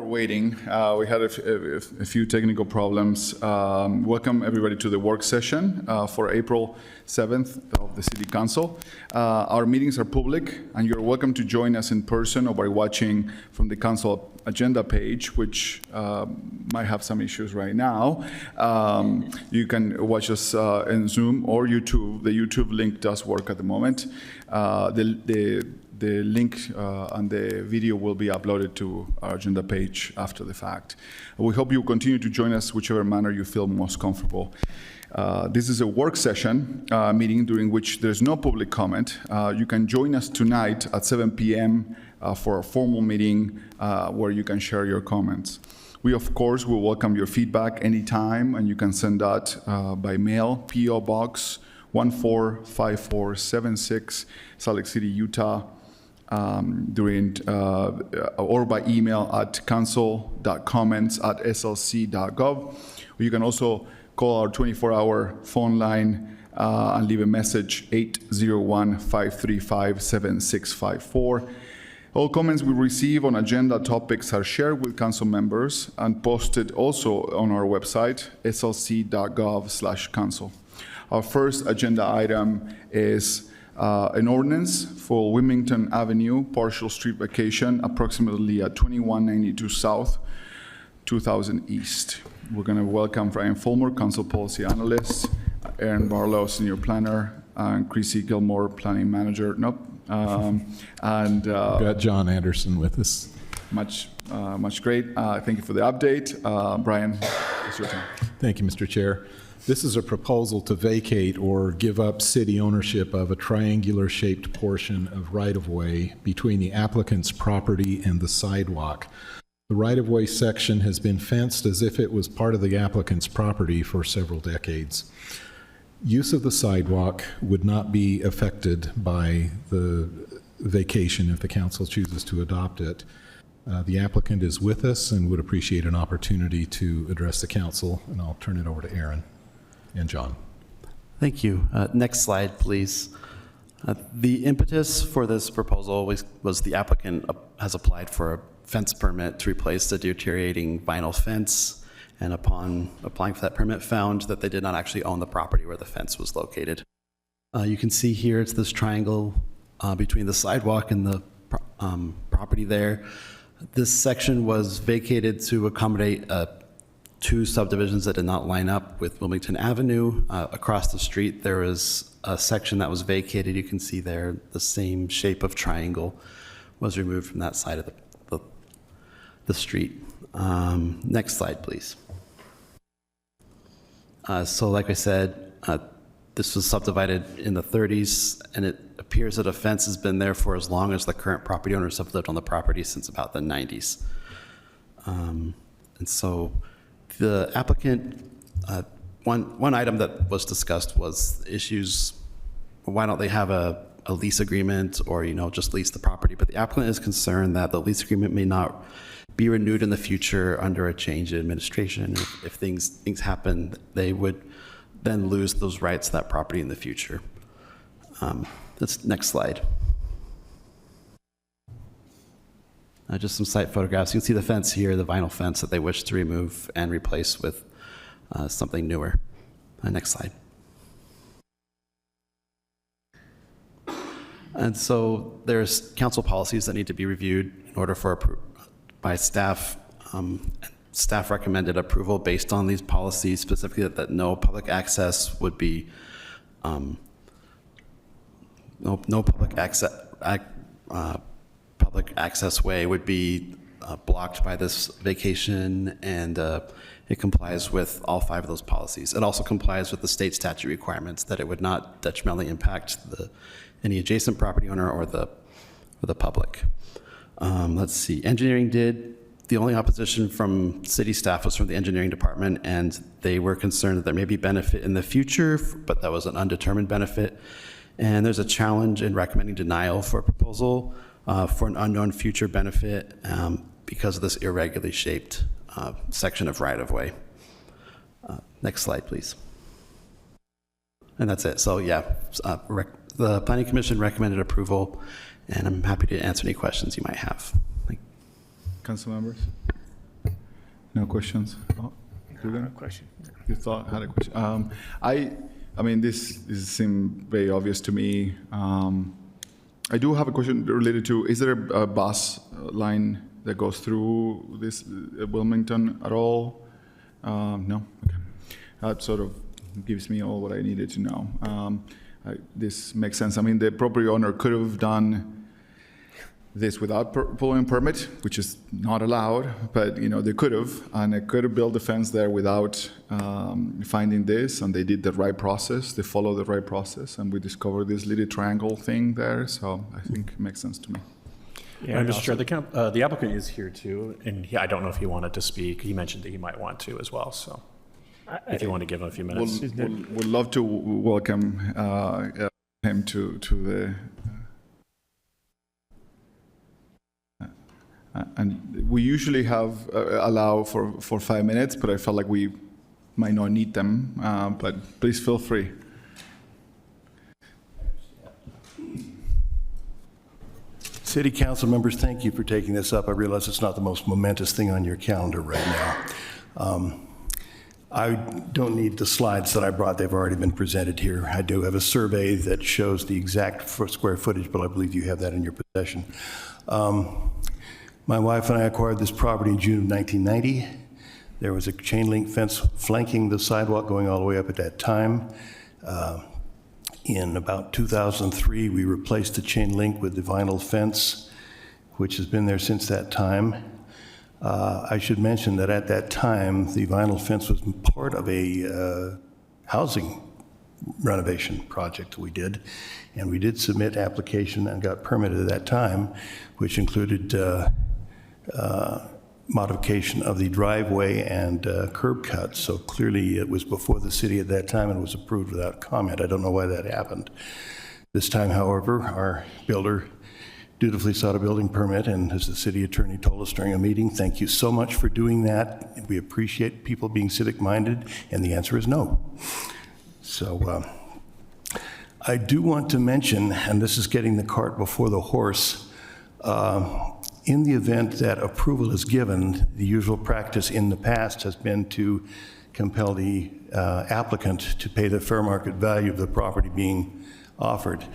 waiting. We had a few technical problems. Welcome everybody to the work session for April 7th of the City Council. Our meetings are public, and you're welcome to join us in person or by watching from the Council agenda page, which might have some issues right now. You can watch us in Zoom or YouTube. The YouTube link does work at the moment. The link and the video will be uploaded to our agenda page after the fact. We hope you continue to join us whichever manner you feel most comfortable. This is a work session meeting during which there's no public comment. You can join us tonight at 7 p.m. For a formal meeting where you can share your comments. We, of course, will welcome your feedback anytime, and you can send that by mail, P.O. Box 145476, Salt Lake City, Utah, or by email at council.comments@slc.gov. You can also call our 24-hour phone line and leave a message, 801-535-7654. All comments we receive on agenda topics are shared with council members and posted also on our website, slc.gov/council. Our first agenda item is an ordinance for Wilmington Avenue partial street vacation, approximately at 2192 South, 2000 East. We're going to welcome Brian Fulmer, Council Policy Analyst, Aaron Barlow, Senior Planner, and Chrissy Gilmore, Planning Manager. And we've got John Anderson with us. Much great. Thank you for the update. Brian, it's your turn. Thank you, Mr. Chair. This is a proposal to vacate or give up city ownership of a triangular-shaped portion of right-of-way between the applicant's property and the sidewalk. The right-of-way section has been fenced as if it was part of the applicant's property for several decades. Use of the sidewalk would not be affected by the vacation if the council chooses to adopt it. The applicant is with us and would appreciate an opportunity to address the council, and I'll turn it over to Aaron and John. Thank you. Next slide, please. The impetus for this proposal was the applicant has applied for a fence permit to replace the deteriorating vinyl fence, and upon applying for that permit found that they did not actually own the property where the fence was located. You can see here it's this triangle between the sidewalk and the property there. This section was vacated to accommodate two subdivisions that did not line up with Wilmington Avenue. Across the street there is a section that was vacated. You can see there the same shape of triangle was removed from that side of the street. Next slide, please. So like I said, this was subdivided in the 30s, and it appears that a fence has been there for as long as the current property owners have lived on the property, since about the 90s. And so the applicant, one item that was discussed was issues, why don't they have a lease agreement or, just lease the property? But the applicant is concerned that the lease agreement may not be renewed in the future under a change in administration. If things happen, they would then lose those rights to that property in the future. Next slide. Just some site photographs. You can see the fence here, the vinyl fence that they wish to remove and replace with something newer. Next slide. And so there's council policies that need to be reviewed in order by staff. Staff recommended approval based on these policies, specifically that no public access would be, no public access way would be blocked by this vacation, and it complies with all 5 of those policies. It also complies with the state statute requirements that it would not detrimentally impact any adjacent property owner or the public. Let's see, engineering did. The only opposition from city staff was from the engineering department, and they were concerned that there may be benefit in the future, but that was an undetermined benefit. And there's a challenge in recommending denial for a proposal for an unknown future benefit because of this irregularly shaped section of right-of-way. Next slide, please. And that's it. So yeah, the Planning Commission recommended approval, and I'm happy to answer any questions you might have. Council members? No questions? Oh, you're gonna? Question. You thought, had a question? I mean, this seemed very obvious to me. I do have a question related to, is there a bus line that goes through this Wilmington at all? No? Okay. That sort of gives me all what I needed to know. This makes sense. I mean, the property owner could have done this without pulling a permit, which is not allowed, but they could have, and they could have built a fence there without finding this, and they did the right process. They followed the right process, and we discovered this little triangle thing there. So I think it makes sense to me. Yeah, Mr. Chair, the applicant is here too, and I don't know if he wanted to speak. He mentioned that he might want to as well, so if you want to give him a few minutes. We'd love to welcome him to the. And we usually allow for 5 minutes, but I felt like we might not need them. But please feel free. City Council members, thank you for taking this up. I realize it's not the most momentous thing on your calendar right now. I don't need the slides that I brought. They've already been presented here. I do have a survey that shows the exact square footage, but I believe you have that in your possession. My wife and I acquired this property in June of 1990. There was a chain link fence flanking the sidewalk going all the way up at that time. In about 2003, we replaced the chain link with the vinyl fence, which has been there since that time. I should mention that at that time, the vinyl fence was part of a housing renovation project we did, and we did submit application and got permitted at that time, which included modification of the driveway and curb cuts. So clearly it was before the city at that time and was approved without comment. I don't know why that happened. This time, however, our builder dutifully sought a building permit, and as the city attorney told us during a meeting, thank you so much for doing that. We appreciate people being civic-minded, and the answer is no. So I do want to mention, and this is getting the cart before the horse, in the event that approval is given, the usual practice in the past has been to compel the applicant to pay the fair market value of the property being offered.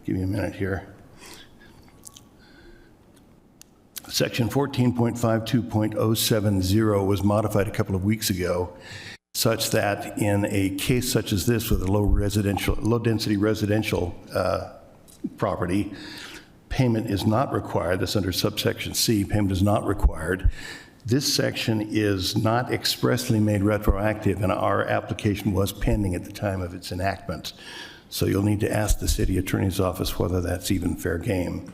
Give me a minute here. Section 14.52.070 was modified a couple of weeks ago, such that in a case such as this with a low density residential property, payment is not required. That's under subsection C. Payment is not required. This section is not expressly made retroactive, and our application was pending at the time of its enactment. So you'll need to ask the city attorney's office whether that's even fair game.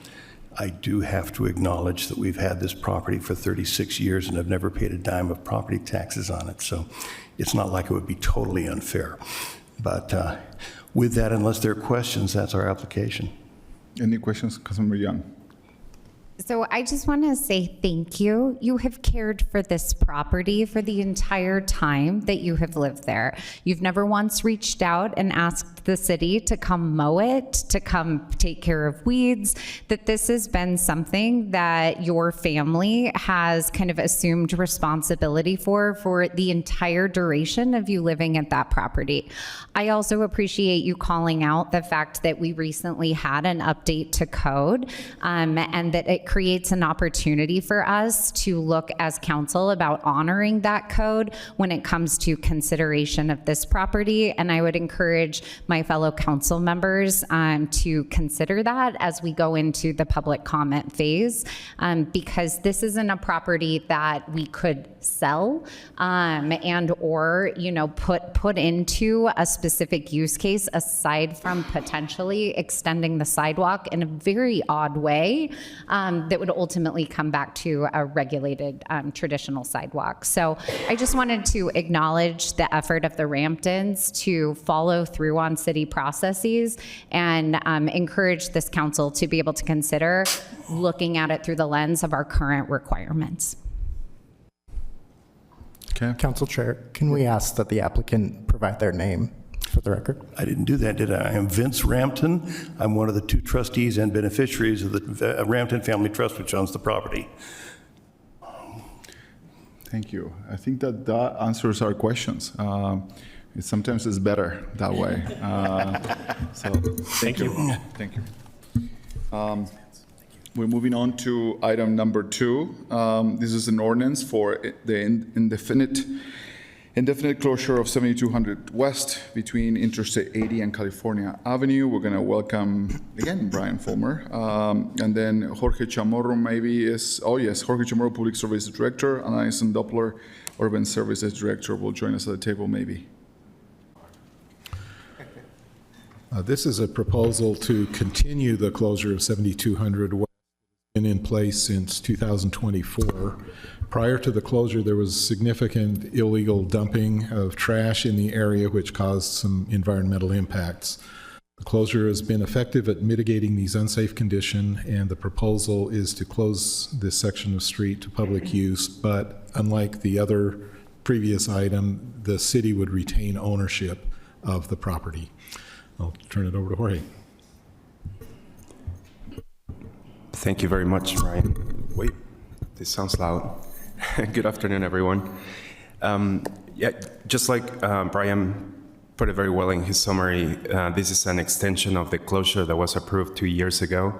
I do have to acknowledge that we've had this property for 36 years and have never paid a dime of property taxes on it. So it's not like it would be totally unfair. But with that, unless there are questions, that's our application. Any questions, Councilmember Young? So I just want to say thank you. You have cared for this property for the entire time that you have lived there. You've never once reached out and asked the city to come mow it, to come take care of weeds, that this has been something that your family has kind of assumed responsibility for the entire duration of you living at that property. I also appreciate you calling out the fact that we recently had an update to code and that it creates an opportunity for us to look as council about honoring that code when it comes to consideration of this property. And I would encourage my fellow council members to consider that as we go into the public comment phase, because this isn't a property that we could sell and or put into a specific use case aside from potentially extending the sidewalk in a very odd way that would ultimately come back to a regulated traditional sidewalk. So I just wanted to acknowledge the effort of the Ramptons to follow through on city processes and encourage this council to be able to consider looking at it through the lens of our current requirements. Okay. Council Chair, can we ask that the applicant provide their name for the record? I didn't do that, did I? I am Vince Rampton. I'm one of the two trustees and beneficiaries of the Rampton Family Trust, which owns the property. Thank you. I think that that answers our questions. Sometimes it's better that way. So Thank you. thank you. We're moving on to item number 2. This is an ordinance for the indefinite closure of 7200 West between Interstate 80 and California Avenue. We're going to welcome, again, Brian Fulmer. And then Jorge Chamorro maybe is, oh yes, Jorge Chamorro, Public Services Director, and Alison Doppler, Urban Services Director, will join us at the table maybe. This is a proposal to continue the closure of 7200 West. Been in place since 2024. Prior to the closure, there was significant illegal dumping of trash in the area, which caused some environmental impacts. The closure has been effective at mitigating these unsafe conditions, and the proposal is to close this section of street to public use, but unlike the other previous item, the city would retain ownership of the property. I'll turn it over to Jorge. Thank you very much, Ryan. Wait, this sounds loud. Good afternoon, everyone. Yeah, just like Brian put it very well in his summary, this is an extension of the closure that was approved 2 years ago,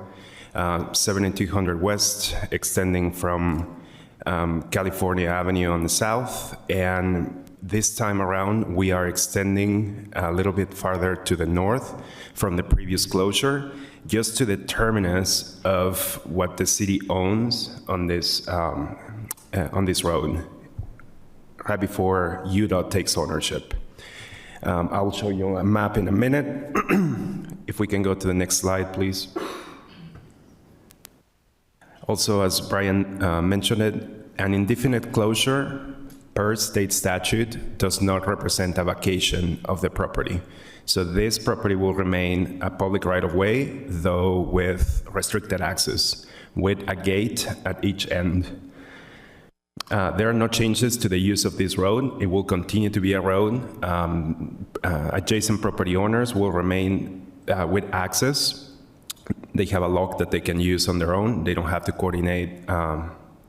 7200 West, extending from California Avenue on the south, and this time around, we are extending a little bit farther to the north from the previous closure, just to the terminus of what the city owns on this road, right before UDOT takes ownership. I will show you a map in a minute. If we can go to the next slide, please. Also, as Brian mentioned it, an indefinite closure per state statute does not represent a vacation of the property. So this property will remain a public right-of-way, though with restricted access, with a gate at each end. There are no changes to the use of this road. It will continue to be a road. Adjacent property owners will remain with access. They have a lock that they can use on their own. They don't have to coordinate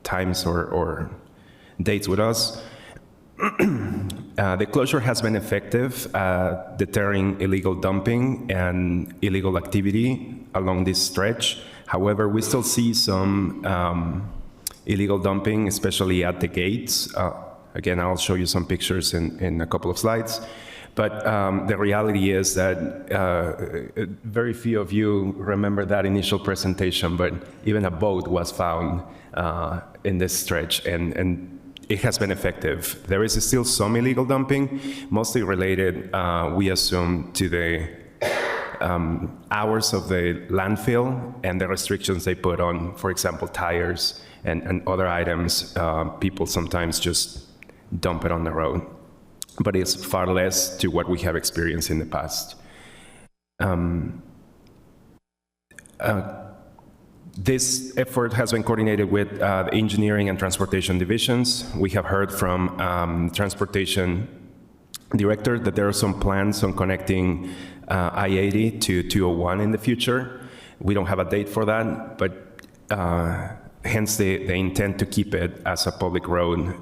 times or dates with us. The closure has been effective at deterring illegal dumping and illegal activity along this stretch. However, we still see some illegal dumping, especially at the gates. Again, I'll show you some pictures in a couple of slides. But the reality is that very few of you remember that initial presentation, but even a boat was found in this stretch, and it has been effective. There is still some illegal dumping, mostly related, we assume, to the hours of the landfill and the restrictions they put on, for example, tires and other items. People sometimes just dump it on the road, but it's far less to what we have experienced in the past. This effort has been coordinated with the engineering and transportation divisions. We have heard from transportation director that there are some plans on connecting I-80 to 201 in the future. We don't have a date for that, but hence the intent to keep it as a public road,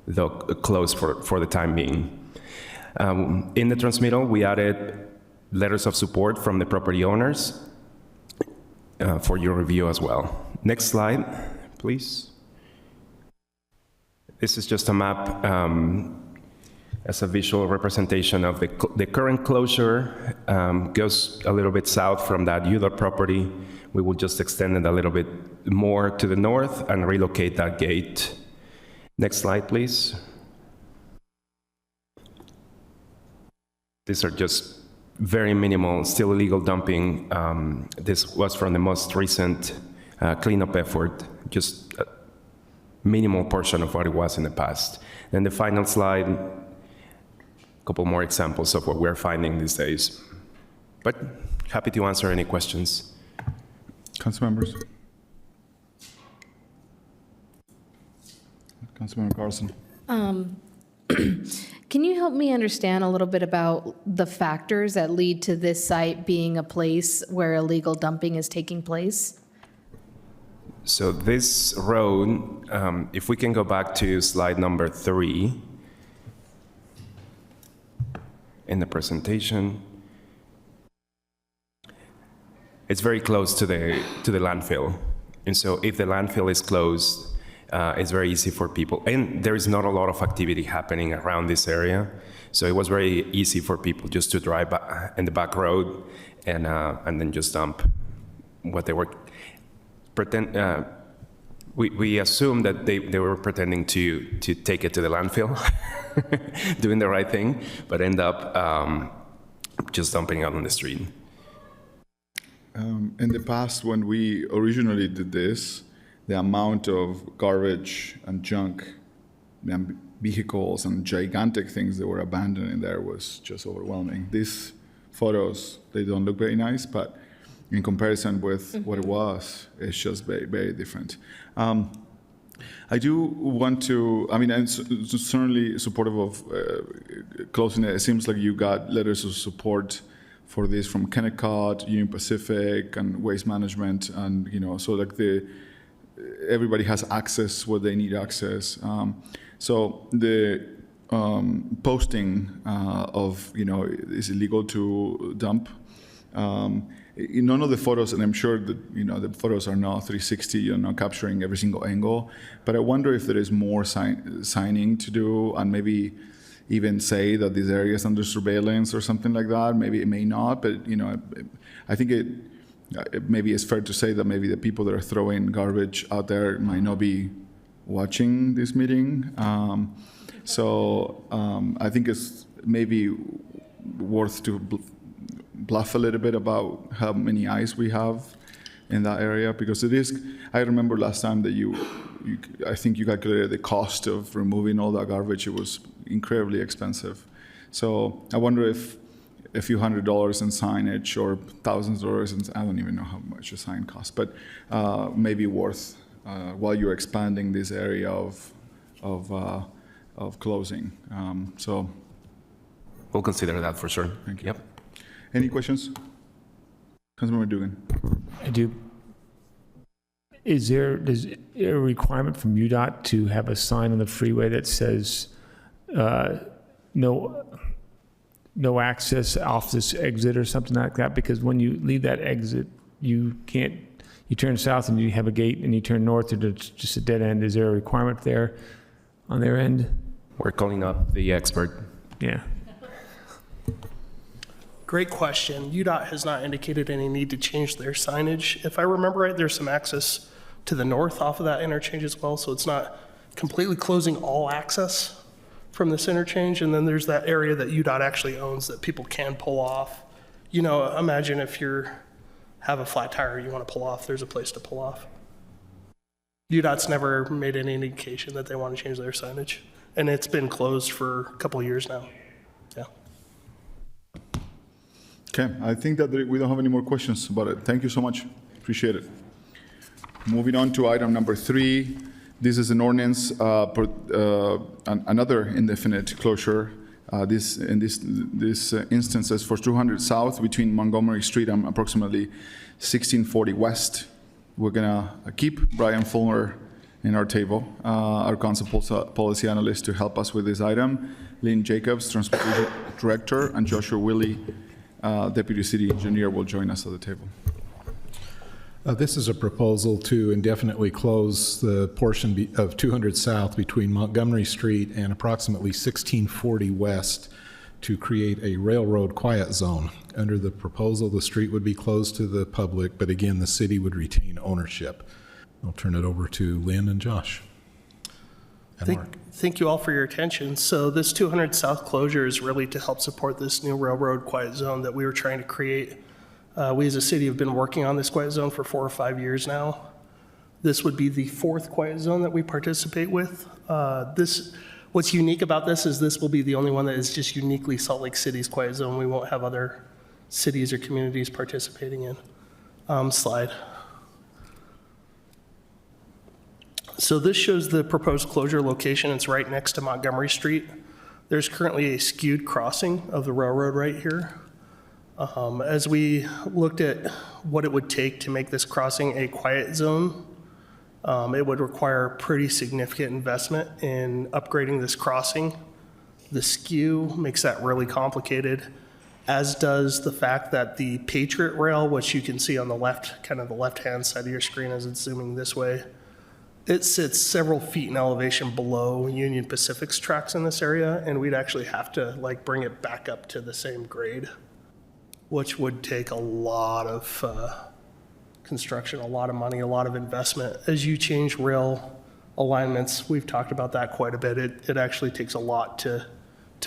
though closed for the time being. In the transmittal, we added letters of support from the property owners for your review as well. Next slide, please. This is just a map as a visual representation of the current closure. Goes a little bit south from that UDOT property. We will just extend it a little bit more to the north and relocate that gate. Next slide, please. These are just very minimal, still illegal dumping. This was from the most recent cleanup effort, just a minimal portion of what it was in the past. And the final slide, a couple more examples of what we're finding these days. But happy to answer any questions. Council members? Councilmember Carlson. Can you help me understand a little bit about the factors that lead to this site being a place where illegal dumping is taking place? So this road, if we can go back to slide number 3 in the presentation, it's very close to the landfill. And so if the landfill is closed, it's very easy for people. And there is not a lot of activity happening around this area. So it was very easy for people just to drive in the back road and then just dump what they were we assumed that they were pretending to take it to the landfill, doing the right thing, but end up just dumping it out on the street. In the past, when we originally did this, the amount of garbage and junk, and vehicles and gigantic things that were abandoned in there was just overwhelming. These photos, they don't look very nice, but in comparison with what it was, it's just very, very different. I do want to, I mean, I'm certainly supportive of closing it. It seems like you got letters of support for this from Kennecott, Union Pacific, and Waste Management, and so like everybody has access where they need access. So the posting of is illegal to dump. None of the photos, and I'm sure that the photos are not 360, not capturing every single angle. But I wonder if there is more signing to do, and maybe even say that this area is under surveillance or something like that. Maybe it may not, but I think maybe it's fair to say that maybe the people that are throwing garbage out there might not be watching this meeting. So I think it's maybe worth to bluff a little bit about how many eyes we have in that area, because it is. I remember last time that I think you calculated the cost of removing all that garbage. It was incredibly expensive. So I wonder if a few $100s in signage or thousands of dollars, and I don't even know how much a sign costs, but maybe worth while you're expanding this area of closing. So We'll consider that for sure. Thank you. Yep. Any questions? Councilmember Dugan. I do. Is there a requirement from UDOT to have a sign on the freeway that says no access off this exit or something like that? Because when you leave that exit, you turn south and you have a gate, and you turn north and it's just a dead end. Is there a requirement there on their end? We're calling up the expert. Yeah. Great question. UDOT has not indicated any need to change their signage. If I remember right, there's some access to the north off of that interchange as well, so it's not completely closing all access from this interchange. And then there's that area that UDOT actually owns that people can pull off. Imagine if you have a flat tire you want to pull off, there's a place to pull off. UDOT's never made any indication that they want to change their signage, and it's been closed for a couple of years now. Yeah. Okay, I think that we don't have any more questions about it. Thank you so much. Appreciate it. Moving on to item number 3. This is an ordinance, another indefinite closure. This instance is for 200 South between Montgomery Street and approximately 1640 West. We're gonna keep Brian Fulmer in our table, our council policy analyst, to help us with this item. Lynn Jacobs, Transportation Director, and Joshua Willie, Deputy City Engineer, will join us at the table. This is a proposal to indefinitely close the portion of 200 South between Montgomery Street and approximately 1640 West to create a railroad quiet zone. Under the proposal, the street would be closed to the public, but again, the city would retain ownership. I'll turn it over to Lynn and Josh. And Mark. Thank you all for your attention. So this 200 South closure is really to help support this new railroad quiet zone that we were trying to create. We as a city have been working on this quiet zone for 4 or 5 years now. This would be the 4th quiet zone that we participate with. What's unique about this is this will be the only one that is just uniquely Salt Lake City's quiet zone. We won't have other cities or communities participating in. Slide. So this shows the proposed closure location. It's right next to Montgomery Street. There's currently a skewed crossing of the railroad right here. As we looked at what it would take to make this crossing a quiet zone, It would require pretty significant investment in upgrading this crossing. The skew makes that really complicated, as does the fact that the Patriot Rail, which you can see on the left, kind of the left-hand side of your screen as it's zooming this way, it sits several feet in elevation below Union Pacific's tracks in this area, and we'd actually have to like bring it back up to the same grade, which would take a lot of construction, a lot of money, a lot of investment. As you change rail alignments, we've talked about that quite a bit. It actually takes a lot to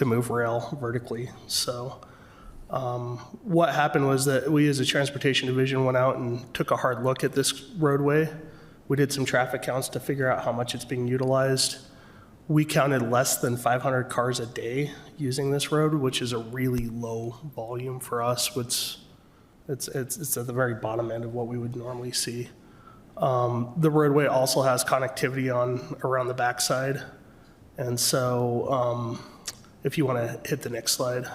move rail vertically. So what happened was that we as a transportation division went out and took a hard look at this roadway. We did some traffic counts to figure out how much it's being utilized. We counted less than 500 cars a day using this road, which is a really low volume for us. It's at the very bottom end of what we would normally see. The roadway also has connectivity around the backside. And so if you want to hit the next slide,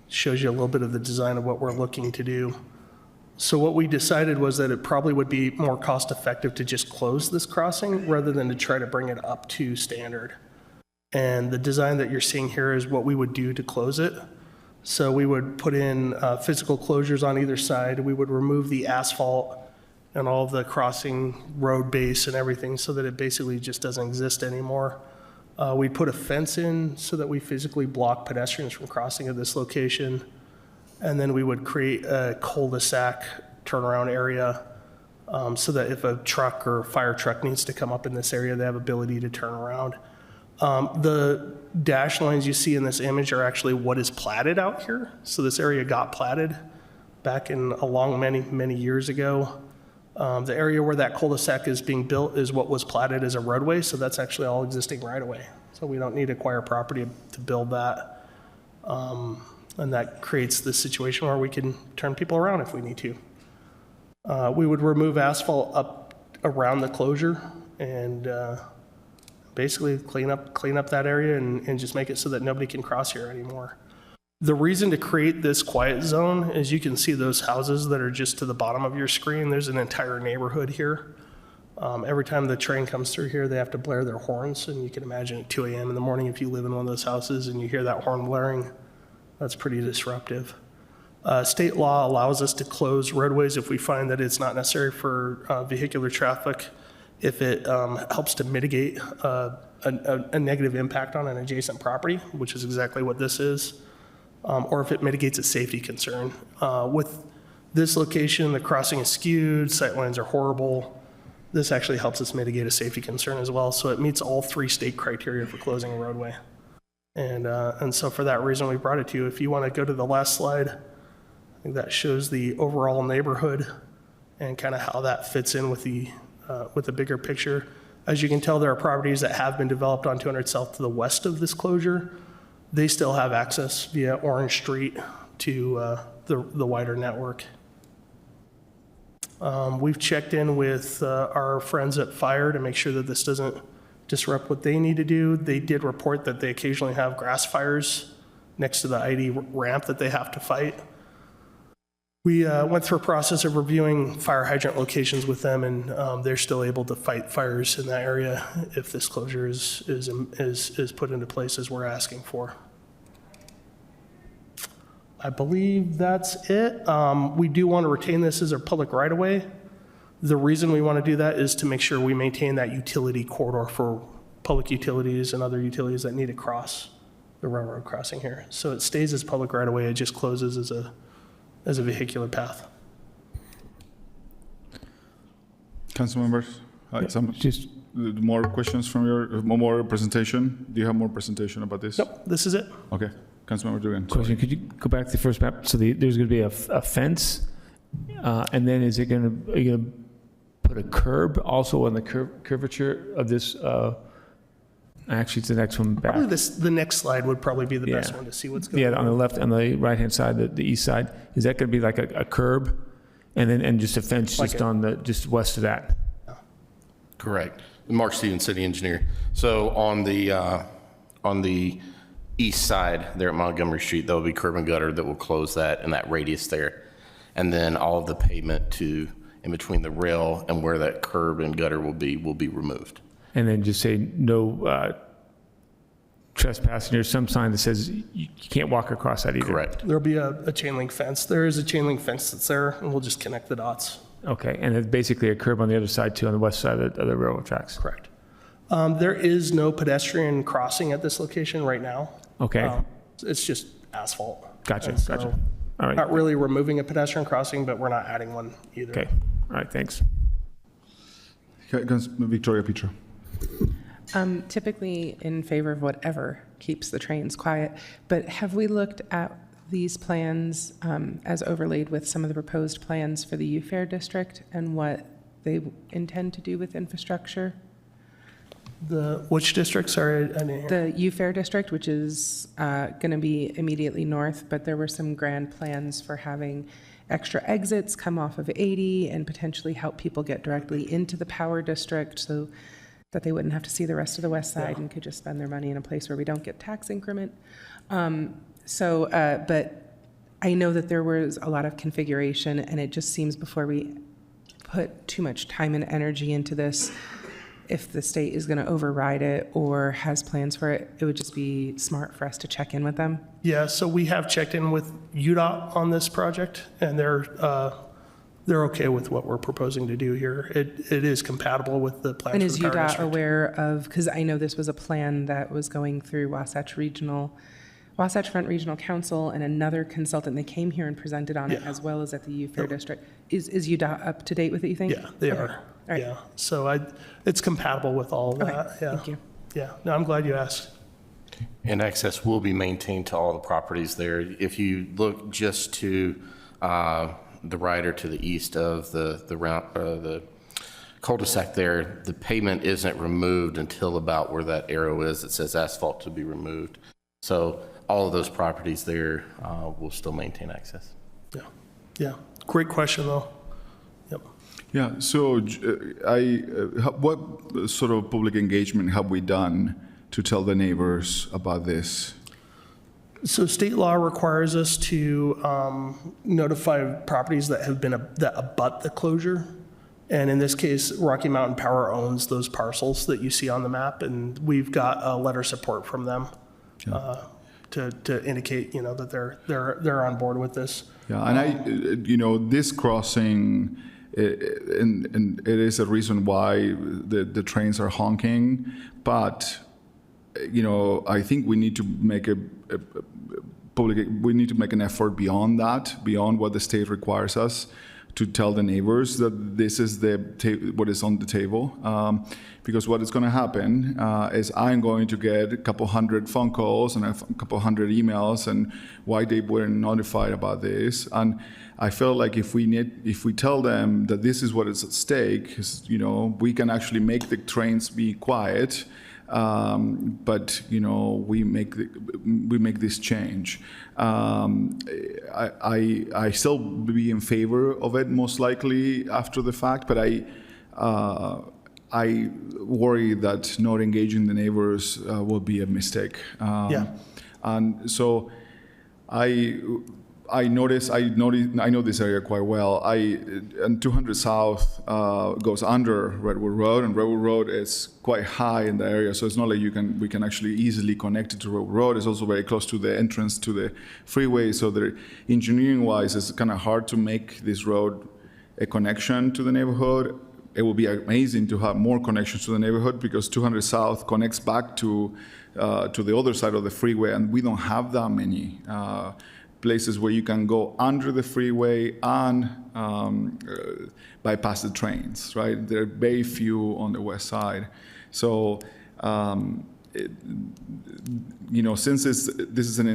shows you a little bit of the design of what we're looking to do. So what we decided was that it probably would be more cost effective to just close this crossing rather than to try to bring it up to standard. And the design that you're seeing here is what we would do to close it. So we would put in physical closures on either side. We would remove the asphalt and all of the crossing road base and everything so that it basically just doesn't exist anymore. We'd put a fence in so that we physically block pedestrians from crossing at this location. And then we would create a cul-de-sac turnaround area so that if a truck or fire truck needs to come up in this area, they have ability to turn around. The dash lines you see in this image are actually what is platted out here. So this area got platted back in many years ago. The area where that cul-de-sac is being built is what was platted as a roadway, so that's actually all existing right-of-way. So we don't need to acquire property to build that. And that creates this situation where we can turn people around if we need to. We would remove asphalt up around the closure and basically clean up that area and just make it so that nobody can cross here anymore. The reason to create this quiet zone is you can see those houses that are just to the bottom of your screen. There's an entire neighborhood here. Every time the train comes through here, they have to blare their horns, and you can imagine at 2 a.m. in the morning if you live in one of those houses and you hear that horn blaring, that's pretty disruptive. State law allows us to close roadways if we find that it's not necessary for vehicular traffic, if it helps to mitigate a negative impact on an adjacent property, which is exactly what this is, or if it mitigates a safety concern. With this location, the crossing is skewed, sightlines are horrible. This actually helps us mitigate a safety concern as well, so it meets all 3 state criteria for closing a roadway. And so for that reason, we brought it to you. If you want to go to the last slide, I think that shows the overall neighborhood and kind of how that fits in with the bigger picture. As you can tell, there are properties that have been developed on 200 South to the west of this closure. They still have access via Orange Street to the wider network. We've checked in with our friends at Fire to make sure that this doesn't disrupt what they need to do. They did report that they occasionally have grass fires next to the ID ramp that they have to fight. We went through a process of reviewing fire hydrant locations with them, and they're still able to fight fires in that area if this closure is put into place as we're asking for. I believe that's it. We do want to retain this as a public right-of-way. The reason we want to do that is to make sure we maintain that utility corridor for public utilities and other utilities that need to cross the railroad crossing here. So it stays as public right-of-way, it just closes as a vehicular path. Council members, some Just more questions from your more presentation? Do you have more presentation about this? Nope, this is it. Okay, Councilmember Dugan. question, could you go back to the first map? So there's going to be a fence, and then are you going to put a curb also on the curvature of this? Actually, it's the next one back. Probably the next slide would probably be the best Yeah. one to see what's going Yeah, on. on the left, on the right-hand side, the east side. Is that going to be like a curb, and just a fence Like just on the just west of that? Correct. Mark Stevens, city engineer. So on the east side there at Montgomery Street, there will be curb and gutter that will close that and that radius there. And then all of the pavement to in between the rail and where that curb and gutter will be removed. And then just say no trespassing. There's some sign that says you can't walk across that either. Correct. There'll be a chain link fence. There is a chain link fence that's there, and we'll just connect the dots. Okay, and it's basically a curb on the other side too, on the west side of the railroad tracks. Correct. There is no pedestrian crossing at this location right now. Okay, It's just asphalt. gotcha, And so gotcha. All right, Not really removing a pedestrian crossing, but we're not adding one either. okay, all right, thanks. Victoria Petra. Typically in favor of whatever keeps the trains quiet, but have we looked at these plans as overlaid with some of the proposed plans for the U-Fair district and what they intend to do with infrastructure? Which district? Sorry, I didn't hear. The U-Fair district, which is going to be immediately north, but there were some grand plans for having extra exits come off of 80 and potentially help people get directly into the power district so that they wouldn't have to see the rest of the west side and could just spend their money in a place where we don't get tax increment. But I know that there was a lot of configuration, and it just seems before we put too much time and energy into this, if the state is going to override it or has plans for it, it would just be smart for us to check in with them. Yeah, so we have checked in with UDOT on this project, and they're okay with what we're proposing to do here. It is compatible with the plans And for is the power UDOT district. aware of, because I know this was a plan that was going through Wasatch Front Regional Council and another consultant, they came here and presented on it Yeah. as well as at the U-Fair district. Is UDOT up to date with it, you think? Yeah, they Okay. are. All right. Yeah, so it's compatible with all of Okay, that. Yeah. thank you. Yeah, no, I'm glad you asked. And access will be maintained to all the properties there. If you look just to the right or to the east of the cul-de-sac there, the pavement isn't removed until about where that arrow is. It says asphalt to be removed. So all of those properties there will still maintain access. Yeah, yeah. Great question, though. Yep. Yeah, so what sort of public engagement have we done to tell the neighbors about this? So state law requires us to notify properties that have been, that abut the closure. And in this case, Rocky Mountain Power owns those parcels that you see on the map, and we've got a letter of support from them to indicate, that they're on board with this. Yeah, and this crossing, and it is a reason why the trains are honking, but I think we need to make we need to make an effort beyond that, beyond what the state requires us, to tell the neighbors that this is what is on the table. Because what is going to happen is I'm going to get a couple hundred phone calls and a couple hundred emails and why they weren't notified about this. And I feel like if we tell them that this is what is at stake, we can actually make the trains be quiet. But we make this change. I still be in favor of it most likely after the fact, but I worry that not engaging the neighbors will be a mistake. And so I know this area quite well. And 200 South goes under Redwood Road, and Redwood Road is quite high in the area, so it's not like we can actually easily connect it to Redwood Road. It's also very close to the entrance to the freeway, so engineering-wise, it's kind of hard to make this road a connection to the neighborhood. It would be amazing to have more connections to the neighborhood because 200 South connects back to the other side of the freeway, and we don't have that many places where you can go under the freeway and bypass the trains, right? There are very few on the west side. So, since this is an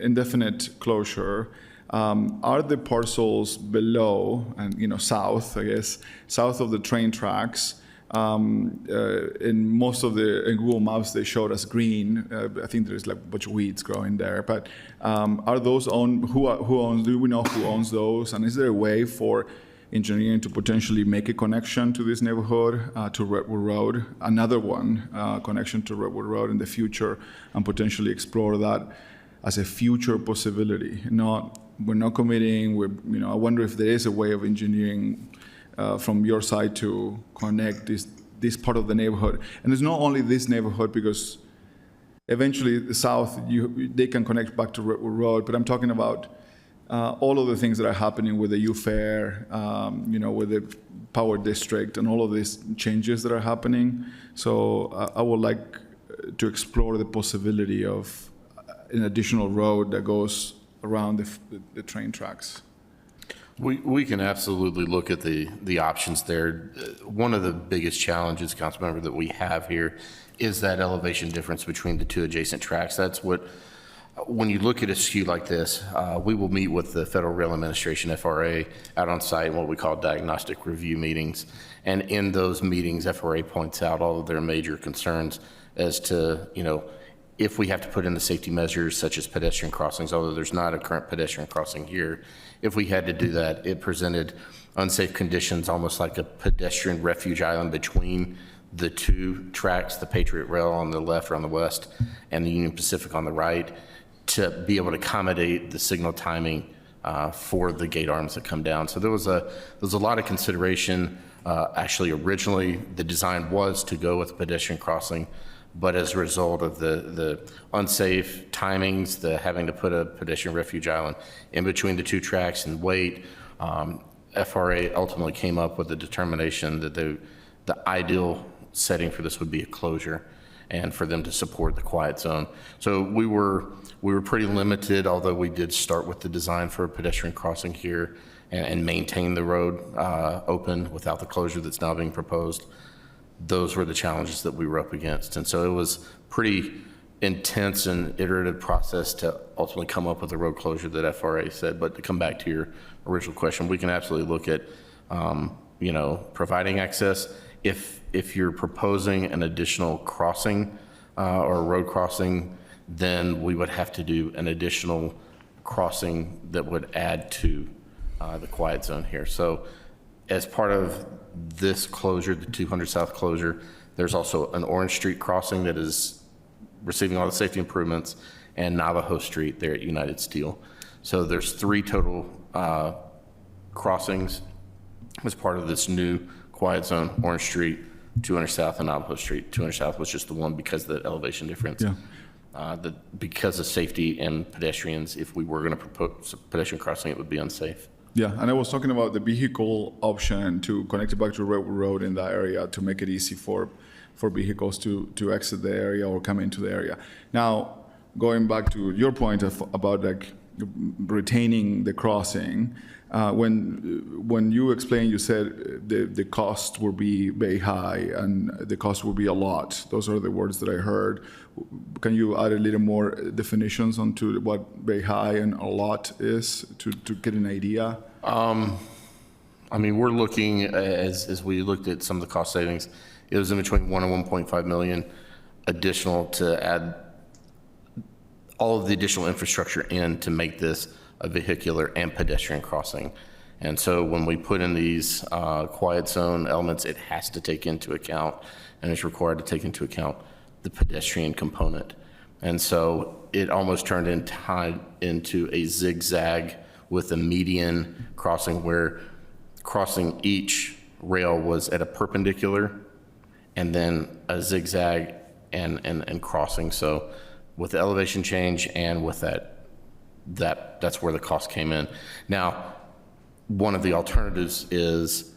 indefinite closure, are the parcels below and, south, I guess, south of the train tracks, in most of in Google Maps, they showed us green. I think there's like a bunch of weeds growing there. But are those owned? Who owns? Do we know who owns those? And is there a way for engineering to potentially make a connection to this neighborhood, to Redwood Road, another one connection to Redwood Road in the future, and potentially explore that as a future possibility, not we're not committing. I wonder if there is a way of engineering from your side to connect this part of the neighborhood. And it's not only this neighborhood, because eventually the south, they can connect back to Redwood Road, but I'm talking about all of the things that are happening with the U Fair, with the power district and all of these changes that are happening. So I would like to explore the possibility of an additional road that goes around the train tracks. We can absolutely look at the options there. One of the biggest challenges, Councilmember, that we have here is that elevation difference between the two adjacent tracks. That's what, when you look at a SKU like this, we will meet with the Federal Rail Administration, FRA, out on site in what we call diagnostic review meetings. And in those meetings, FRA points out all of their major concerns as to, if we have to put in the safety measures such as pedestrian crossings, although there's not a current pedestrian crossing here, if we had to do that, it presented unsafe conditions, almost like a pedestrian refuge island between the two tracks, the Patriot Rail on the left or on the west and the Union Pacific on the right, to be able to accommodate the signal timing for the gate arms that come down. So there was a lot of consideration. Actually, originally, the design was to go with a pedestrian crossing, but as a result of the unsafe timings, the having to put a pedestrian refuge island in between the two tracks and wait, FRA ultimately came up with the determination that the ideal setting for this would be a closure and for them to support the quiet zone. So we were pretty limited, although we did start with the design for a pedestrian crossing here and maintain the road open without the closure that's now being proposed. Those were the challenges that we were up against. And so it was pretty intense and iterative process to ultimately come up with a road closure that FRA said. But to come back to your original question, we can absolutely look at, providing access. If you're proposing an additional crossing or a road crossing, then we would have to do an additional crossing that would add to the quiet zone here. So as part of this closure, the 200 South closure, there's also an Orange Street crossing that is receiving all the safety improvements, and Navajo Street there at United Steel. So there's 3 total crossings as part of this new quiet zone: Orange Street, 200 South, and Navajo Street. 200 South was just the one because of the elevation difference. Yeah. Because of safety and pedestrians, if we were going to propose a pedestrian crossing, it would be unsafe. Yeah, and I was talking about the vehicle option to connect it back to Redwood Road in that area to make it easy for vehicles to exit the area or come into the area. Now, going back to your point about retaining the crossing, when you explained, you said the cost will be very high and the cost will be a lot. Those are the words that I heard. Can you add a little more definitions onto what very high and a lot is to get an idea? We're looking, as we looked at some of the cost savings, it was in between 1 and 1.5 million additional to add all of the additional infrastructure in to make this a vehicular and pedestrian crossing. And so when we put in these quiet zone elements, it has to take into account, and it's required to take into account, the pedestrian component. And so it almost turned into a zigzag with a median crossing where crossing each rail was at a perpendicular and then a zigzag and crossing. So with the elevation change and with that's where the cost came in. Now, one of the alternatives is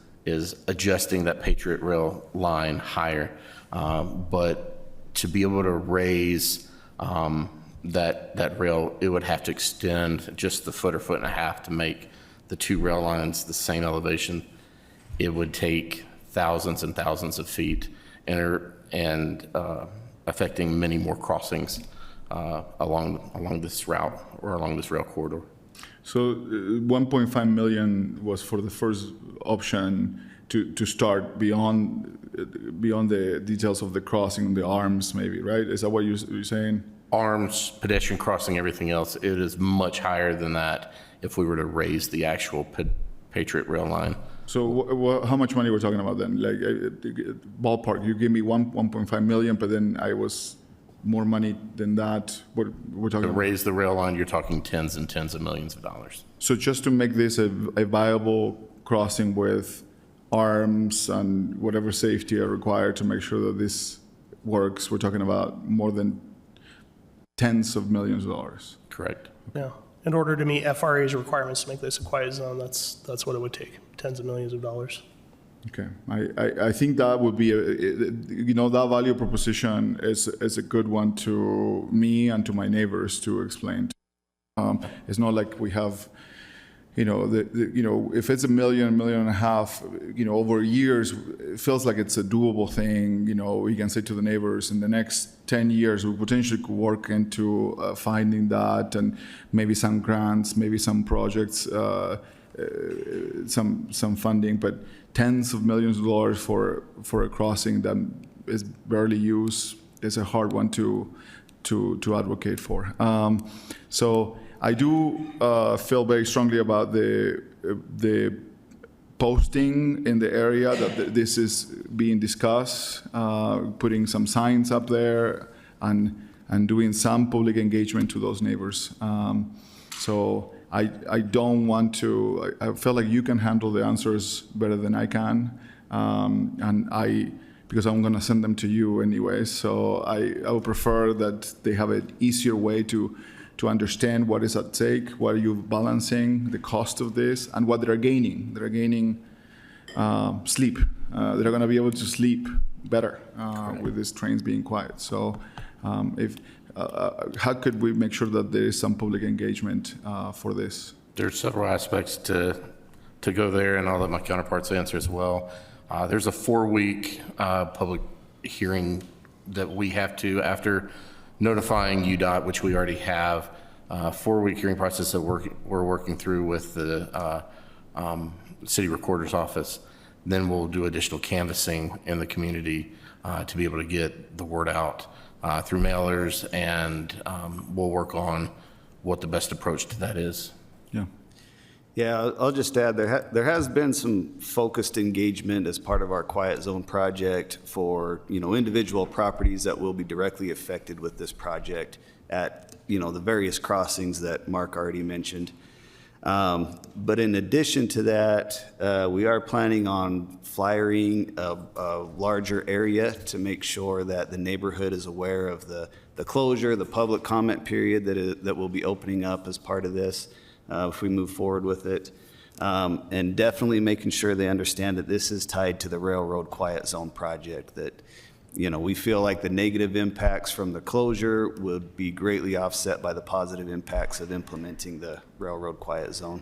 adjusting that Patriot Rail line higher, but to be able to raise that rail, it would have to extend just the foot or foot and a half to make the 2 rail lines the same elevation. It would take thousands and thousands of feet and affecting many more crossings along this route or along this rail corridor. So 1.5 million was for the first option to start beyond the details of the crossing, the arms maybe, right? Is that what you're saying? Arms, pedestrian crossing, everything else, it is much higher than that if we were to raise the actual Patriot Rail line. So how much money we're talking about then? Like ballpark, you give me 1.5 million, but then I was more money than that, we're talking To about. raise the rail line, you're talking tens and tens of millions of dollars. So just to make this a viable crossing with arms and whatever safety are required to make sure that this works, we're talking about more than tens of millions of dollars. Correct. Yeah. In order to meet FRA's requirements to make this a quiet zone, that's what it would take, tens of millions of dollars. Okay, I think that would be, that value proposition is a good one to me and to my neighbors to explain. It's not like we have, if it's $1 million, $1.5 million, over years, it feels like it's a doable thing. We can say to the neighbors, in the next 10 years, we potentially could work into finding that, and maybe some grants, maybe some projects, some funding, but tens of millions of dollars for a crossing that is barely used is a hard one to advocate for. So I do feel very strongly about the posting in the area that this is being discussed, putting some signs up there and doing some public engagement to those neighbors. So I don't want to, I feel like you can handle the answers better than I can. Because I'm gonna send them to you anyway. So I would prefer that they have an easier way to understand what is at stake, what are you balancing, the cost of this, and what they're gaining. They're gaining sleep. They're gonna be able to sleep better with these trains being quiet. So how could we make sure that there is some public engagement for this? There's several aspects to go there, and I'll let my counterparts answer as well. There's a 4-week public hearing that we have to, after notifying UDOT, which we already have, 4-week hearing process that we're working through with the city recorder's office. Then we'll do additional canvassing in the community to be able to get the word out through mailers, and we'll work on what the best approach to that is. Yeah. Yeah, I'll just add, there has been some focused engagement as part of our Quiet Zone project for, individual properties that will be directly affected with this project at, the various crossings that Mark already mentioned. But in addition to that, we are planning on flyering a larger area to make sure that the neighborhood is aware of the closure, the public comment period that will be opening up as part of this. If we move forward with it, and definitely making sure they understand that this is tied to the Railroad Quiet Zone project, that, we feel like the negative impacts from the closure would be greatly offset by the positive impacts of implementing the Railroad Quiet Zone.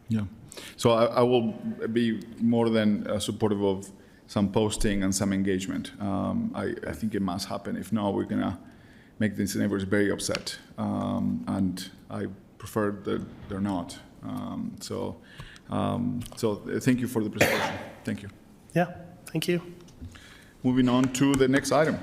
Yeah. So I will be more than supportive of some posting and some engagement. I think it must happen. If not, we're gonna make these neighbors very upset. And I prefer that they're not. So thank you for the presentation. Thank you. Yeah, thank you. Moving on to the next item.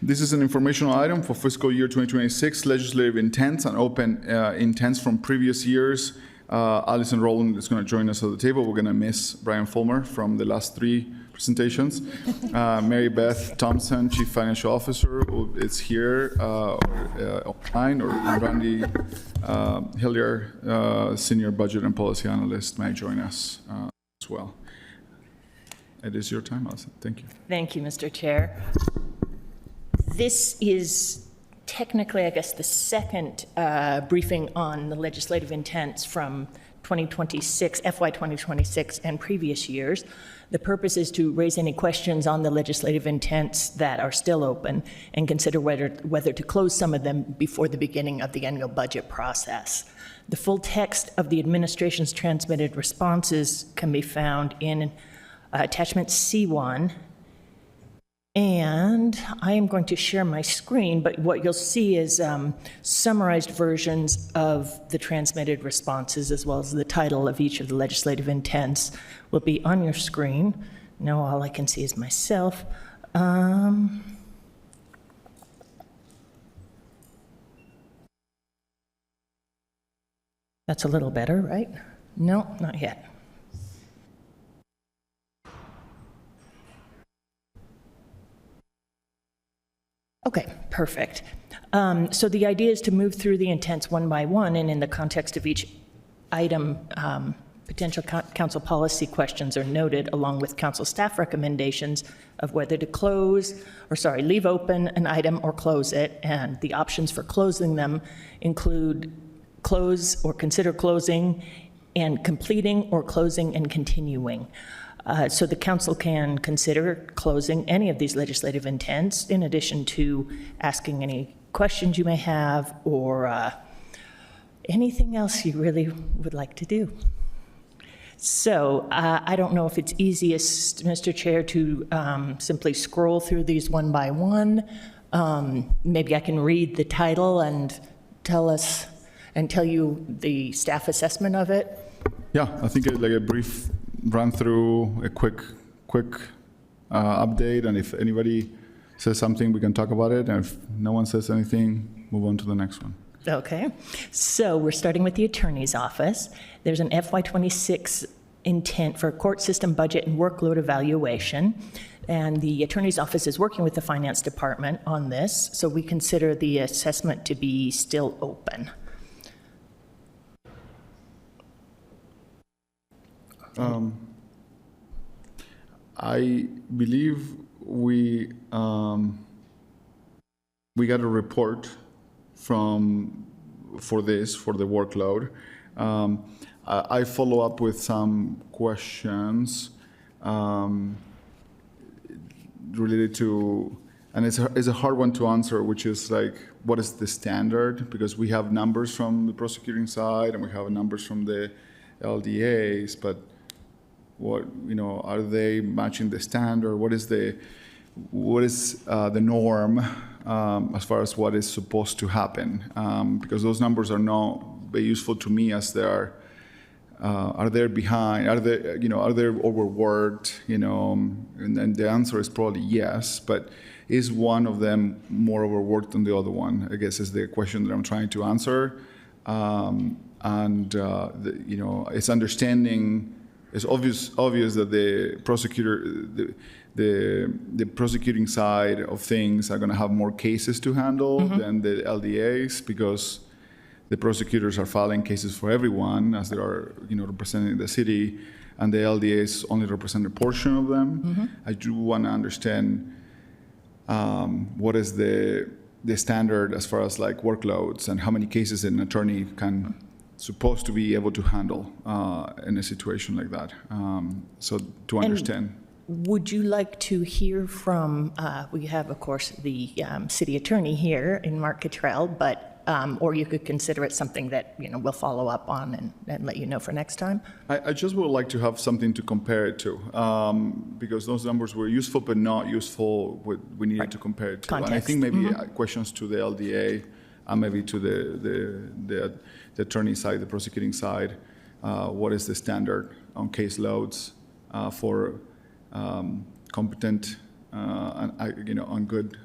This is an informational item for fiscal year 2026, legislative intents and open intents from previous years. Allison Rowland is going to join us at the table. We're going to miss Brian Fulmer from the last 3 presentations. Mary Beth Thompson, Chief Financial Officer, is here online, or Randy Hillier, Senior Budget and Policy Analyst, may join us as well. It is your time, Allison. Thank you. Thank you, Mr. Chair. This is technically, I guess, the second briefing on the legislative intents from 2026, FY 2026, and previous years. The purpose is to raise any questions on the legislative intents that are still open and consider whether to close some of them before the beginning of the annual budget process. The full text of the administration's transmitted responses can be found in attachment C1. And I am going to share my screen, but what you'll see is summarized versions of the transmitted responses, as well as the title of each of the legislative intents will be on your screen. Now all I can see is myself. That's a little better, right? No, not yet. Okay, perfect. So the idea is to move through the intents one by one, and in the context of each item, potential council policy questions are noted along with council staff recommendations of whether to leave open an item or close it. And the options for closing them include close or consider closing and completing or closing and continuing. So the council can consider closing any of these legislative intents in addition to asking any questions you may have or anything else you really would like to do. So I don't know if it's easiest, Mr. Chair, to simply scroll through these one by one. Maybe I can read the title and tell you the staff assessment of it. Yeah, I think like a brief run through, a quick update, and if anybody says something, we can talk about it, and if no one says anything, move on to the next one. Okay, so we're starting with the Attorney's Office. There's an FY26 intent for court system budget and workload evaluation, and the Attorney's Office is working with the Finance Department on this, so we consider the assessment to be still open. I believe we got a report for the workload. I follow up with some questions related to, and it's a hard one to answer, which is like, what is the standard? Because we have numbers from the prosecuting side and we have numbers from the LDAs, but are they matching the standard? What is the norm as far as what is supposed to happen? Because those numbers are not very useful to me as they are they behind? Are they overworked? And the answer is probably yes, but is one of them more overworked than the other one? I guess is the question that I'm trying to answer. It's understanding. It's obvious that the prosecuting side of things are going to have more cases to handle than the LDAs, because the prosecutors are filing cases for everyone as they are, representing the city, and the LDAs only represent a portion of them. I do want to understand what is the standard as far as like workloads and how many cases an attorney supposed to be able to handle in a situation like that. So to understand. And would you like to hear from, we have, of course, the city attorney here in Mark Cottrell, but, or you could consider it something that, we'll follow up on and let you know for next time? I just would like to have something to compare it to, because those numbers were useful, but not useful we needed to compare it to. Context. And I think maybe questions to the LDA, and maybe to the attorney side, the prosecuting side, what is the standard on caseloads for competent and on good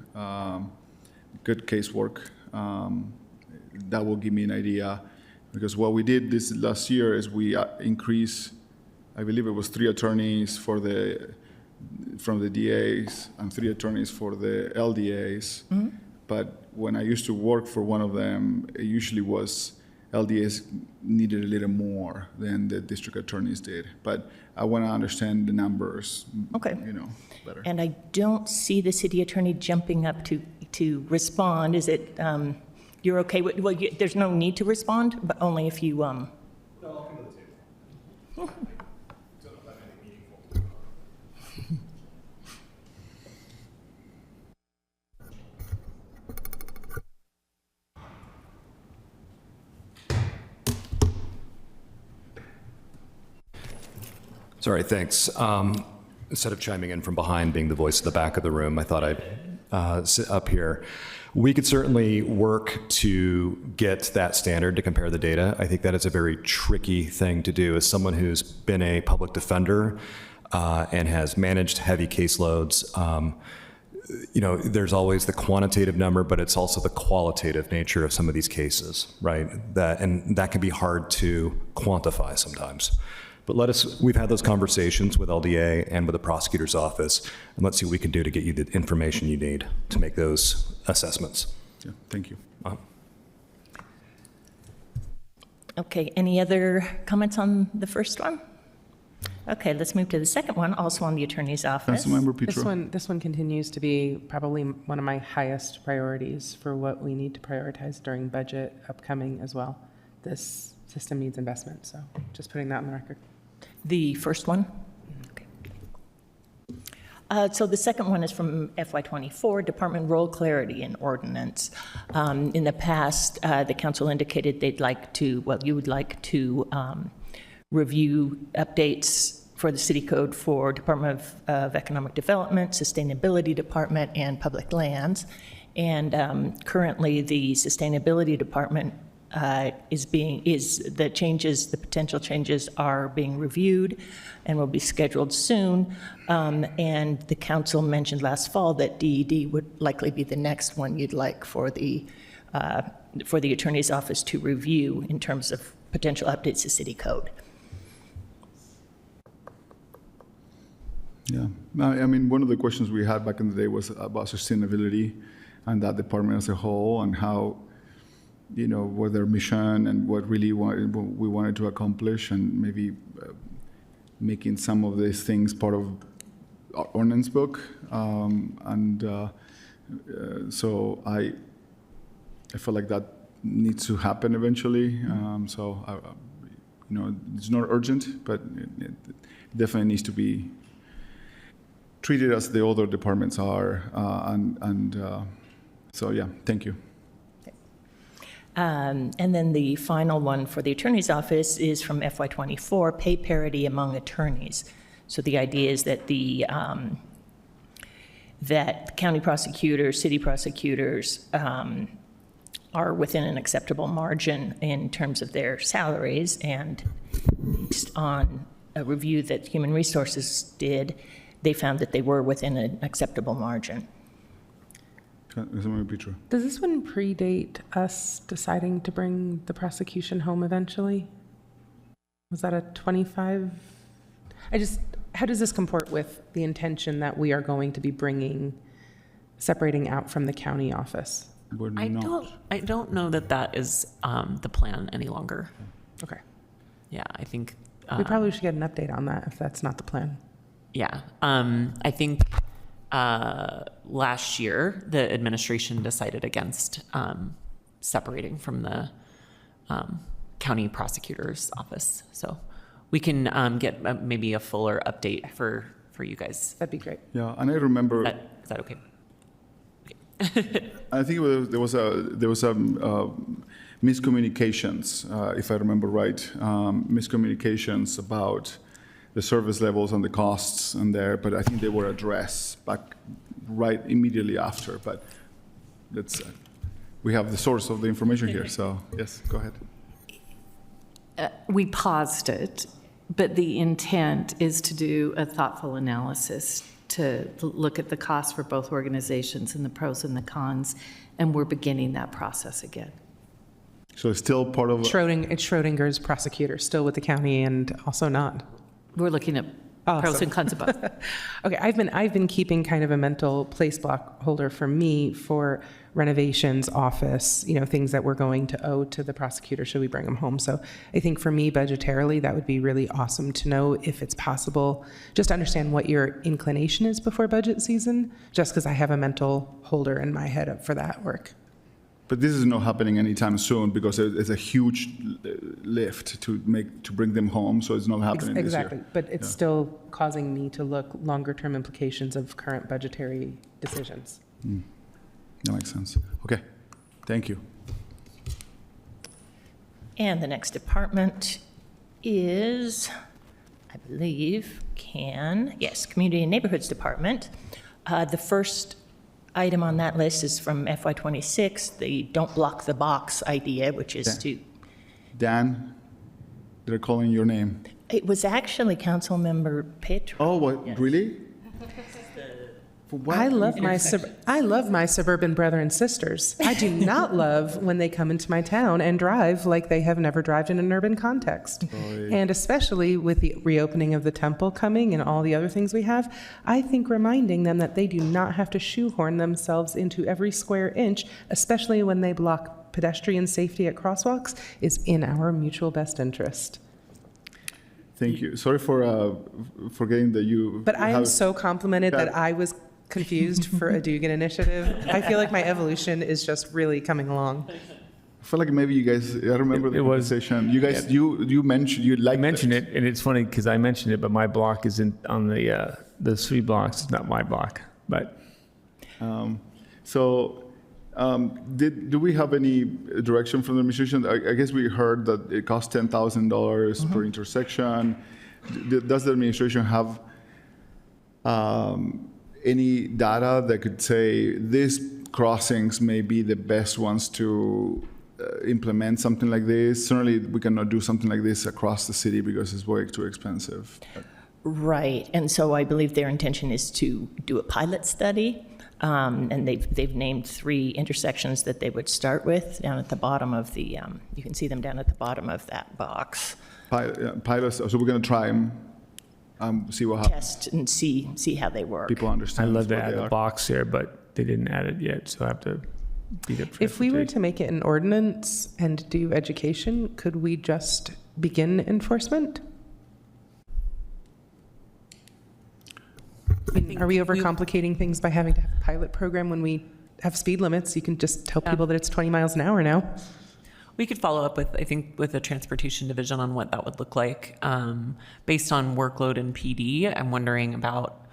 casework? That will give me an idea, because what we did this last year is we increased, I believe it was 3 attorneys from the DAs and 3 attorneys for the LDAs. But when I used to work for one of them, it usually was LDAs needed a little more than the district attorneys did. But I want to understand the numbers, better. And I don't see the city attorney jumping up to respond. Is it, you're okay with, there's no need to respond, but only if you, No, I'll come to the table. Don't have any meaningful. Sorry, thanks. Instead of chiming in from behind, being the voice at the back of the room, I thought I'd sit up here. We could certainly work to get that standard to compare the data. I think that is a very tricky thing to do. As someone who's been a public defender and has managed heavy caseloads, there's always the quantitative number, but it's also the qualitative nature of some of these cases, right? And that can be hard to quantify sometimes. But we've had those conversations with LDA and with the prosecutor's office, and let's see what we can do to get you the information you need to make those assessments. Yeah, thank you. Okay, any other comments on the first one? Okay, let's move to the second one, also on the Attorney's Office. Councilmember Petro. This one continues to be probably one of my highest priorities for what we need to prioritize during budget upcoming as well. This system needs investment, so just putting that on the record. The first one? Okay. So the second one is from FY24, Department Role Clarity and Ordinance. In the past, the council indicated they'd like to, well, you would like to review updates for the city code for Department of Economic Development, Sustainability Department, and Public Lands. And currently, the Sustainability Department the potential changes are being reviewed and will be scheduled soon. And the council mentioned last fall that DED would likely be the next one you'd like for the Attorney's Office to review in terms of potential updates to city code. Yeah, I mean, one of the questions we had back in the day was about sustainability and that department as a whole, and how, what their mission and what really we wanted to accomplish, and maybe making some of these things part of our ordinance book. So I feel like that needs to happen eventually. It's not urgent, but it definitely needs to be treated as the other departments are. So yeah, thank you. And then the final one for the Attorney's Office is from FY24, pay parity among attorneys. So the idea is that that county prosecutors, city prosecutors are within an acceptable margin in terms of their salaries, and based on a review that Human Resources did, they found that they were within an acceptable margin. Does this one predate us deciding to bring the prosecution home eventually? Was that a 25? How does this comport with the intention that we are going to be separating out from the county office? I don't know that is the plan any longer. Okay. Yeah, I think we probably should get an update on that if that's not the plan. Yeah, I think last year the administration decided against separating from the county prosecutor's office. So we can get maybe a fuller update for you guys. That'd be great. Yeah, and I remember. Is that okay? I think there was miscommunications, if I remember right, miscommunications about the service levels and the costs in there, but I think they were addressed right immediately after. But we have the source of the information here, so yes, go ahead. We paused it, but the intent is to do a thoughtful analysis to look at the costs for both organizations and the pros and the cons, and we're beginning that process again. So it's still part of... It's Schrodinger's prosecutor, still with the county and also not. We're looking at pros and cons of both. Okay, I've been keeping kind of a mental place block holder for me for renovations, office, things that we're going to owe to the prosecutor should we bring them home. So I think for me, budgetarily, that would be really awesome to know if it's possible, just to understand what your inclination is before budget season, just because I have a mental holder in my head up for that work. But this is not happening anytime soon because it's a huge lift to bring them home, so it's not happening this year. Exactly, but it's still causing me to look longer-term implications of current budgetary decisions. That makes sense. Okay, thank you. And the next department is, I believe, Community and Neighborhoods Department. The first item on that list is from FY26, the don't block the box idea, which is Dan, they're calling your name. It was actually Councilmember Petro. Oh, what? Yeah. Really? I love my suburban brother and sisters. I do not love when they come into my town and drive like they have never driven in an urban context. And especially with the reopening of the temple coming and all the other things we have, I think reminding them that they do not have to shoehorn themselves into every square inch, especially when they block pedestrian safety at crosswalks, is in our mutual best interest. Thank you. Sorry for forgetting that you. But I am so complimented that I was confused for a Dugan initiative. I feel like my evolution is just really coming along. I feel like maybe you guys. I remember the conversation. You guys, you mentioned you like. I mentioned it, and it's funny because I mentioned it, but my block isn't on the 3 blocks. It's not my block, but. Do we have any direction from the administration? I guess we heard that it costs $10,000 per intersection. Does the administration have any data that could say these crossings may be the best ones to implement something like this? Certainly, we cannot do something like this across the city because it's way too expensive. Right, and so I believe their intention is to do a pilot study, and they've named 3 intersections that they would start with down at the bottom of the, you can see them down at the bottom of that box. Pilots, so we're going to try them, see what happens. Test and see how they work. People understand. I'd love to add a box there, but they didn't add it yet, so I have to beat up. If we were to make it an ordinance and do education, could we just begin enforcement? Are we overcomplicating things by having to have a pilot program when we have speed limits? You can just tell people that it's 20 miles an hour now. We could follow up with, I think, with the transportation division on what that would look like. Based on workload and PD, I'm wondering about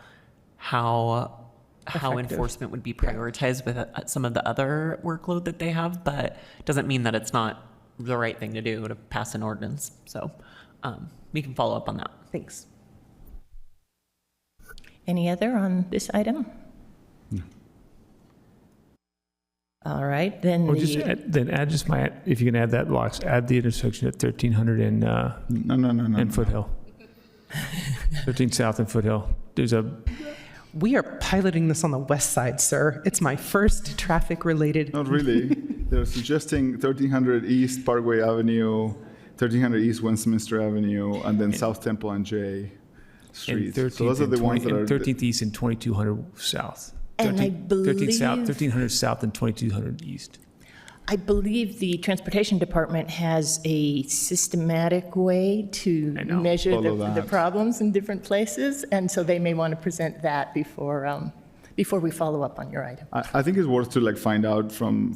how enforcement would be prioritized with some of the other workload that they have, but it doesn't mean that it's not the right thing to do to pass an ordinance. So we can follow up on that. Thanks. Any other on this item? No. All right, then. Or if you can add that blocks, add the intersection at 1300 and and Foothill. 13 South and Foothill. We are piloting this on the west side, sir. It's my first traffic-related. Not really. They're suggesting 1300 East Parkway Avenue, 1300 East Westminster Avenue, and then South Temple and J Street. So those are the ones that are 13th East and 2200 South. And I believe 1300 South and 2200 East. I believe the Transportation Department has a systematic way to measure the problems in different places, and so they may want to present that before we follow up on your item. I think it's worth to find out from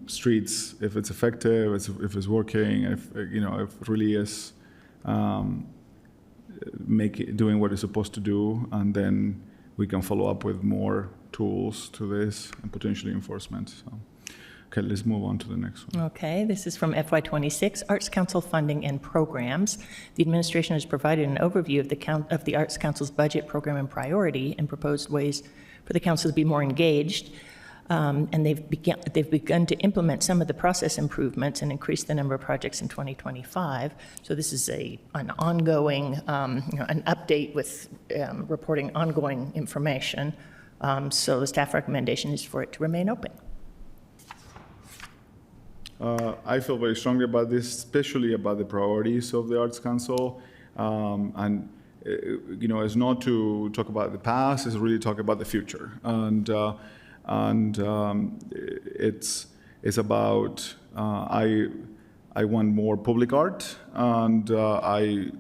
streets if it's effective, if it's working, if it really is doing what it's supposed to do, and then we can follow up with more tools to this and potentially enforcement. So. Okay, let's move on to the next one. Okay, this is from FY26, Arts Council funding and programs. The administration has provided an overview of the Arts Council's budget, program, and priority, and proposed ways for the council to be more engaged. And they've begun to implement some of the process improvements and increase the number of projects in 2025. So this is an ongoing, an update with reporting ongoing information. So the staff recommendation is for it to remain open. I feel very strongly about this, especially about the priorities of the Arts Council. It's not to talk about the past, it's really talk about the future. It's about I want more public art, and I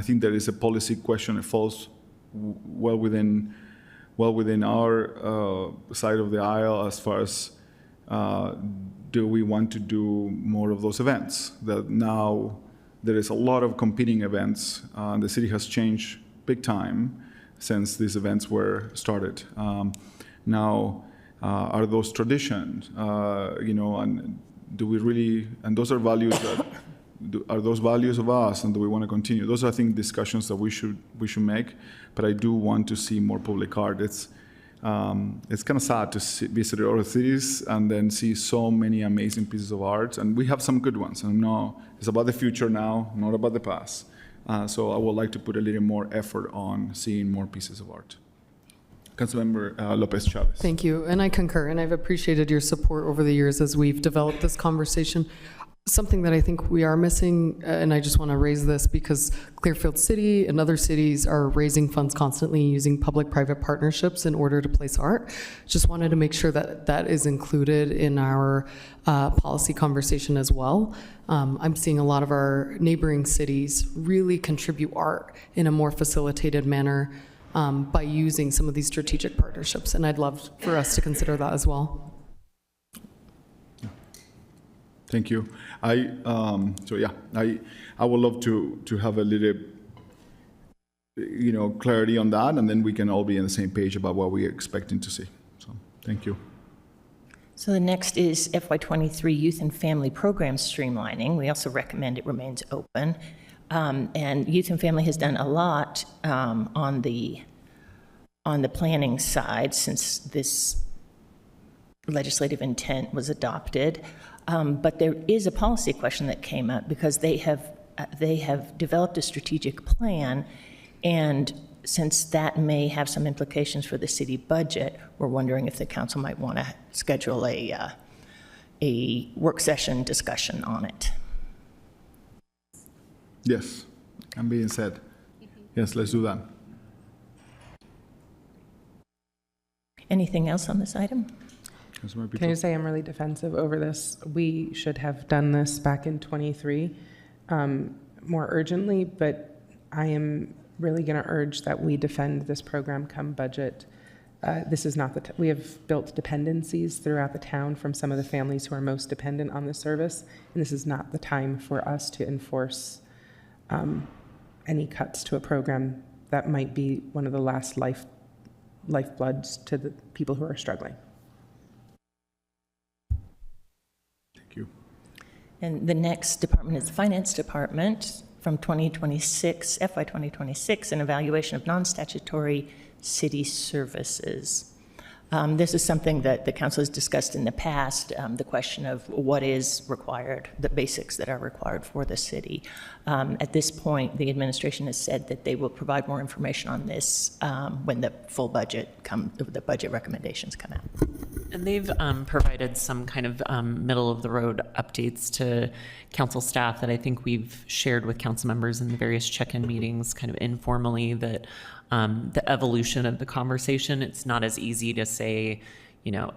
think there is a policy question that falls well within our side of the aisle as far as do we want to do more of those events? That now there is a lot of competing events. The city has changed big time since these events were started. Now, are those traditions? And do we really? And those are values that are those values of us, and do we want to continue? Those are, I think, discussions that we should make. But I do want to see more public art. It's kind of sad to visit other cities and then see so many amazing pieces of art, and we have some good ones. And no, it's about the future now, not about the past. So I would like to put a little more effort on seeing more pieces of art. Councilmember Lopez Chavez. Thank you, and I concur, and I've appreciated your support over the years as we've developed this conversation. Something that I think we are missing, and I just want to raise this because Clearfield City and other cities are raising funds constantly using public-private partnerships in order to place art. Just wanted to make sure that that is included in our policy conversation as well. I'm seeing a lot of our neighboring cities really contribute art in a more facilitated manner by using some of these strategic partnerships, and I'd love for us to consider that as well. Thank you. I would love to have a little, clarity on that, and then we can all be on the same page about what we're expecting to see. So, thank you. So the next is FY23 Youth and Family Program Streamlining. We also recommend it remains open. And Youth and Family has done a lot on the planning side since this legislative intent was adopted. But there is a policy question that came up because they have developed a strategic plan, and since that may have some implications for the city budget, we're wondering if the council might want to schedule a work session discussion on it. Yes, I'm being said. Yes, let's do that. Anything else on this item? Can I say I'm really defensive over this? We should have done this back in '23 more urgently, but I am really going to urge that we defend this program come budget. This is not the we have built dependencies throughout the town from some of the families who are most dependent on the service, and this is not the time for us to enforce any cuts to a program that might be one of the last lifebloods to the people who are struggling. And the next department is the Finance Department from 2026, FY 2026, an evaluation of non-statutory city services. This is something that the council has discussed in the past, the question of what is required, the basics that are required for the city. At this point, the administration has said that they will provide more information on this when the full budget the budget recommendations come out. And they've provided some kind of middle-of-the-road updates to council staff that I think we've shared with council members in the various check-in meetings, kind of informally, that the evolution of the conversation, it's not as easy to say,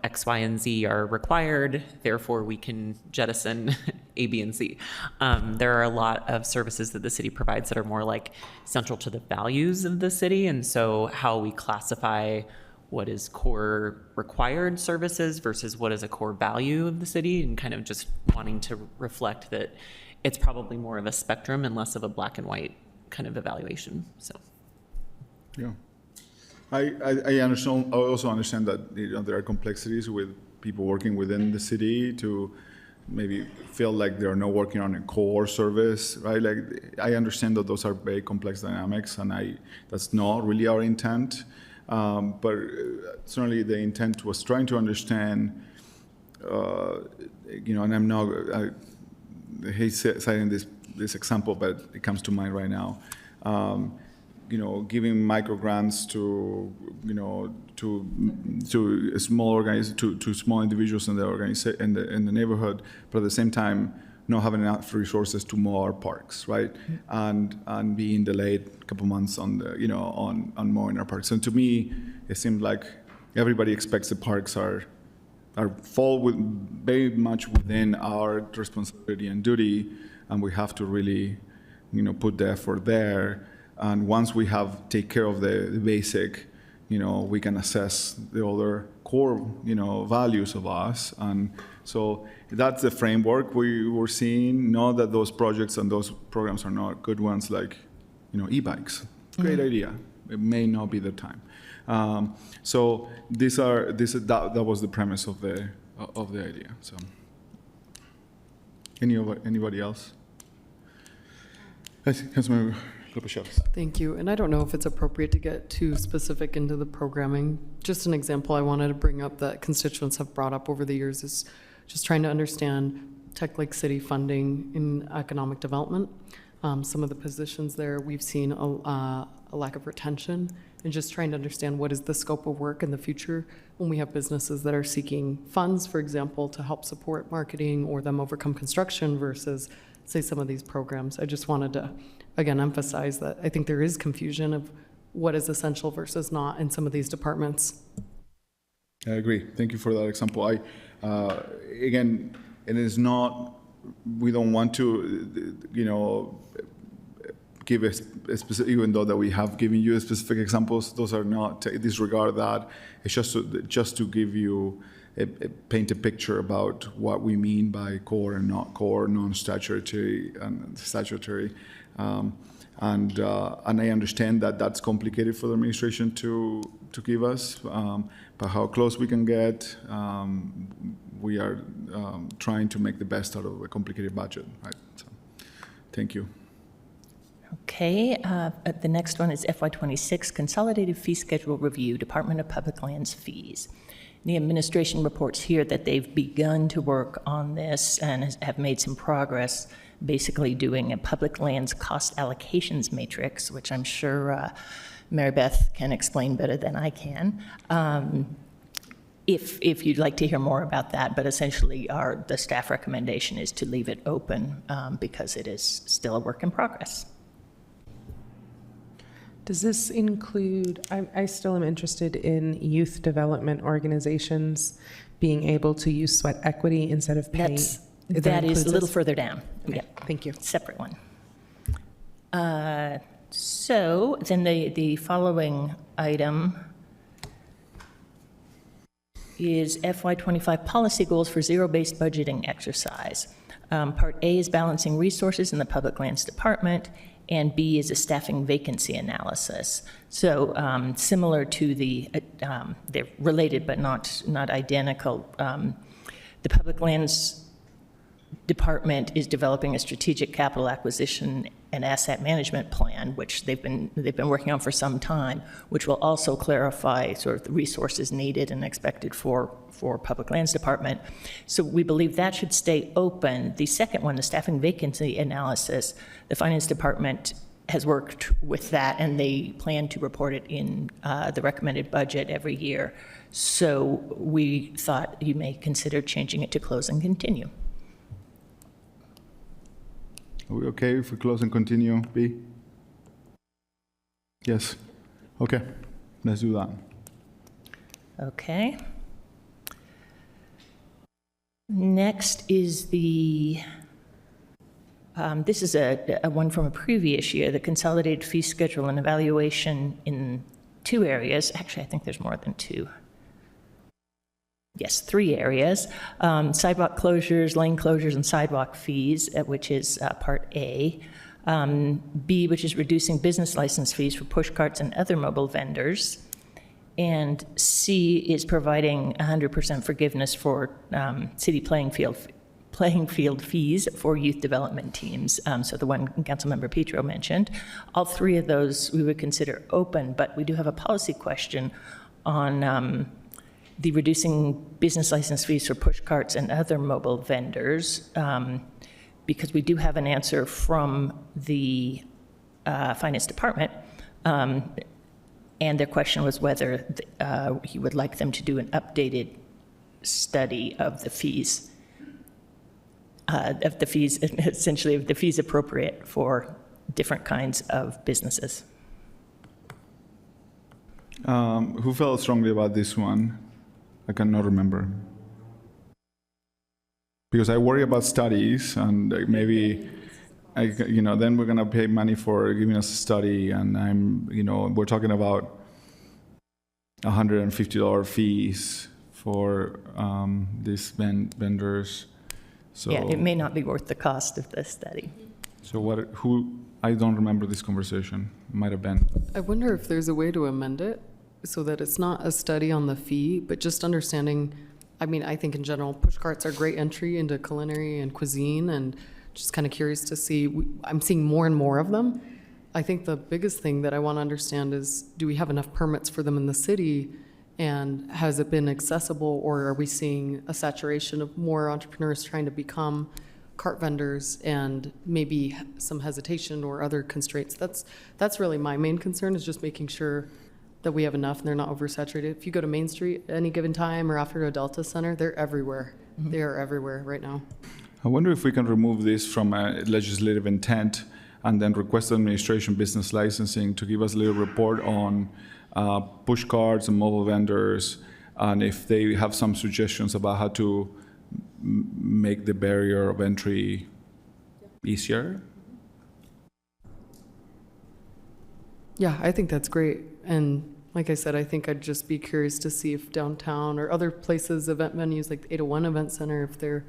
X, Y, and Z are required, therefore we can jettison A, B, and C. There are a lot of services that the city provides that are more like central to the values of the city, and so how we classify what is core required services versus what is a core value of the city, and kind of just wanting to reflect that it's probably more of a spectrum and less of a black and white kind of evaluation. So, yeah, I understand. I also understand that there are complexities with people working within the city to maybe feel like they're not working on a core service, right? Like I understand that those are very complex dynamics, and that's not really our intent. But certainly the intent was trying to understand, and I'm not, I hate citing this example, but it comes to mind right now. Giving micro grants to small individuals in the in the neighborhood, but at the same time not having enough resources to mow our parks, right? And being delayed a couple months on on mowing our parks. And to me, it seemed like everybody expects the parks fall very much within our responsibility and duty, and we have to really, put the effort there. And once we take care of the basic, we can assess the other core, values of us. And so that's the framework we were seeing. Not that those projects and those programs are not good ones, like, e-bikes. Great idea. It may not be the time. So that was the premise of the idea. So, anybody else? Councilmember Lopez Chavez. Thank you. And I don't know if it's appropriate to get too specific into the programming. Just an example I wanted to bring up that constituents have brought up over the years is just trying to understand Tech Lake City funding in economic development. Some of the positions there, we've seen a lack of retention and just trying to understand what is the scope of work in the future when we have businesses that are seeking funds, for example, to help support marketing or them overcome construction versus, say, some of these programs. I just wanted to, again, emphasize that I think there is confusion of what is essential versus not in some of these departments. I agree. Thank you for that example. Again, it is not, we don't want to, give a specific, even though that we have given you specific examples, those are not, disregard that. It's just to give you, paint a picture about what we mean by core and not core, non-statutory and statutory. And I understand that that's complicated for the administration to give us, but how close we can get, we are trying to make the best out of a complicated budget, right? So, thank you. Okay, the next one is FY26 Consolidated Fee Schedule Review, Department of Public Lands Fees. The administration reports here that they've begun to work on this and have made some progress, basically doing a public lands cost allocations matrix, which I'm sure Mary Beth can explain better than I can. If you'd like to hear more about that, but essentially the staff recommendation is to leave it open because it is still a work in progress. Does this include, I still am interested in youth development organizations being able to use sweat equity instead of pay? That is a little further down. Okay, Yeah, thank you. separate one. So then the following item is FY25 policy goals for zero-based budgeting exercise. Part A is balancing resources in the Public Lands Department, and B is a staffing vacancy analysis. So similar to they're related but not identical. The Public Lands Department is developing a strategic capital acquisition and asset management plan, which they've been working on for some time, which will also clarify sort of the resources needed and expected for Public Lands Department. So we believe that should stay open. The second one, the staffing vacancy analysis, the Finance Department has worked with that, and they plan to report it in the recommended budget every year. So we thought you may consider changing it to close and continue. Are we okay if we close and continue, B? Yes. Okay, let's do that. Okay. Next is this is a one from a previous year, the consolidated fee schedule and evaluation in 2 areas. Actually, I think there's more than 2. Yes, 3 areas. Sidewalk closures, lane closures, and sidewalk fees, which is Part A. B, which is reducing business license fees for push carts and other mobile vendors. And C is providing 100% forgiveness for city playing field fees for youth development teams. So the one Councilmember Petro mentioned. All 3 of those we would consider open, but we do have a policy question on the reducing business license fees for push carts and other mobile vendors, because we do have an answer from the Finance Department, and their question was whether he would like them to do an updated study of the fees, essentially of the fees appropriate for different kinds of businesses. Who felt strongly about this one? I cannot remember. Because I worry about studies, and maybe, then we're gonna pay money for giving us a study, and we're talking about $150 fees for these vendors. So Yeah, it may not be worth the cost of the study. So I don't remember this conversation. Might have been. I wonder if there's a way to amend it so that it's not a study on the fee, but just understanding, I think in general, push carts are great entry into culinary and cuisine, and just kind of curious to see, I'm seeing more and more of them. I think the biggest thing that I want to understand is, do we have enough permits for them in the city, and has it been accessible, or are we seeing a saturation of more entrepreneurs trying to become cart vendors and maybe some hesitation or other constraints? That's really my main concern, is just making sure that we have enough and they're not oversaturated. If you go to Main Street at any given time or after a Delta Center, they're everywhere. They are everywhere right now. I wonder if we can remove this from a legislative intent and then request administration business licensing to give us a little report on push cards and mobile vendors, and if they have some suggestions about how to make the barrier of entry easier. Yeah, I think that's great. And like I said, I think I'd just be curious to see if downtown or other places, event venues like the 801 Event Center, if they're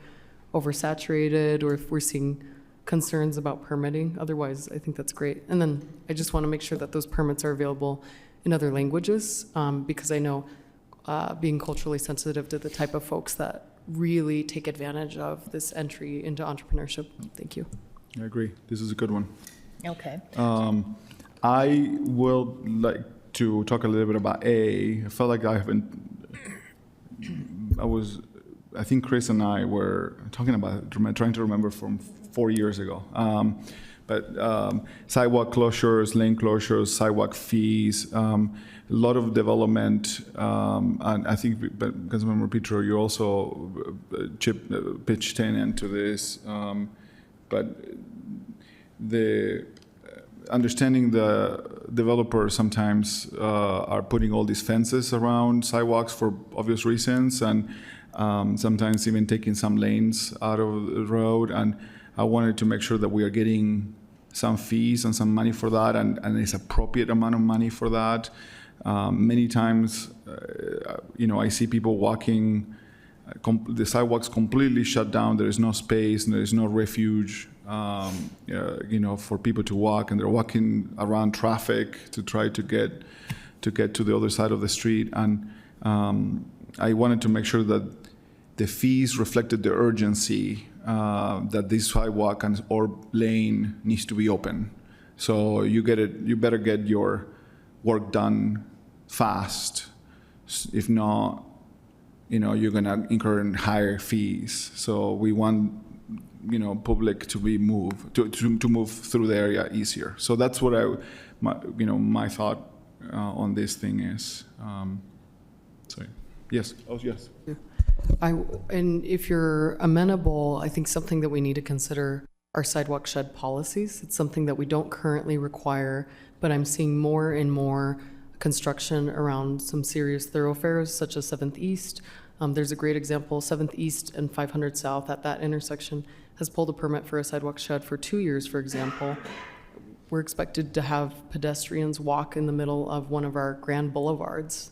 oversaturated or if we're seeing concerns about permitting. Otherwise, I think that's great. And then I just want to make sure that those permits are available in other languages, because I know being culturally sensitive to the type of folks that really take advantage of this entry into entrepreneurship. Thank you. I agree. This is a good one. Okay. I would like to talk a little bit about A. I felt like I think Chris and I were talking about it, trying to remember from 4 years ago. Sidewalk closures, lane closures, sidewalk fees, a lot of development, and I think, Councilmember Petro, you also pitched in into this, but the understanding the developers sometimes are putting all these fences around sidewalks for obvious reasons, and sometimes even taking some lanes out of the road. And I wanted to make sure that we are getting some fees and some money for that, and it's appropriate amount of money for that. Many times, I see people walking, the sidewalks completely shut down. There is no space, and there is no refuge, for people to walk, and they're walking around traffic to try to get to the other side of the street. And I wanted to make sure that the fees reflected the urgency that this sidewalk or lane needs to be open. So you better get your work done fast. If not, you're gonna incur higher fees. So we want, public to be to move through the area easier. So that's what my thought on this thing is. Sorry. Yes. Oh, yes. Yeah. And if you're amenable, I think something that we need to consider are sidewalk shed policies. It's something that we don't currently require, but I'm seeing more and more construction around some serious thoroughfares, such as 7th East. There's a great example, 7th East and 500 South at that intersection has pulled a permit for a sidewalk shed for 2 years, for example. We're expected to have pedestrians walk in the middle of one of our grand boulevards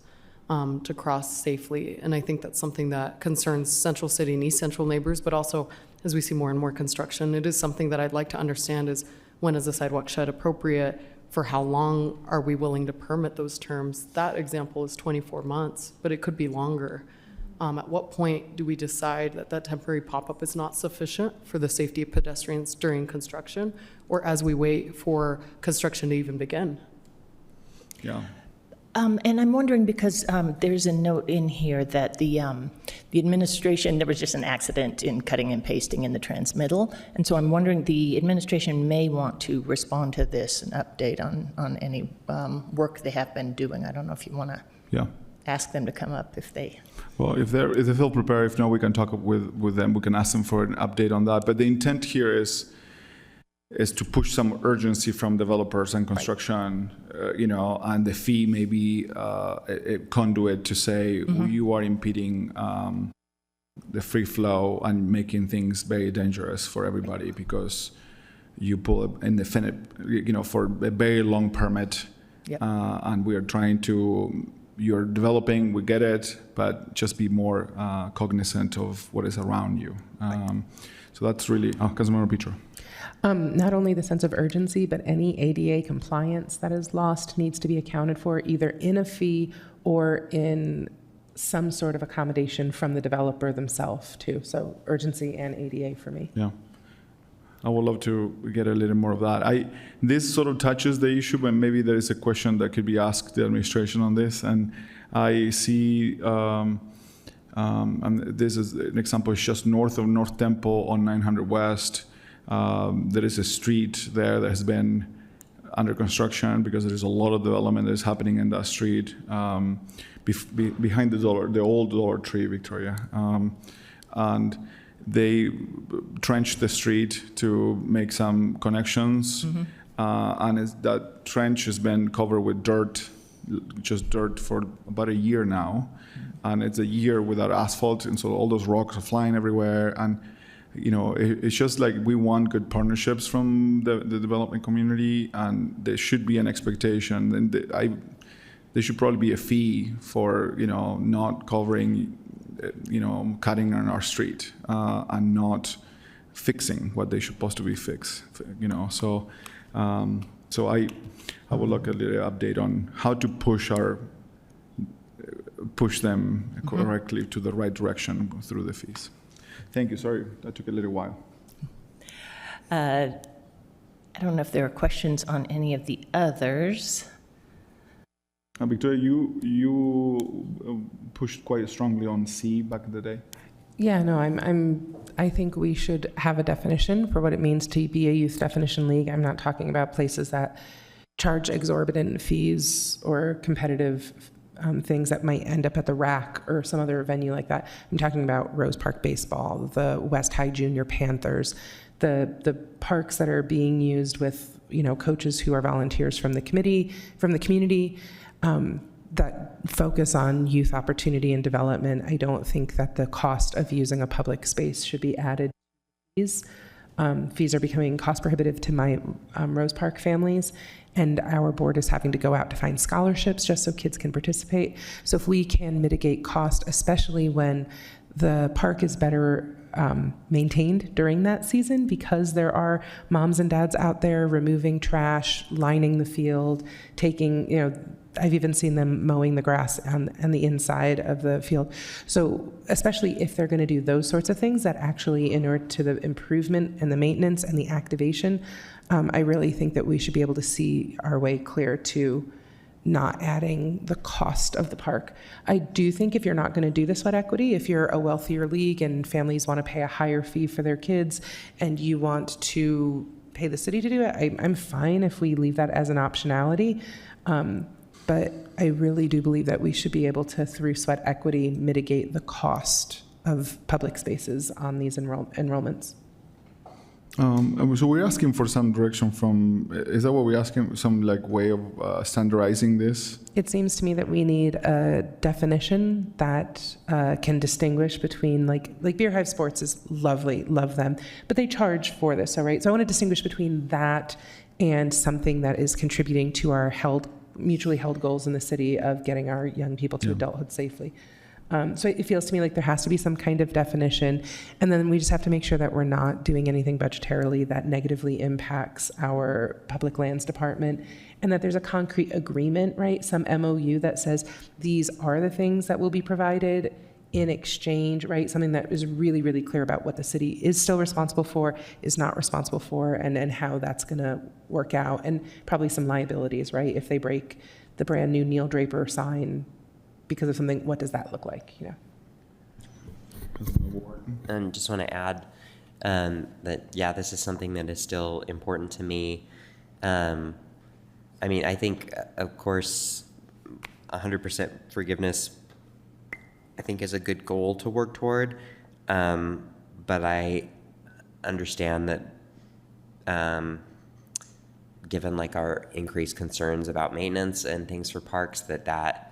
to cross safely. And I think that's something that concerns Central City and East Central neighbors, but also as we see more and more construction, it is something that I'd like to understand is when is a sidewalk shed appropriate? For how long are we willing to permit those terms? That example is 24 months, but it could be longer. At what point do we decide that temporary pop-up is not sufficient for the safety of pedestrians during construction, or as we wait for construction to even begin? Yeah. And I'm wondering, because there's a note in here that the administration, there was just an accident in cutting and pasting in the transmittal, and so I'm wondering the administration may want to respond to this, an update on any work they have been doing. I don't know if you want to ask them to come up if they... Well, if they feel prepared, if not, we can talk with them. We can ask them for an update on that. But the intent here is to push some urgency from developers and construction, and the fee may be a conduit to say you are impeding the free flow and making things very dangerous for everybody because you pull an indefinite, for a very long permit, and we are trying to. You're developing, we get it, but just be more cognizant of what is around you. So that's really, Councilmember Petro. Not only the sense of urgency, but any ADA compliance that is lost needs to be accounted for either in a fee or in some sort of accommodation from the developer themselves too. So urgency and ADA for me. Yeah. I would love to get a little more of that. This sort of touches the issue, but maybe there is a question that could be asked the administration on this. And I see, and this is an example, it's just north of North Temple on 900 West. There is a street there that has been under construction because there is a lot of development that is happening in that street behind the old Dollar Tree, Victoria. And they trenched the street to make some connections. And that trench has been covered with dirt, just dirt for about a year now. And it's a year without asphalt, and so all those rocks are flying everywhere. And it's just like we want good partnerships from the development community, and there should be an expectation. And there should probably be a fee for not covering, cutting on our street and not fixing what they supposed to be fixed. So I would like a little update on how to push them correctly to the right direction through the fees. Thank you. Sorry, that took a little while. I don't know if there are questions on any of the others. Victoria, you pushed quite strongly on C back in the day. Yeah, no, I think we should have a definition for what it means to be a youth definition league. I'm not talking about places that charge exorbitant fees or competitive things that might end up at the RAC or some other venue like that. I'm talking about Rose Park Baseball, the West High Junior Panthers, the parks that are being used with coaches who are volunteers from the community, that focus on youth opportunity and development. I don't think that the cost of using a public space should be added to fees. Fees are becoming cost prohibitive to my Rose Park families, and our board is having to go out to find scholarships just so kids can participate. So if we can mitigate cost, especially when the park is better maintained during that season, because there are moms and dads out there removing trash, lining the field, taking, I've even seen them mowing the grass on the inside of the field. So especially if they're going to do those sorts of things that actually inure to the improvement and the maintenance and the activation, I really think that we should be able to see our way clear to not adding the cost of the park. I do think if you're not going to do the sweat equity, if you're a wealthier league and families want to pay a higher fee for their kids and you want to pay the city to do it, I'm fine if we leave that as an optionality. But I really do believe that we should be able to, through sweat equity, mitigate the cost of public spaces on these enrollments. So we're asking for some direction from, is that what we're asking, some way of standardizing this? It seems to me that we need a definition that can distinguish between, like Beer Hive Sports is lovely, love them, but they charge for this, all right? So I want to distinguish between that and something that is contributing to our mutually held goals in the city of getting our young people to adulthood safely. So it feels to me like there has to be some kind of definition, and then we just have to make sure that we're not doing anything budgetarily that negatively impacts our public lands department, and that there's a concrete agreement, right? Some MOU that says these are the things that will be provided in exchange, right? Something that is really, really clear about what the city is still responsible for, is not responsible for, and how that's going to work out, and probably some liabilities, right? If they break the brand new Neil Draper sign because of something, what does that look like, And just want to add that, this is something that is still important to me. I think, of course, 100% forgiveness, I think, is a good goal to work toward. But I understand that given our increased concerns about maintenance and things for parks, that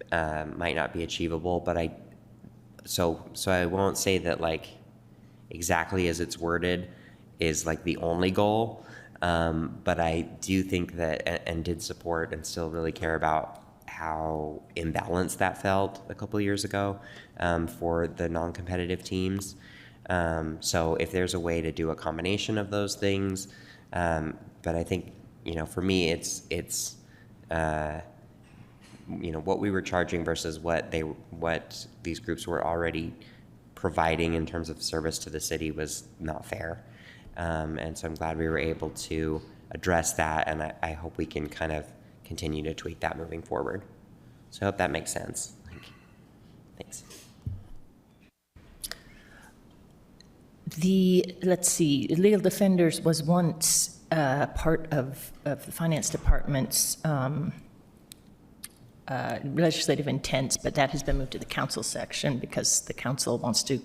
might not be achievable. But so I won't say that exactly as it's worded is the only goal. But I do think that, and did support and still really care about how imbalanced that felt a couple of years ago for the non-competitive teams. So if there's a way to do a combination of those things, but I think, for me, it's what we were charging versus what these groups were already providing in terms of service to the city was not fair. And so I'm glad we were able to address that, and I hope we can kind of continue to tweak that moving forward. So I hope that makes sense. Thanks. Let's see, Legal Defenders was once part of the Finance Department's legislative intent, but that has been moved to the council section because the council wants to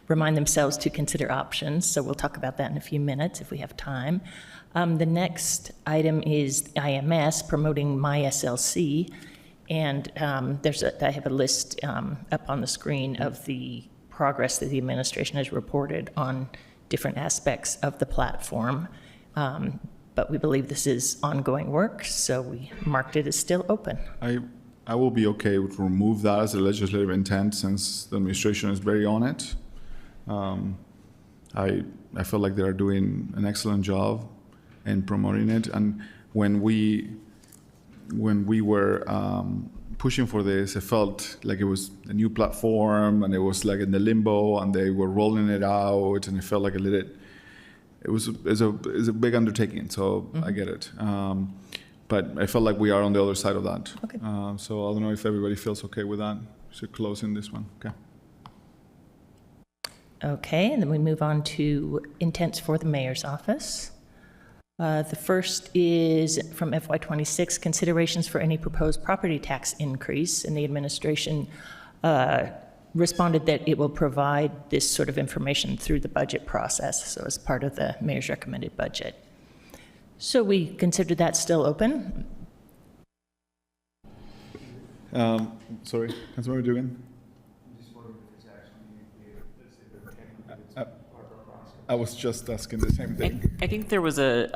remind themselves to consider options. So we'll talk about that in a few minutes if we have time. The next item is IMS promoting MySLC. And I have a list up on the screen of the progress that the administration has reported on different aspects of the platform. But we believe this is ongoing work, so we marked it as still open. I will be okay with remove that as a legislative intent since the administration is very on it. I feel like they are doing an excellent job in promoting it. And when we were pushing for this, it felt like it was a new platform and it was like in the limbo and they were rolling it out and it felt like it was a big undertaking. So I get it. But I felt like we are on the other side of that. Okay. So I don't know if everybody feels okay with that. So closing this one. Okay. Okay, and then we move on to intents for the mayor's office. The first is from FY26, considerations for any proposed property tax increase, and the administration responded that it will provide this sort of information through the budget process, so as part of the mayor's recommended budget. So we consider that still open. Sorry, Councilmember Dugan? I was just asking the same thing. I think there was a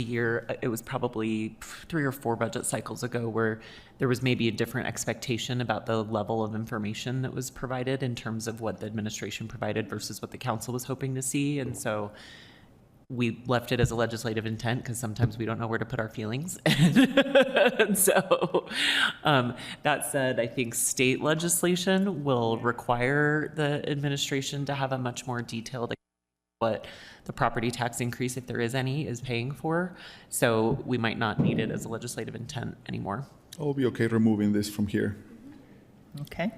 year, it was probably 3 or 4 budget cycles ago, where there was maybe a different expectation about the level of information that was provided in terms of what the administration provided versus what the council was hoping to see. And so we left it as a legislative intent because sometimes we don't know where to put our feelings. And so that said, I think state legislation will require the administration to have a much more detailed what the property tax increase, if there is any, is paying for. So we might not need it as a legislative intent anymore. I'll be okay removing this from here. Okay.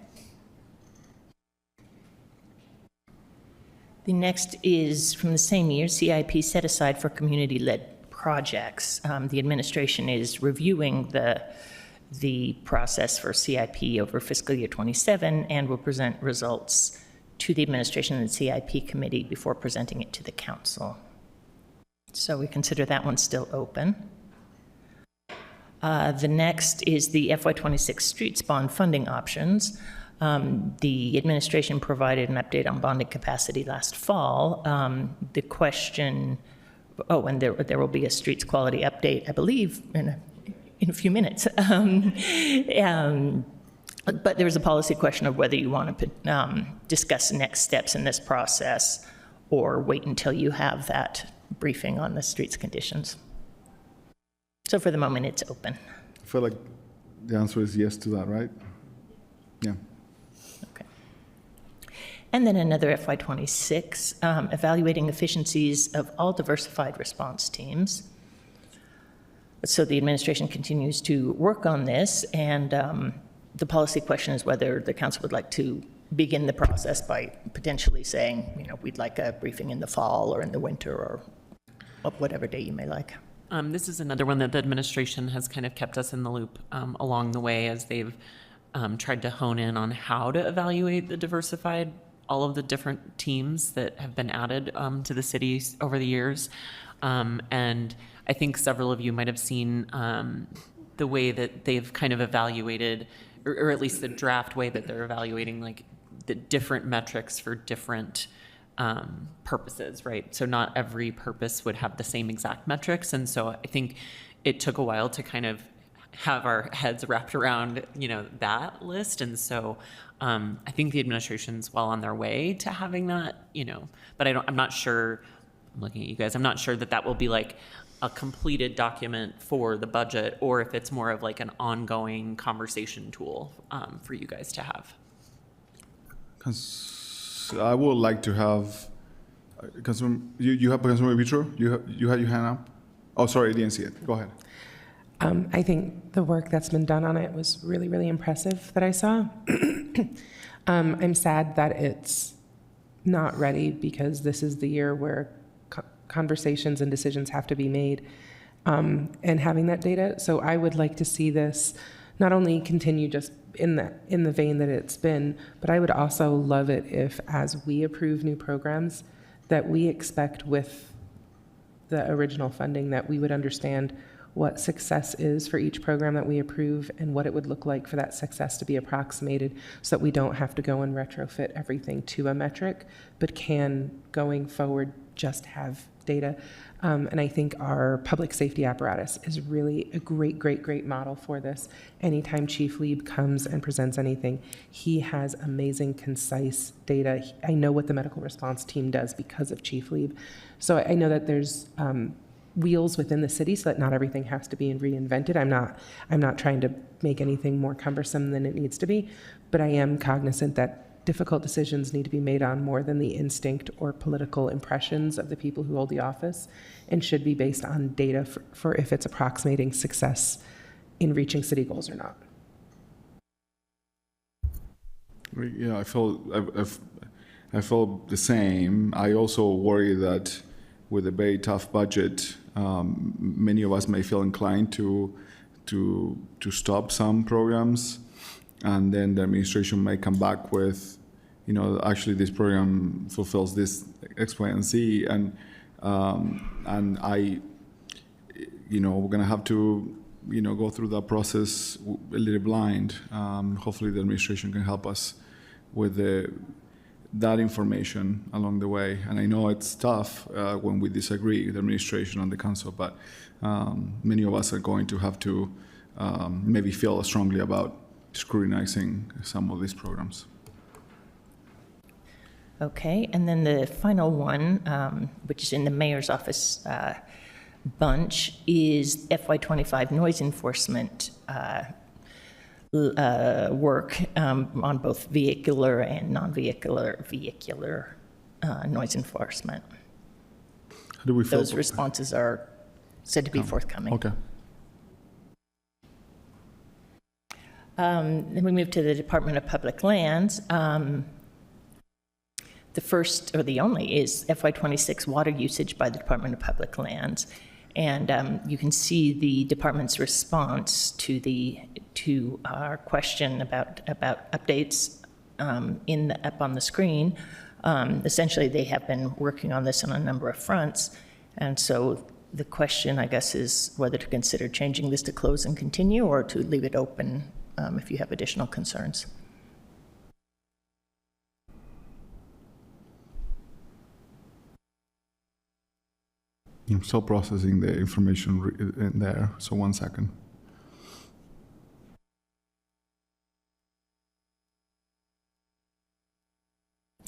The next is from the same year, CIP set aside for community-led projects. The administration is reviewing the process for CIP over fiscal year 27 and will present results to the administration and the CIP committee before presenting it to the council. So we consider that one still open. The next is the FY26 streets bond funding options. The administration provided an update on bonding capacity last fall. The question, and there will be a streets quality update, I believe, in a few minutes. But there was a policy question of whether you want to discuss next steps in this process or wait until you have that briefing on the streets conditions. So for the moment, it's open. I feel like the answer is yes to that, right? Yeah. Okay. And then another FY26, evaluating efficiencies of all diversified response teams. So the administration continues to work on this, and the policy question is whether the council would like to begin the process by potentially saying, we'd like a briefing in the fall or in the winter or whatever day you may like. This is another one that the administration has kind of kept us in the loop along the way as they've tried to hone in on how to evaluate all of the different teams that have been added to the cities over the years. And I think several of you might have seen the way that they've kind of evaluated, or at least the draft way that they're evaluating, like the different metrics for different purposes, right? So not every purpose would have the same exact metrics. And so I think it took a while to kind of have our heads wrapped around, that list. And so I think the administration's well on their way to having that, but I'm not sure, I'm looking at you guys, I'm not sure that will be like a completed document for the budget, or if it's more of like an ongoing conversation tool for you guys to have. I would like to have, you have Councilmember Vitro? You had your hand up? Oh, sorry, I didn't see it. Go ahead. I think the work that's been done on it was really, really impressive that I saw. I'm sad that it's not ready because this is the year where conversations and decisions have to be made, and having that data. So I would like to see this not only continue just in the vein that it's been, but I would also love it if, as we approve new programs, that we expect with the original funding that we would understand what success is for each program that we approve and what it would look like for that success to be approximated, so that we don't have to go and retrofit everything to a metric, but can, going forward, just have data. And I think our public safety apparatus is really a great model for this. Anytime Chief Lieb comes and presents anything, he has amazing, concise data. I know what the medical response team does because of Chief Lieb. So I know that there's wheels within the city so that not everything has to be reinvented. I'm not trying to make anything more cumbersome than it needs to be, but I am cognizant that difficult decisions need to be made on more than the instinct or political impressions of the people who hold the office, and should be based on data for if it's approximating success in reaching city goals or not. Yeah, I felt the same. I also worry that with a very tough budget, many of us may feel inclined to stop some programs, and then the administration may come back with, actually this program fulfills this X, Y, and Z, and I, we're gonna have to, go through that process a little blind. Hopefully, the administration can help us with that information along the way. And I know it's tough when we disagree, the administration and the council, but many of us are going to have to maybe feel strongly about scrutinizing some of these programs. Okay, and then the final one, which is in the mayor's office bunch, is FY25 noise enforcement work on both vehicular and non-vehicular noise enforcement. How do we feel? Those responses are said to be forthcoming. Okay. Then we move to the Department of Public Lands. The first, or the only, is FY26 water usage by the Department of Public Lands. And you can see the department's response to our question about updates up on the screen. Essentially, they have been working on this on a number of fronts. And so the question, I guess, is whether to consider changing this to close and continue, or to leave it open if you have additional concerns. I'm still processing the information in there, so 1 second.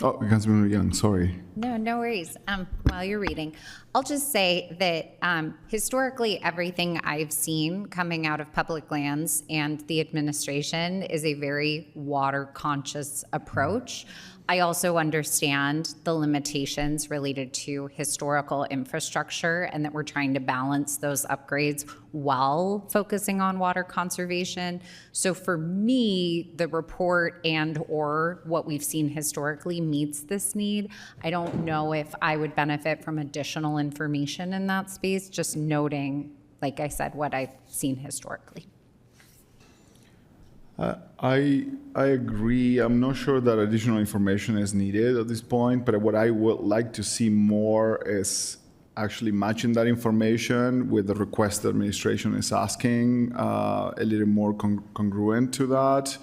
Oh, Councilmember Young, sorry. No worries. While you're reading, I'll just say that historically, everything I've seen coming out of public lands and the administration is a very water-conscious approach. I also understand the limitations related to historical infrastructure, and that we're trying to balance those upgrades while focusing on water conservation. So for me, the report and/or what we've seen historically meets this need. I don't know if I would benefit from additional information in that space, just noting, like I said, what I've seen historically. I agree. I'm not sure that additional information is needed at this point, but what I would like to see more is actually matching that information with the request the administration is asking, a little more congruent to that.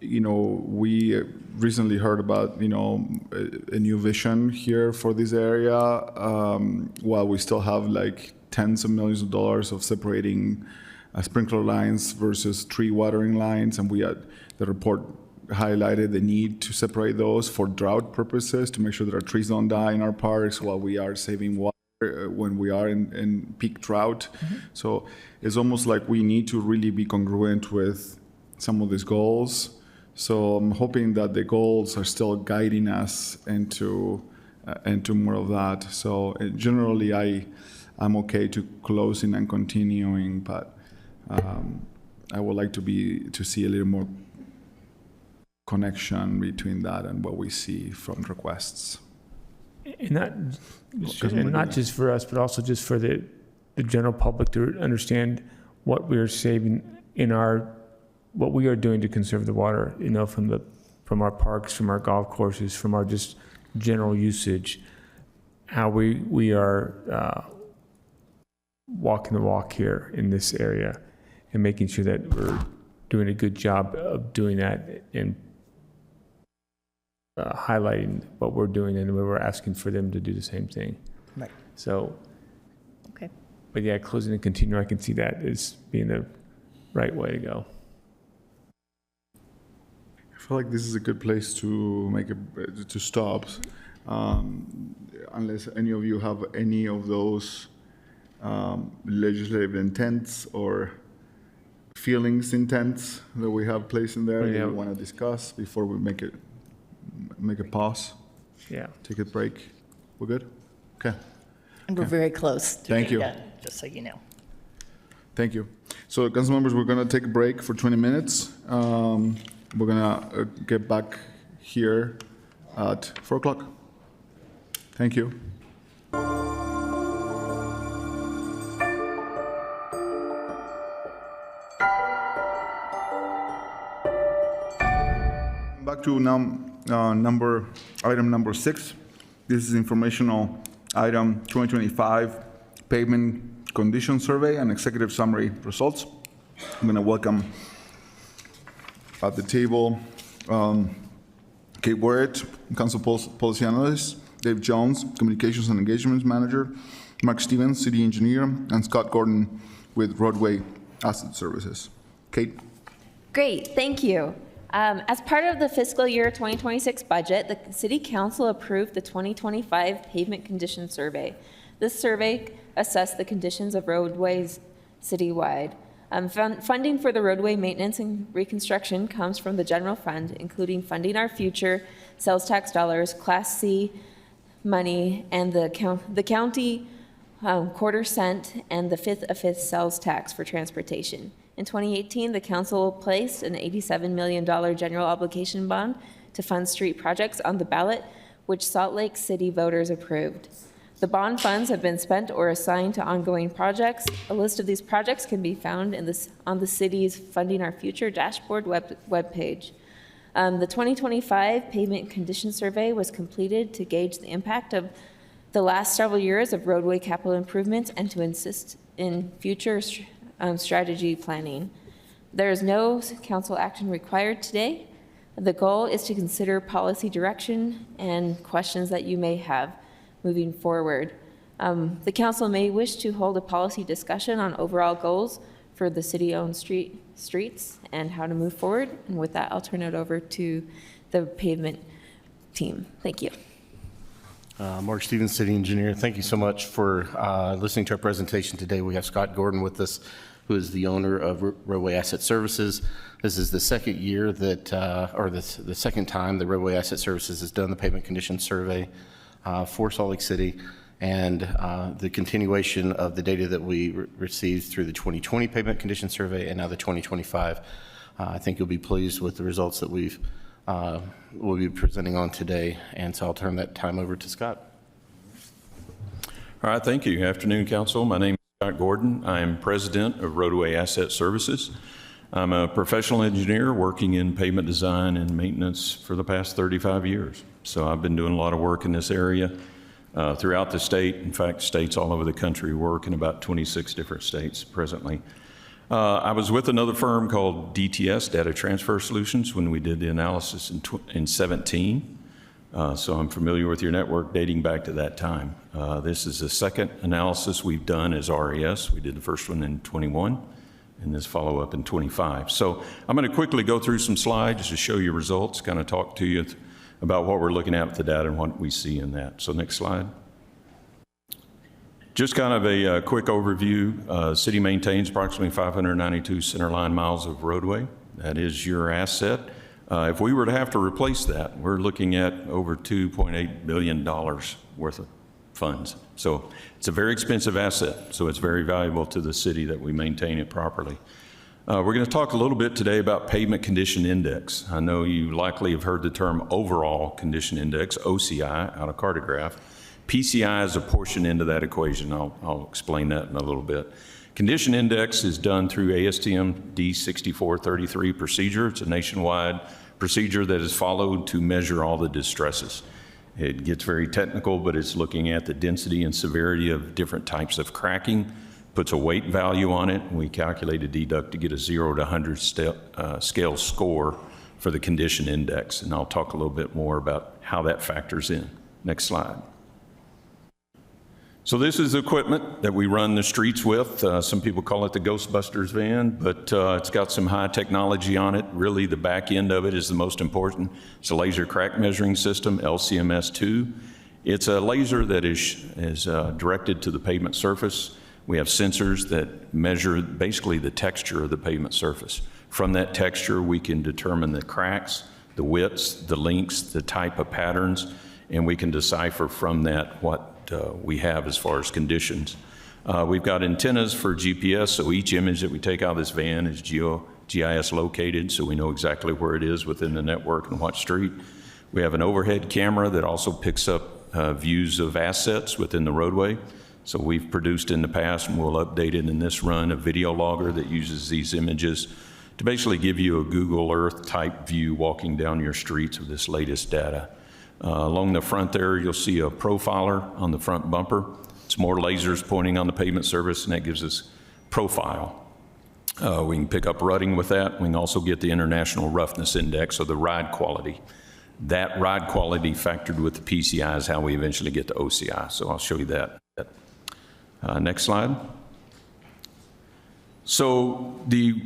We recently heard about, a new vision here for this area, while we still have like tens of millions of dollars of separating sprinkler lines versus tree watering lines, and the report highlighted the need to separate those for drought purposes, to make sure that our trees don't die in our parks while we are saving water when we are in peak drought. Mm-hmm. So it's almost like we need to really be congruent with some of these goals. So I'm hoping that the goals are still guiding us into more of that. So generally, I'm okay to closing and continuing, but I would like to see a little more connection between that and what we see from requests. And not just for us, but also just for the general public to understand what we are saving in what we are doing to conserve the water, from our parks, from our golf courses, from our just general usage, how we are walking the walk here in this area and making sure that we're doing a good job of doing that and highlighting what we're doing, and we're asking for them to do the same thing. Right. So, Okay. but yeah, closing and continue, I can see that as being the right way to go. I feel like this is a good place to to stop, unless any of you have any of those legislative intents or feelings intents that we have placed in there that you want to discuss before we make a pause. Yeah. Take a break. We're good? Okay. And we're very close to Thank being you. done, just so you know. Thank you. So, council members, we're going to take a break for 20 minutes. We're going to get back here at 4 o'clock. Thank you. Back to item number 6. This is informational item 2025 pavement condition survey and executive summary results. I'm going to welcome at the table Kate Warrett, Council Policy Analyst, Dave Jones, Communications and Engagements Manager, Mark Stevens, City Engineer, and Scott Gordon with Roadway Asset Services. Kate? Great, thank you. As part of the fiscal year 2026 budget, the City Council approved the 2025 Pavement Condition Survey. This survey assessed the conditions of roadways citywide. Funding for the roadway maintenance and reconstruction comes from the general fund, including Funding Our Future, sales tax dollars, Class C money, and the county quarter cent, and the fifth of fifth sales tax for transportation. In 2018, the council placed an $87 million general obligation bond to fund street projects on the ballot, which Salt Lake City voters approved. The bond funds have been spent or assigned to ongoing projects. A list of these projects can be found on the city's Funding Our Future dashboard webpage. The 2025 Pavement Condition Survey was completed to gauge the impact of the last several years of roadway capital improvements and to assist in future strategy planning. There is no council action required today. The goal is to consider policy direction and questions that you may have moving forward. The council may wish to hold a policy discussion on overall goals for the city-owned streets and how to move forward. And with that, I'll turn it over to the pavement team. Thank you. Mark Stevens, City Engineer. Thank you so much for listening to our presentation today. We have Scott Gordon with us, who is the owner of Roadway Asset Services. This is the second year that, or the second time that Roadway Asset Services has done the pavement condition survey for Salt Lake City, and the continuation of the data that we received through the 2020 pavement condition survey and now the 2025. I think you'll be pleased with the results that we'll be presenting on today, and so I'll turn that time over to Scott. All right, thank you. Afternoon, Council. My name is Scott Gordon. I am President of Roadway Asset Services. I'm a professional engineer working in pavement design and maintenance for the past 35 years. So I've been doing a lot of work in this area throughout the state. In fact, states all over the country, work in about 26 different states presently. I was with another firm called DTS, Data Transfer Solutions, when we did the analysis in 17. So I'm familiar with your network dating back to that time. This is the second analysis we've done as RES. We did the first one in 21 and this follow-up in 25. So I'm going to quickly go through some slides to show you results, kind of talk to you about what we're looking at with the data and what we see in that. So next slide. Just kind of a quick overview. City maintains approximately 592 centerline miles of roadway. That is your asset. If we were to have to replace that, we're looking at over $2.8 billion worth of funds. So it's a very expensive asset, so it's very valuable to the city that we maintain it properly. We're going to talk a little bit today about Pavement Condition Index. I know you likely have heard the term Overall Condition Index, OCI, out of Cartograph. PCI is a portion into that equation. I'll explain that in a little bit. Condition index is done through ASTM D6433 procedure. It's a nationwide procedure that is followed to measure all the distresses. It gets very technical, but it's looking at the density and severity of different types of cracking, puts a weight value on it, and we calculate a deduct to get a 0 to 100 scale score for the condition index. And I'll talk a little bit more about how that factors in. Next slide. So this is equipment that we run the streets with. Some people call it the Ghostbusters van, but it's got some high technology on it. Really, the back end of it is the most important. It's a laser crack measuring system, LCMS2. It's a laser that is directed to the pavement surface. We have sensors that measure basically the texture of the pavement surface. From that texture, we can determine the cracks, the widths, the lengths, the type of patterns, and we can decipher from that what we have as far as conditions. We've got antennas for GPS, so each image that we take out of this van is GIS located, so we know exactly where it is within the network and what street. We have an overhead camera that also picks up views of assets within the roadway. So we've produced in the past, and we'll update it in this run, a video logger that uses these images to basically give you a Google Earth type view walking down your streets of this latest data. Along the front there, you'll see a profiler on the front bumper. It's more lasers pointing on the pavement surface, and that gives us profile. We can pick up rutting with that. We can also get the International Roughness Index, or the ride quality. That ride quality factored with the PCI is how we eventually get to OCI, so I'll show you that. Next slide. So the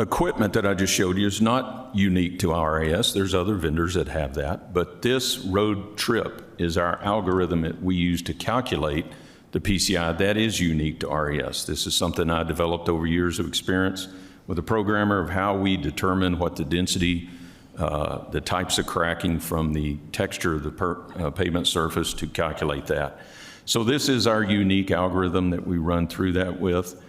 equipment that I just showed you is not unique to RAS. There's other vendors that have that, but this road trip is our algorithm that we use to calculate the PCI. That is unique to RAS. This is something I developed over years of experience with a programmer of how we determine what the density, the types of cracking from the texture of the pavement surface to calculate that. So this is our unique algorithm that we run through that with.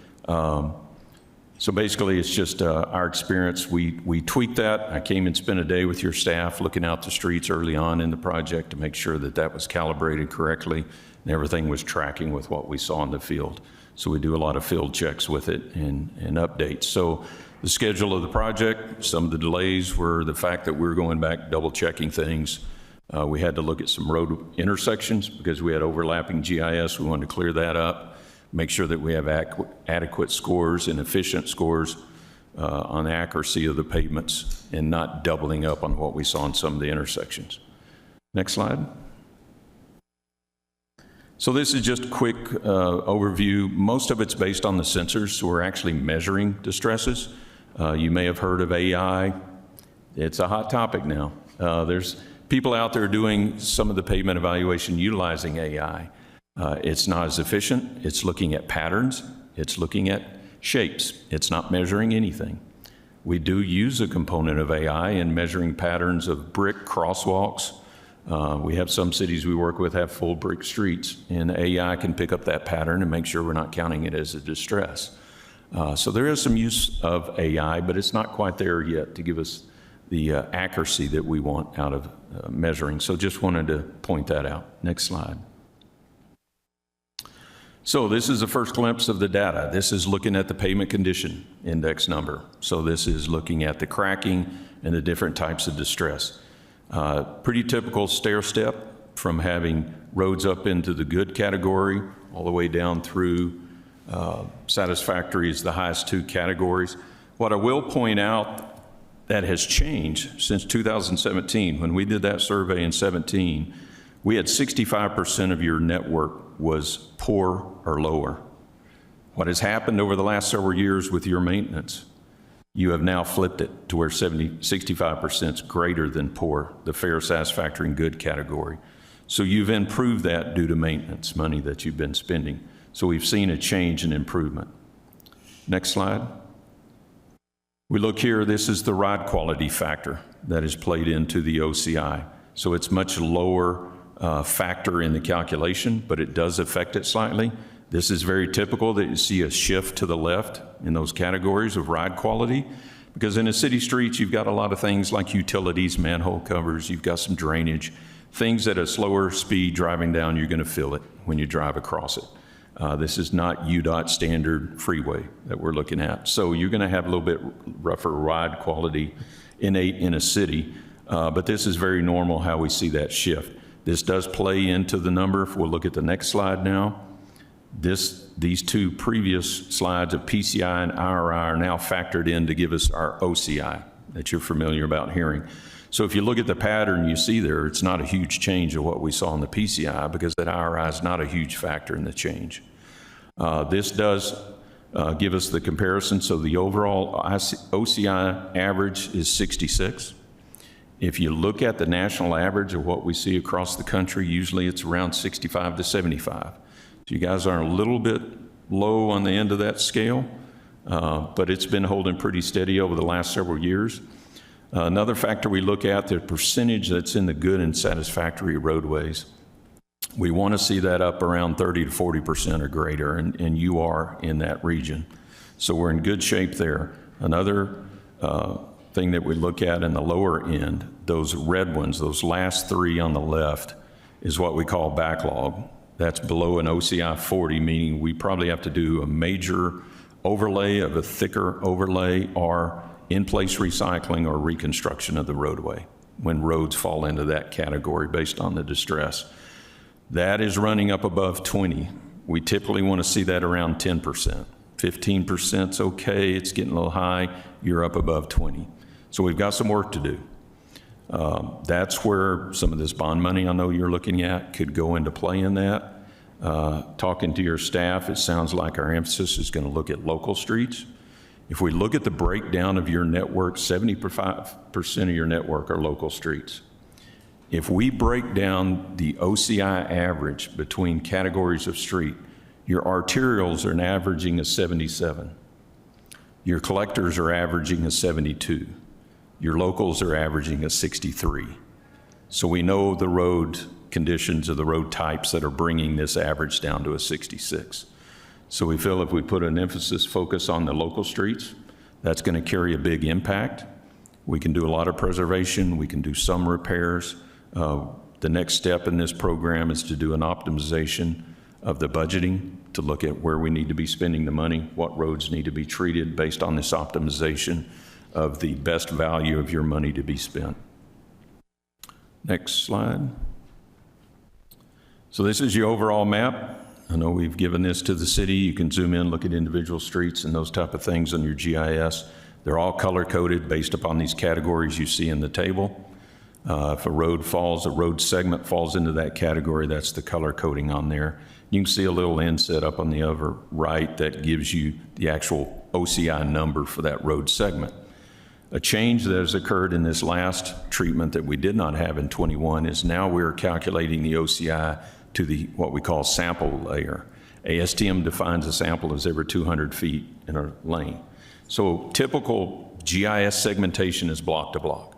So basically, it's just our experience. We tweaked that. I came and spent a day with your staff looking out the streets early on in the project to make sure that that was calibrated correctly and everything was tracking with what we saw in the field. So we do a lot of field checks with it and updates. So the schedule of the project, some of the delays were the fact that we were going back, double checking things. We had to look at some road intersections because we had overlapping GIS. We wanted to clear that up. Make sure that we have adequate scores and efficient scores on the accuracy of the pavements and not doubling up on what we saw in some of the intersections. Next slide. So this is just a quick overview. Most of it's based on the sensors, so we're actually measuring distresses. You may have heard of AI. It's a hot topic now. There's people out there doing some of the pavement evaluation utilizing AI. It's not as efficient. It's looking at patterns. It's looking at shapes. It's not measuring anything. We do use a component of AI in measuring patterns of brick crosswalks. We have some cities we work with have full brick streets, and AI can pick up that pattern and make sure we're not counting it as a distress. So there is some use of AI, but it's not quite there yet to give us the accuracy that we want out of measuring. So just wanted to point that out. Next slide. So this is the first glimpse of the data. This is looking at the pavement condition index number. So this is looking at the cracking and the different types of distress. Pretty typical stair step from having roads up into the good category all the way down through satisfactory is the highest two categories. What I will point out that has changed since 2017. When we did that survey in 17, we had 65% of your network was poor or lower. What has happened over the last several years with your maintenance, you have now flipped it to where 65% is greater than poor, the fair, satisfactory, and good category. So you've improved that due to maintenance money that you've been spending. So we've seen a change and improvement. Next slide. We look here, this is the ride quality factor that is played into the OCI. So it's much lower factor in the calculation, but it does affect it slightly. This is very typical that you see a shift to the left in those categories of ride quality, because in the city streets, you've got a lot of things like utilities, manhole covers, you've got some drainage. Things at a slower speed driving down, you're going to feel it when you drive across it. This is not UDOT standard freeway that we're looking at. So you're going to have a little bit rougher ride quality innate in a city, but this is very normal how we see that shift. This does play into the number. If we'll look at the next slide now, these two previous slides of PCI and IRI are now factored in to give us our OCI that you're familiar about hearing. So if you look at the pattern you see there, it's not a huge change of what we saw in the PCI because that IRI is not a huge factor in the change. This does give us the comparison. So the overall OCI average is 66. If you look at the national average of what we see across the country, usually it's around 65 to 75. So you guys are a little bit low on the end of that scale, but it's been holding pretty steady over the last several years. Another factor we look at, the percentage that's in the good and satisfactory roadways. We want to see that up around 30 to 40% or greater, and you are in that region. So we're in good shape there. Another thing that we look at in the lower end, those red ones, those last three on the left, is what we call backlog. That's below an OCI 40, meaning we probably have to do a major overlay of a thicker overlay or in-place recycling or reconstruction of the roadway when roads fall into that category based on the distress. That is running up above 20. We typically want to see that around 10%. 15% is okay, it's getting a little high, you're up above 20. So we've got some work to do. That's where some of this bond money I know you're looking at could go into play in that. Talking to your staff, it sounds like our emphasis is going to look at local streets. If we look at the breakdown of your network, 75% of your network are local streets. If we break down the OCI average between categories of street, your arterials are averaging a 77. Your collectors are averaging a 72. Your locals are averaging a 63. So we know the road conditions of the road types that are bringing this average down to a 66. So we feel if we put an emphasis focus on the local streets, that's going to carry a big impact. We can do a lot of preservation. We can do some repairs. The next step in this program is to do an optimization of the budgeting to look at where we need to be spending the money, what roads need to be treated based on this optimization of the best value of your money to be spent. Next slide. So this is your overall map. I know we've given this to the city. You can zoom in, look at individual streets and those type of things on your GIS. They're all color-coded based upon these categories you see in the table. If a road segment falls into that category, that's the color coding on there. You can see a little inset up on the upper right that gives you the actual OCI number for that road segment. A change that has occurred in this last treatment that we did not have in 21 is now we're calculating the OCI to the what we call sample layer. ASTM defines a sample as every 200 feet in a lane. So typical GIS segmentation is block to block.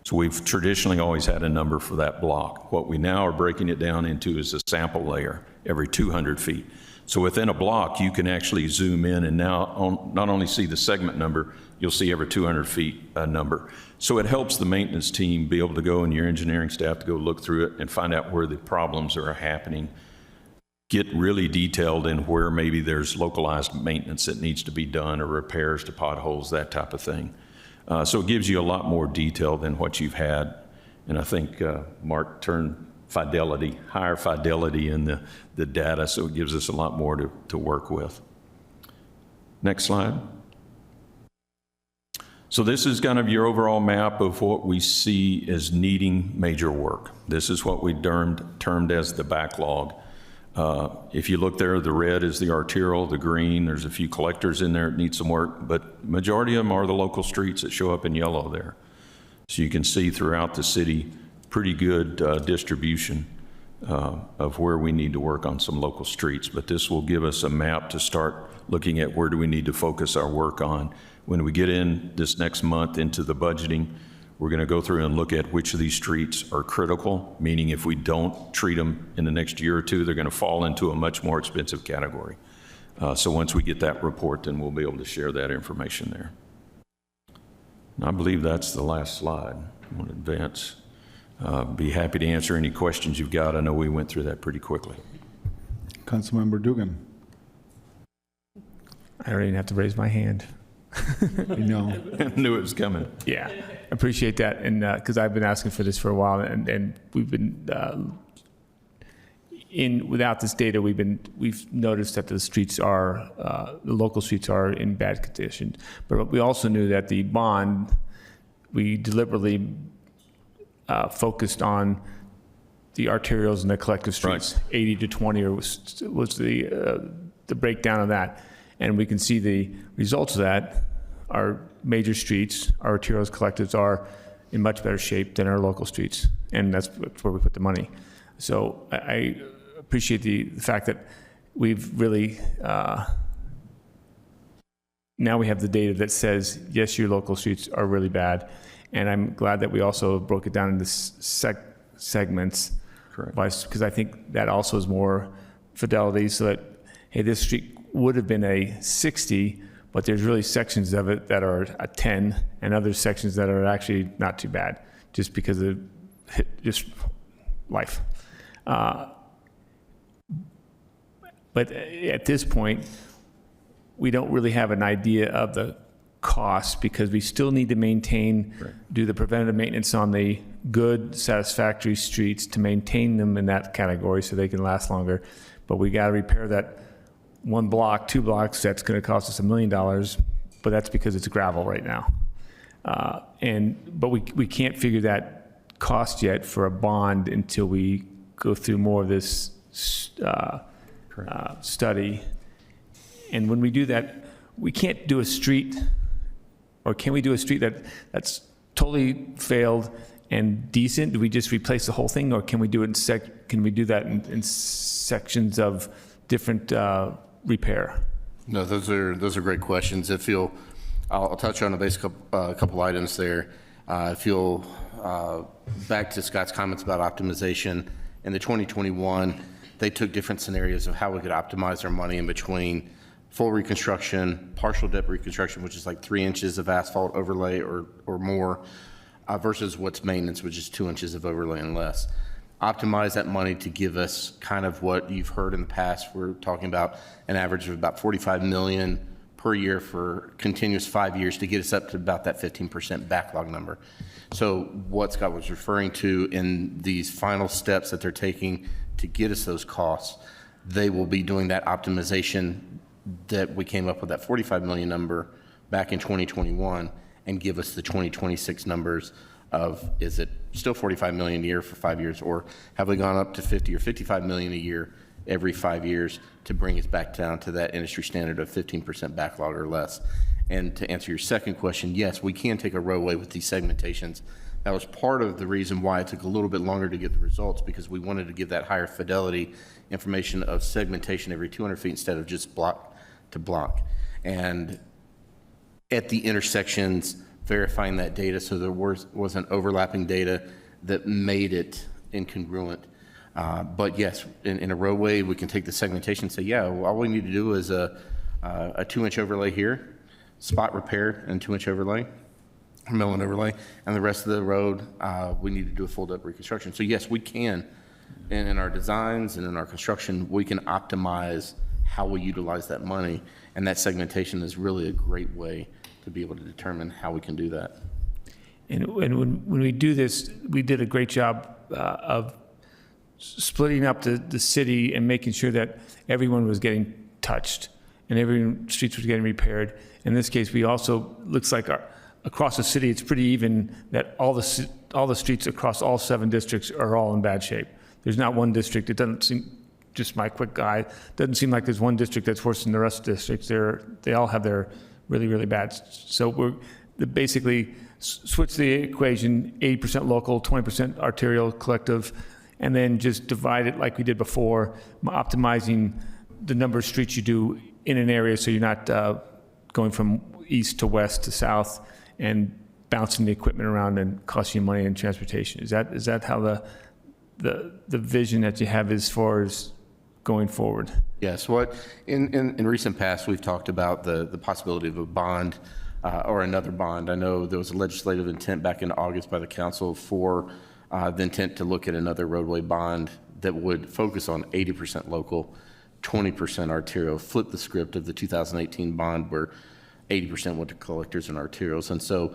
So we've traditionally always had a number for that block. What we now are breaking it down into is a sample layer every 200 feet. So within a block, you can actually zoom in and now not only see the segment number, you'll see every 200 feet a number. So it helps the maintenance team be able to go and your engineering staff to go look through it and find out where the problems are happening. Get really detailed in where maybe there's localized maintenance that needs to be done or repairs to potholes, that type of thing. So it gives you a lot more detail than what you've had. And I think Mark turned higher fidelity in the data, so it gives us a lot more to work with. Next slide. So this is kind of your overall map of what we see as needing major work. This is what we termed as the backlog. If you look there, the red is the arterial, the green, there's a few collectors in there that need some work, but majority of them are the local streets that show up in yellow there. So you can see throughout the city, pretty good distribution of where we need to work on some local streets. But this will give us a map to start looking at where do we need to focus our work on. When we get in this next month into the budgeting, we're going to go through and look at which of these streets are critical, meaning if we don't treat them in the next year or two, they're going to fall into a much more expensive category. So once we get that report, then we'll be able to share that information there. And I believe that's the last slide. I'm going to advance. Be happy to answer any questions you've got. I know we went through that pretty quickly. Councilmember Dugan. I don't even have to raise my hand. No. Knew it was coming. Yeah, appreciate that, and because I've been asking for this for a while, and we've been without this data, we've noticed that the streets are the local streets are in bad condition. But we also knew that the bond, we deliberately focused on the arterials and the collective streets. Right. 80 to 20 was the breakdown of that. And we can see the results of that. Our major streets, our arterials, collectives are in much better shape than our local streets. And that's where we put the money. So I appreciate the fact that we've really, now we have the data that says, yes, your local streets are really bad. And I'm glad that we also broke it down into segments. Correct. Because I think that also is more fidelity, so that, hey, this street would have been a 60, but there's really sections of it that are a 10 and other sections that are actually not too bad just because of just life. But at this point, we don't really have an idea of the cost because we still need to maintain, do the preventative maintenance on the good, satisfactory streets to maintain them in that category so they can last longer. But we got to repair that 1 block, 2 blocks, that's going to cost us $1 million, but that's because it's gravel right now. But we can't figure that cost yet for a bond until we go through more of this study. And when we do that, we can't do a street, or can we do a street that's totally failed and decent? Do we just replace the whole thing, or can we do it can we do that in sections of different repair? No, those are great questions. If you'll, I'll touch on a basic couple items there. If you'll back to Scott's comments about optimization, in the 2021, they took different scenarios of how we could optimize our money in between full reconstruction, partial depth reconstruction, which is like 3 inches of asphalt overlay or more, versus what's maintenance, which is 2 inches of overlay and less. Optimize that money to give us kind of what you've heard in the past. We're talking about an average of about $45 million per year for continuous 5 years to get us up to about that 15% backlog number. So what Scott was referring to in these final steps that they're taking to get us those costs, they will be doing that optimization that we came up with, that $45 million number back in 2021, and give us the 2026 numbers of, is it still $45 million a year for 5 years, or have we gone up to 50 or $55 million a year every 5 years to bring us back down to that industry standard of 15% backlog or less? And to answer your second question, yes, we can take a roadway with these segmentations. That was part of the reason why it took a little bit longer to get the results, because we wanted to give that higher fidelity information of segmentation every 200 feet instead of just block to block. And at the intersections, verifying that data so there wasn't overlapping data that made it incongruent. But yes, in a roadway, we can take the segmentation and say, yeah, well, all we need to do is a 2-inch overlay here, spot repair and 2-inch overlay, mill and overlay, and the rest of the road, we need to do a full depth reconstruction. So yes, we can, in our designs and in our construction, we can optimize how we utilize that money, and that segmentation is really a great way to be able to determine how we can do that. And when we do this, we did a great job of splitting up the city and making sure that everyone was getting touched and every streets was getting repaired. In this case, we also, looks like across the city, it's pretty even that all the streets across all 7 districts are all in bad shape. There's not one district, it doesn't seem, just my quick guide, doesn't seem like there's one district that's worse than the rest of the districts. They all have their really, really bad. So we're basically switch the equation, 80% local, 20% arterial collective, and then just divide it like we did before, optimizing the number of streets you do in an area so you're not going from east to west to south and bouncing the equipment around and costing you money in transportation. Is that how the vision that you have as far as going forward? Yes. What in recent past we've talked about the possibility of a bond or another bond. I know there was a legislative intent back in August by the council for the intent to look at another roadway bond that would focus on 80% local, 20% arterial, flip the script of the 2018 bond where 80% went to collectors and arterials. And so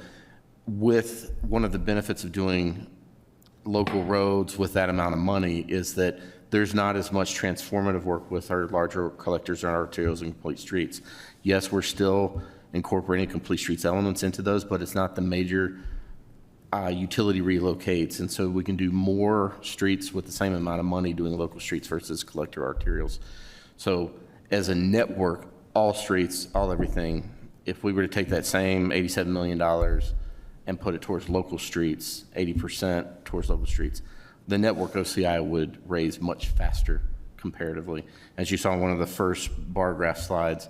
with one of the benefits of doing local roads with that amount of money is that there's not as much transformative work with our larger collectors and arterials and complete streets. Yes, we're still incorporating complete streets elements into those, but it's not the major utility relocates. And so we can do more streets with the same amount of money doing local streets versus collector arterials. So as a network, all streets, all everything, if we were to take that same $87 million and put it towards local streets, 80% towards local streets, the network OCI would raise much faster comparatively. As you saw in one of the first bar graph slides,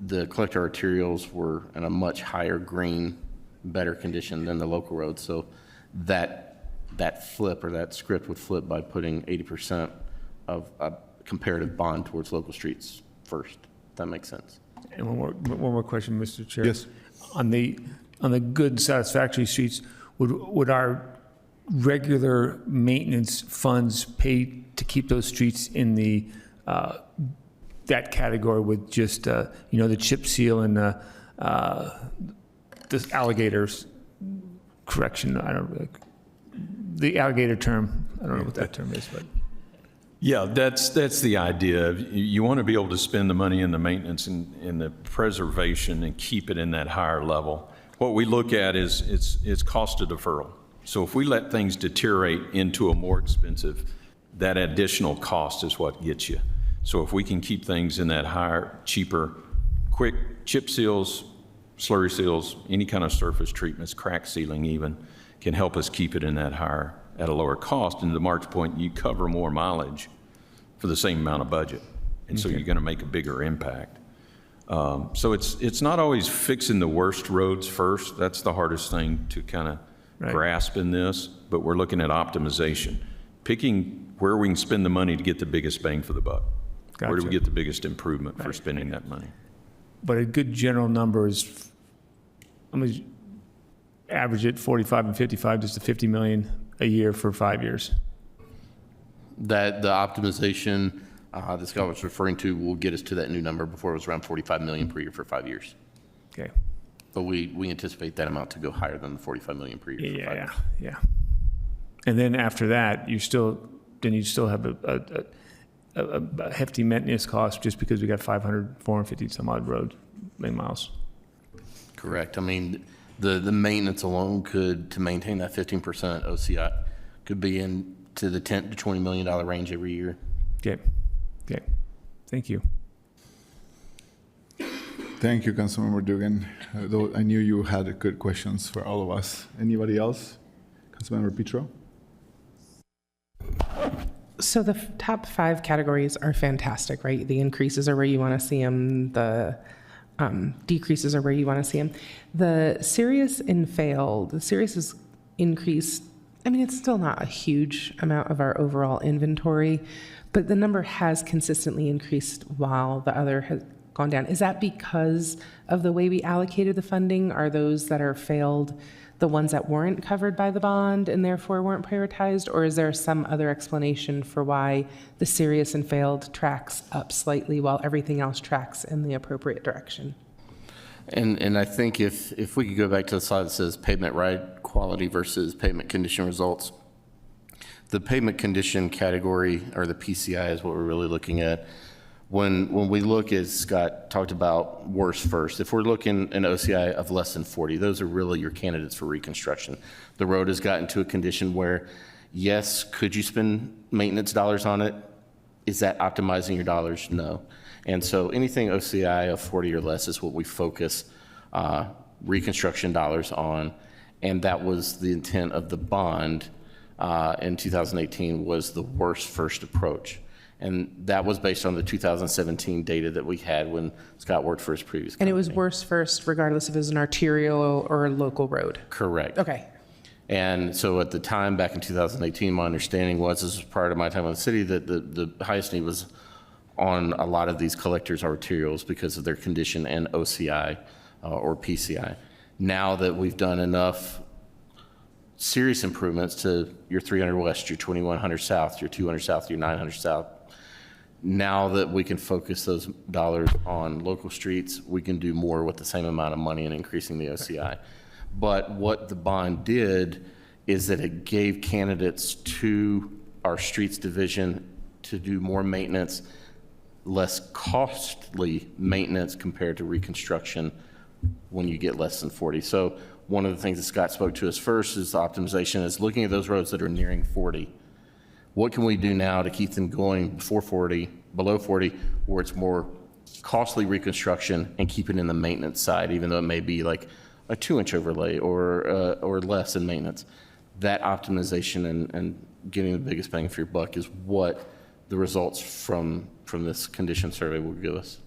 the collector arterials were in a much higher green, better condition than the local roads. So that flip or that script would flip by putting 80% of a comparative bond towards local streets first. If that makes sense. And one more question, Mr. Chair. Yes. On the good satisfactory streets, would our regular maintenance funds pay to keep those streets in the that category with just the chip seal and the alligators correction? I don't know the alligator term. I don't know what that term is, but. Yeah, that's the idea. You want to be able to spend the money in the maintenance and in the preservation and keep it in that higher level. What we look at is it's cost of deferral. So if we let things deteriorate into a more expensive, that additional cost is what gets you. So if we can keep things in that higher, cheaper, quick chip seals, slurry seals, any kind of surface treatments, crack sealing even, can help us keep it in that higher, at a lower cost. And to Mark's point, you cover more mileage for the same amount of budget. And so you're going to make a bigger impact. So it's not always fixing the worst roads first. That's the hardest thing to kind of grasp in this, but we're looking at optimization, picking where we can spend the money to get the biggest bang for the buck. Gotcha. Where do we get the biggest improvement for spending that money? But a good general number is, I'm going to average it 45 and 55, just to 50 million a year for 5 years. That the optimization that Scott was referring to will get us to that new number. Before it was around 45 million per year for 5 years. Okay. But we anticipate that amount to go higher than the 45 million per year for 5 years. Yeah. And then after that, you still have a hefty maintenance cost just because we got 450 some odd road lane miles. Correct. I mean, the maintenance alone to maintain that 15% OCI could be into the $10 to $20 million range every year. Okay. Thank you. Thank you, Councilmember Dugan. Though I knew you had good questions for all of us. Anybody else? Councilmember Petro? So the top 5 categories are fantastic, right? The increases are where you want to see them. The decreases are where you want to see them. The serious and failed, the serious is increased. I mean, it's still not a huge amount of our overall inventory, but the number has consistently increased while the other has gone down. Is that because of the way we allocated the funding? Are those that are failed the ones that weren't covered by the bond and therefore weren't prioritized? Or is there some other explanation for why the serious and failed tracks up slightly while everything else tracks in the appropriate direction? And I think if we could go back to the slide that says pavement ride quality versus pavement condition results, the pavement condition category, or the PCI, is what we're really looking at. When we look, as Scott talked about, worst first, if we're looking an OCI of less than 40, those are really your candidates for reconstruction. The road has gotten to a condition where, yes, could you spend maintenance dollars on it? Is that optimizing your dollars? No. And so anything OCI of 40 or less is what we focus reconstruction dollars on. And that was the intent of the bond in 2018, was the worst first approach. And that was based on the 2017 data that we had when Scott worked for his previous company. And it was worse first regardless if it was an arterial or a local road? Correct. Okay. And so at the time, back in 2018, my understanding was, this was prior to my time in the city, that the highest need was on a lot of these collectors' arterials because of their condition and OCI or PCI. Now that we've done enough serious improvements to your 300 West, your 2100 South, your 200 South, your 900 South. Now that we can focus those dollars on local streets, we can do more with the same amount of money and increasing the OCI. But what the bond did is that it gave candidates to our streets division to do more maintenance, less costly maintenance compared to reconstruction when you get less than 40. So one of the things that Scott spoke to us first is the optimization, is looking at those roads that are nearing 40. What can we do now to keep them going before 40, below 40, where it's more costly reconstruction and keep it in the maintenance side, even though it may be like a 2-inch overlay or less in maintenance. That optimization and getting the biggest bang for your buck is what the results from this condition survey will give us.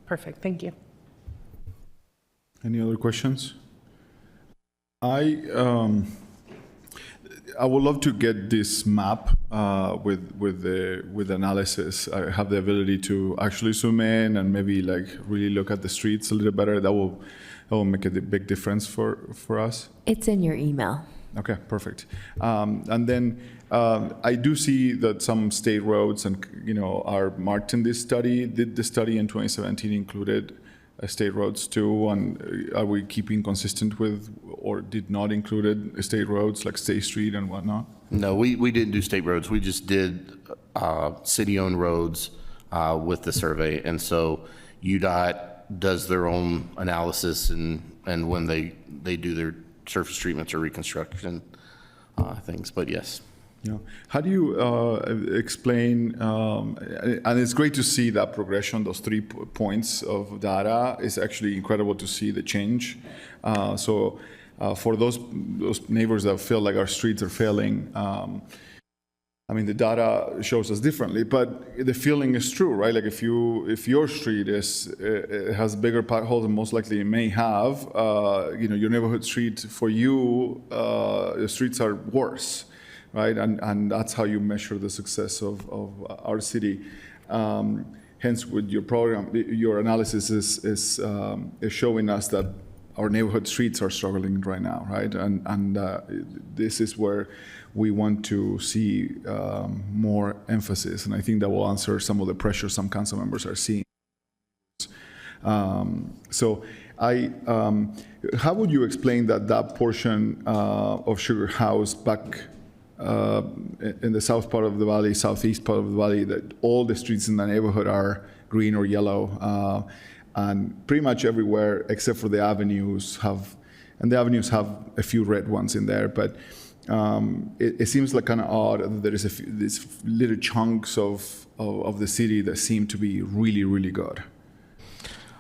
Perfect, thank you. Any other questions? I would love to get this map with analysis. I have the ability to actually zoom in and maybe like really look at the streets a little better. That will make a big difference for us. It's in your email. Okay, perfect. And then I do see that some state roads are marked in this study. Did the study in 2017 included state roads too? And are we keeping consistent with, or did not included state roads like State Street and whatnot? No, we didn't do state roads. We just did city-owned roads with the survey. And so UDOT does their own analysis and when they do their surface treatments or reconstruction things, but yes. Yeah. How do you explain, and it's great to see that progression, those 3 points of data. It's actually incredible to see the change. So for those neighbors that feel like our streets are failing, I mean, the data shows us differently, but the feeling is true, right? Like if your street has bigger potholes than most likely it may have, your neighborhood street, for you, the streets are worse, right? And that's how you measure the success of our city. Hence, with your program, your analysis is showing us that our neighborhood streets are struggling right now, right? And this is where we want to see more emphasis, and I think that will answer some of the pressure some council members are seeing. So how would you explain that portion of Sugar House back in the south part of the valley, southeast part of the valley, that all the streets in the neighborhood are green or yellow, and pretty much everywhere except for the avenues have a few red ones in there, but it seems like kind of odd that there is these little chunks of the city that seem to be really, really good.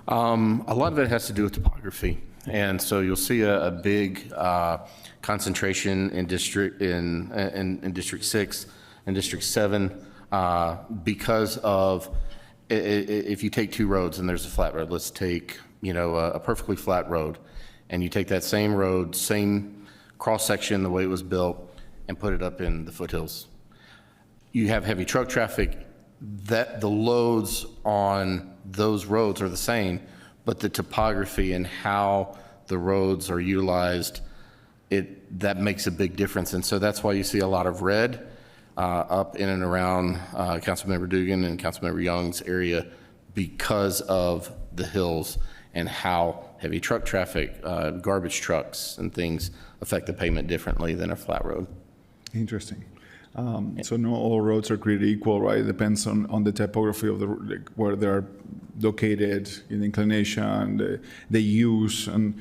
A lot of it has to do with topography, and so you'll see a big concentration in District 6 and District 7 because of if you take 2 roads and there's a flat road. Let's take a perfectly flat road, and you take that same road, same cross-section, the way it was built, and put it up in the foothills. You have heavy truck traffic, that the loads on those roads are the same, but the topography and how the roads are utilized, that makes a big difference. And so that's why you see a lot of red up in and around Councilmember Dugan and Councilmember Young's area because of the hills and how heavy truck traffic, garbage trucks and things affect the pavement differently than a flat road. Interesting. So not all roads are created equal, right? It depends on the topography of where they're located, in inclination, the use, and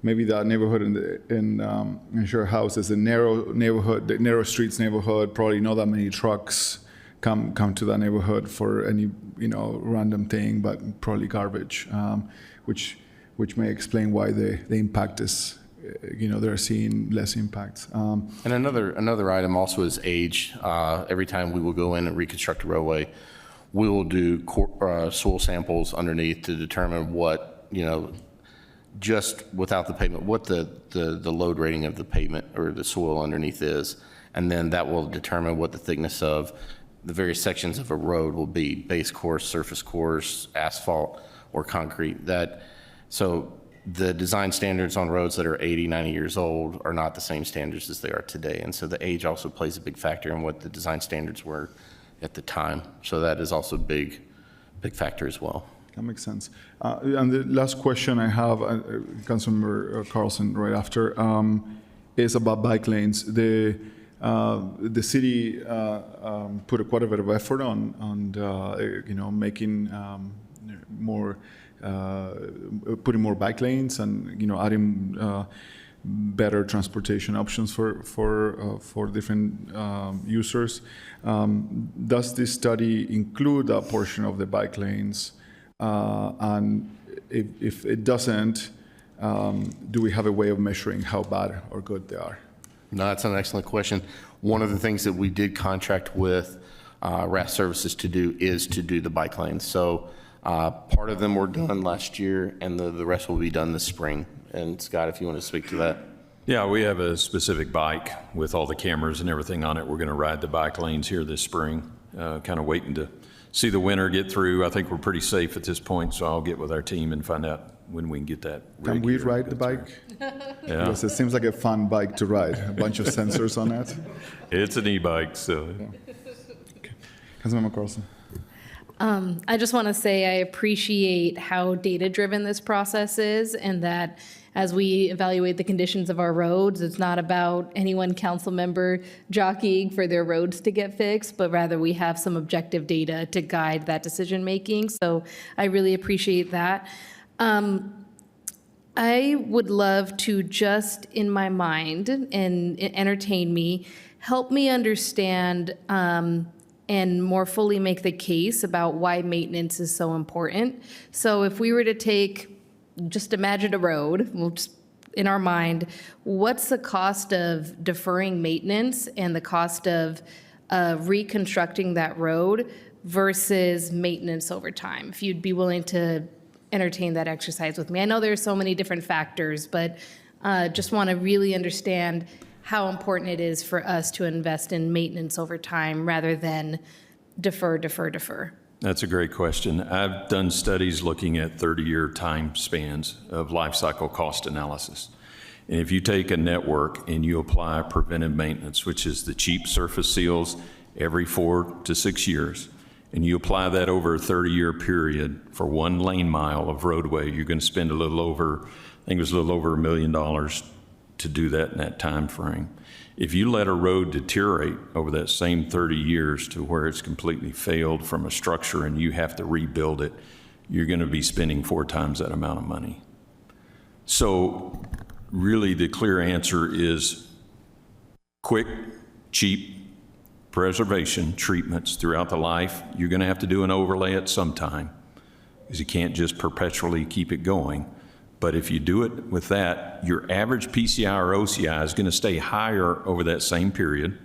maybe that neighborhood in Sugar House is a narrow neighborhood, the narrow streets neighborhood. Probably not that many trucks come to that neighborhood for any random thing, but probably garbage, which may explain why the impact is. They're seeing less impacts. And another item also is age. Every time we will go in and reconstruct a roadway, we will do soil samples underneath to determine what, just without the pavement, what the load rating of the pavement or the soil underneath is. And then that will determine what the thickness of the various sections of a road will be: base course, surface course, asphalt, or concrete. So the design standards on roads that are 80, 90 years old are not the same standards as they are today. And so the age also plays a big factor in what the design standards were at the time. So that is also a big factor as well. That makes sense. And the last question I have, Councilmember Carlson, right after, is about bike lanes. The city put quite a bit of effort on making more, putting more bike lanes and adding better transportation options for different users. Does this study include a portion of the bike lanes? And if it doesn't, do we have a way of measuring how bad or good they are? No, that's an excellent question. One of the things that we did contract with RAS Services to do is to do the bike lanes. So part of them were done last year, and the rest will be done this spring. And Scott, if you want to speak to that. Yeah, we have a specific bike with all the cameras and everything on it. We're going to ride the bike lanes here this spring, kind of waiting to see the winter get through. I think we're pretty safe at this point, so I'll get with our team and find out when we can get that. Can we ride the bike? Yeah. Because it seems like a fun bike to ride. A bunch of sensors on it. It's an e-bike, so. Yeah. Okay. Councilmember Carlson. I just want to say I appreciate how data-driven this process is, and that as we evaluate the conditions of our roads, it's not about any one council member jockeying for their roads to get fixed, but rather we have some objective data to guide that decision-making. So I really appreciate that. I would love to just, in my mind, and entertain me, help me understand and more fully make the case about why maintenance is so important. So if we were to just imagine a road, we'll just, in our mind, what's the cost of deferring maintenance and the cost of reconstructing that road versus maintenance over time? If you'd be willing to entertain that exercise with me. I know there's so many different factors, but just want to really understand how important it is for us to invest in maintenance over time rather than defer. That's a great question. I've done studies looking at 30-year time spans of life cycle cost analysis. And if you take a network and you apply preventive maintenance, which is the cheap surface seals every 4 to 6 years, and you apply that over a 30-year period for 1 lane mile of roadway, you're going to spend a little over $1 million to do that in that time frame. If you let a road deteriorate over that same 30 years to where it's completely failed from a structure and you have to rebuild it, you're going to be spending 4 times that amount of money. So really the clear answer is quick, cheap preservation treatments throughout the life. You're going to have to do an overlay at some time because you can't just perpetually keep it going. But if you do it with that, your average PCI or OCI is going to stay higher over that same period,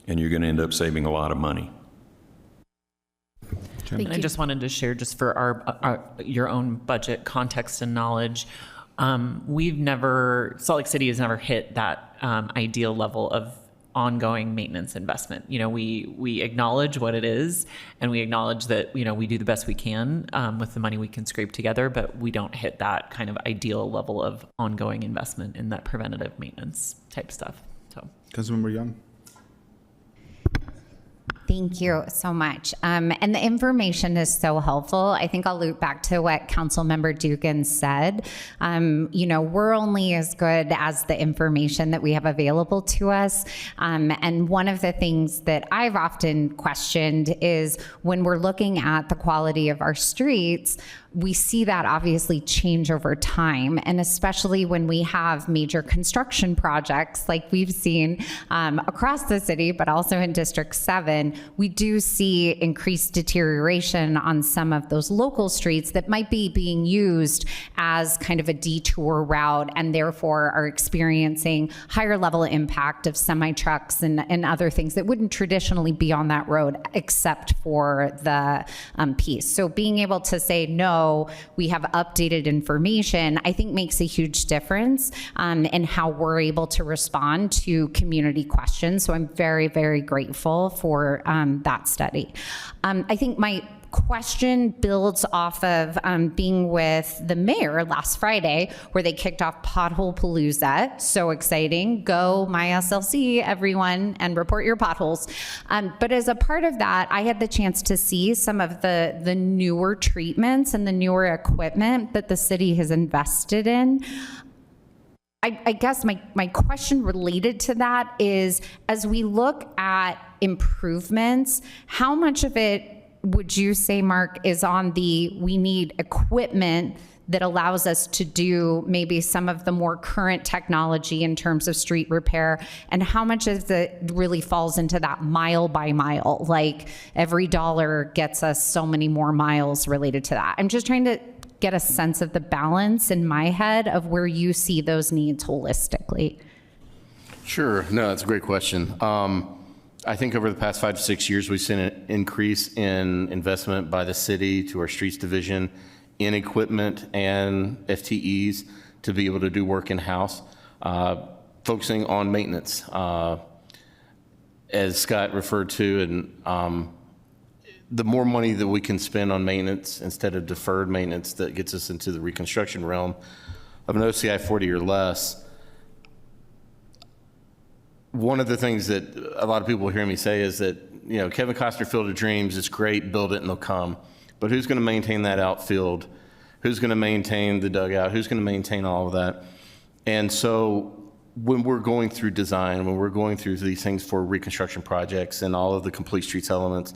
and you're going to end up saving a lot of money. And I just wanted to share, just for your own budget context and knowledge, Salt Lake City has never hit that ideal level of ongoing maintenance investment. We acknowledge what it is, and we acknowledge that, we do the best we can with the money we can scrape together, but we don't hit that kind of ideal level of ongoing investment in that preventative maintenance type stuff. So, Councilmember Young. Thank you so much. And the information is so helpful. I think I'll loop back to what Councilmember Dugan said. We're only as good as the information that we have available to us. And one of the things that I've often questioned is when we're looking at the quality of our streets, we see that obviously change over time, and especially when we have major construction projects like we've seen across the city, but also in District 7, we do see increased deterioration on some of those local streets that might be being used as kind of a detour route, and therefore are experiencing higher level impact of semi-trucks and other things that wouldn't traditionally be on that road except for the piece. So being able to say, no, we have updated information, I think makes a huge difference in how we're able to respond to community questions. So I'm very, very grateful for that study. I think my question builds off of being with the mayor last Friday, where they kicked off Pothole Palooza. So exciting. Go MySLC, everyone, and report your potholes. But as a part of that, I had the chance to see some of the newer treatments and the newer equipment that the city has invested in. I guess my question related to that is, as we look at improvements, how much of it would you say, Mark, is on we need equipment that allows us to do maybe some of the more current technology in terms of street repair, and how much of it really falls into that mile by mile, like every dollar gets us so many more miles related to that? I'm just trying to get a sense of the balance in my head of where you see those needs holistically. Sure. No, that's a great question. I think over the past 5 to 6 years, we've seen an increase in investment by the city to our streets division in equipment and FTEs to be able to do work in-house, focusing on maintenance. As Scott referred to, and the more money that we can spend on maintenance instead of deferred maintenance that gets us into the reconstruction realm of an OCI 40 or less. One of the things that a lot of people hear me say is that, you know, Kevin Costner Field of Dreams, it's great, build it and they'll come. But who's going to maintain that outfield? Who's going to maintain the dugout? Who's going to maintain all of that? And so when we're going through design, when we're going through these things for reconstruction projects and all of the complete streets elements,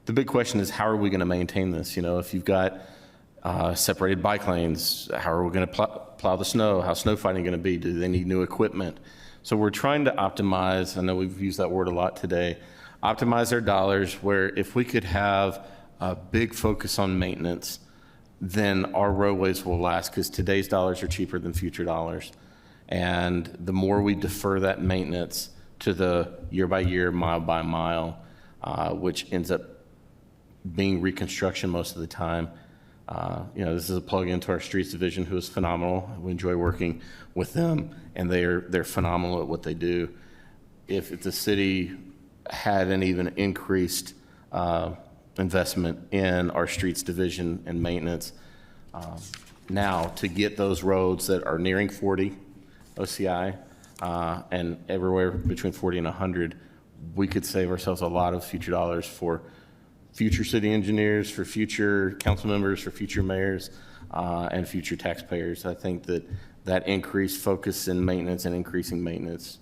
the big question is, how are we going to maintain this? You know, if you've got separated bike lanes, how are we going to plow the snow? How's snow fighting going to be? Do they need new equipment? So we're trying to optimize, I know we've used that word a lot today, optimize our dollars, where if we could have a big focus on maintenance, then our roadways will last, because today's dollars are cheaper than future dollars. And the more we defer that maintenance to the year by year, mile by mile, which ends up being reconstruction most of the time. You know, this is a plug into our streets division, who is phenomenal. We enjoy working with them, and they're phenomenal at what they do. If the city had an even increased investment in our streets division and maintenance now to get those roads that are nearing 40 OCI and everywhere between 40 and 100, we could save ourselves a lot of future dollars for future city engineers, for future council members, for future mayors, and future taxpayers. I think that increased focus in maintenance and increasing maintenance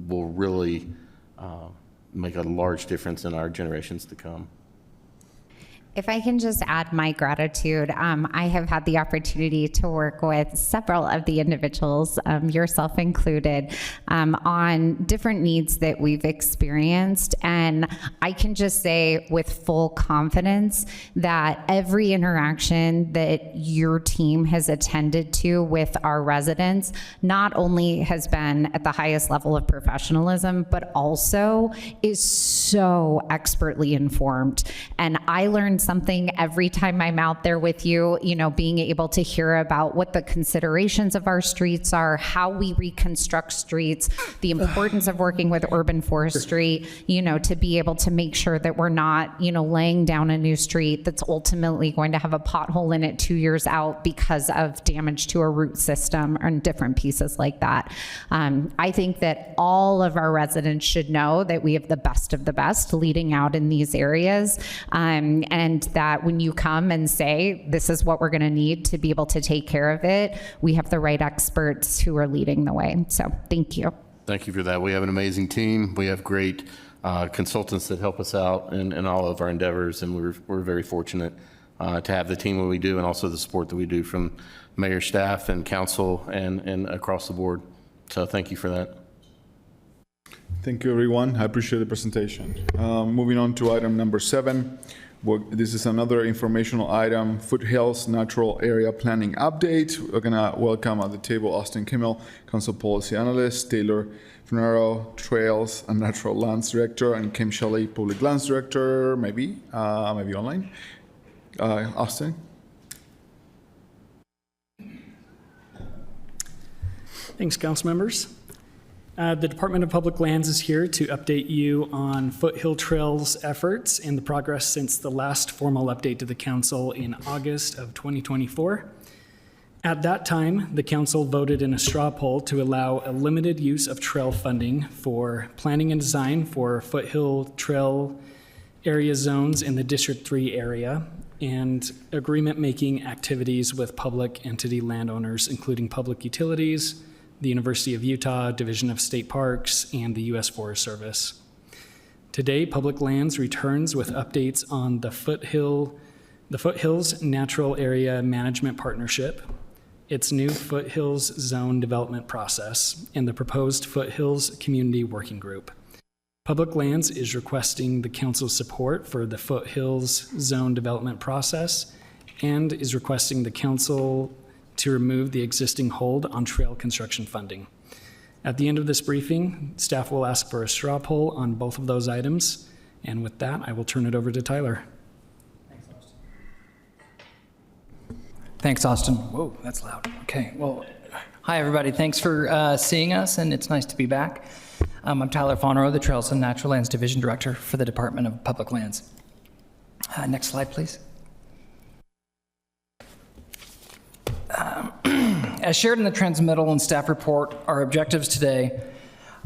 will really make a large difference in our generations to come. If I can just add my gratitude, I have had the opportunity to work with several of the individuals, yourself included, on different needs that we've experienced. And I can just say with full confidence that every interaction that your team has attended to with our residents not only has been at the highest level of professionalism, but also is so expertly informed. And I learned something every time I'm out there with you, you know, being able to hear about what the considerations of our streets are, how we reconstruct streets, the importance of working with urban forestry, you know, to be able to make sure that we're not, you know, laying down a new street that's ultimately going to have a pothole in it 2 years out because of damage to a root system and different pieces like that. I think that all of our residents should know that we have the best of the best leading out in these areas, and that when you come and say, this is what we're going to need to be able to take care of it, we have the right experts who are leading the way. So thank you. Thank you for that. We have an amazing team. We have great consultants that help us out in all of our endeavors, and we're very fortunate to have the team that we do, and also the support that we do from mayor, staff, and council, and across the board. So thank you for that. Thank you, everyone. I appreciate the presentation. Moving on to item number 7. This is another informational item, Foothills Natural Area Planning Update. We're gonna welcome at the table Austin Kimmel, Council Policy Analyst, Taylor Funaro, Trails and Natural Lands Director, and Kim Shelley, Public Lands Director, maybe online. Austin? Thanks, council members. The Department of Public Lands is here to update you on Foothill Trails efforts and the progress since the last formal update to the council in August of 2024. At that time, the council voted in a straw poll to allow a limited use of trail funding for planning and design for Foothill Trail area zones in the District 3 area and agreement-making activities with public entity landowners, including public utilities, the University of Utah, Division of State Parks, and the U.S. Forest Service. Today, Public Lands returns with updates on the Foothills Natural Area Management Partnership, its new Foothills Zone Development Process, and the proposed Foothills Community Working Group. Public Lands is requesting the council's support for the Foothills Zone Development Process and is requesting the council to remove the existing hold on trail construction funding. At the end of this briefing, staff will ask for a straw poll on both of those items. And with that, I will turn it over to Tyler. Thanks, Austin. Whoa, that's loud. Okay, well, hi, everybody. Thanks for seeing us, and it's nice to be back. I'm Tyler Fonro, the Trails and Natural Lands Division Director for the Department of Public Lands. Next slide, please. As shared in the transmittal and staff report, our objectives today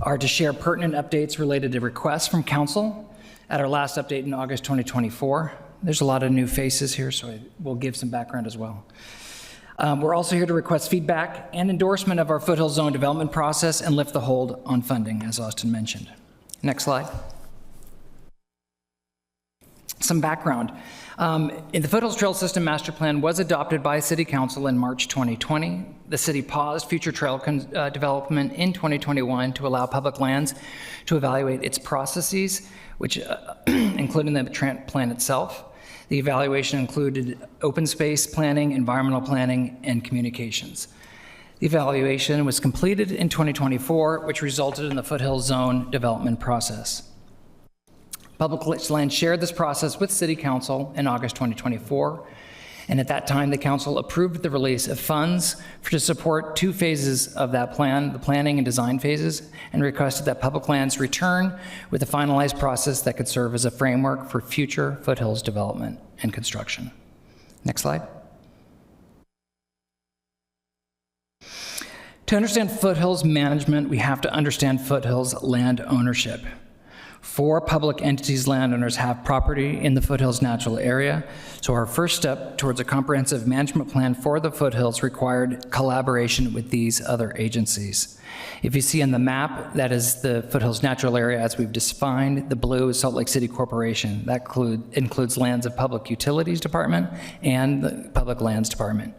are to share pertinent updates related to requests from council at our last update in August 2024. There's a lot of new faces here, so we'll give some background as well. We're also here to request feedback and endorsement of our Foothill Zone development process and lift the hold on funding, as Austin mentioned. Next slide. Some background. The Foothills Trail System Master Plan was adopted by City Council in March 2020. The city paused future trail development in 2021 to allow Public Lands to evaluate its processes, which including the plan itself. The evaluation included open space planning, environmental planning, and communications. The evaluation was completed in 2024, which resulted in the Foothills Zone development process. Public Lands shared this process with City Council in August 2024, and at that time, the Council approved the release of funds to support 2 phases of that plan, the planning and design phases, and requested that Public Lands return with a finalized process that could serve as a framework for future Foothills development and construction. Next slide. To understand Foothills management, we have to understand Foothills land ownership. 4 public entities landowners have property in the Foothills natural area, so our first step towards a comprehensive management plan for the Foothills required collaboration with these other agencies. If you see on the map, that is the Foothills natural area as we've defined. The blue is Salt Lake City Corporation. That includes lands of Public Utilities Department and the Public Lands Department.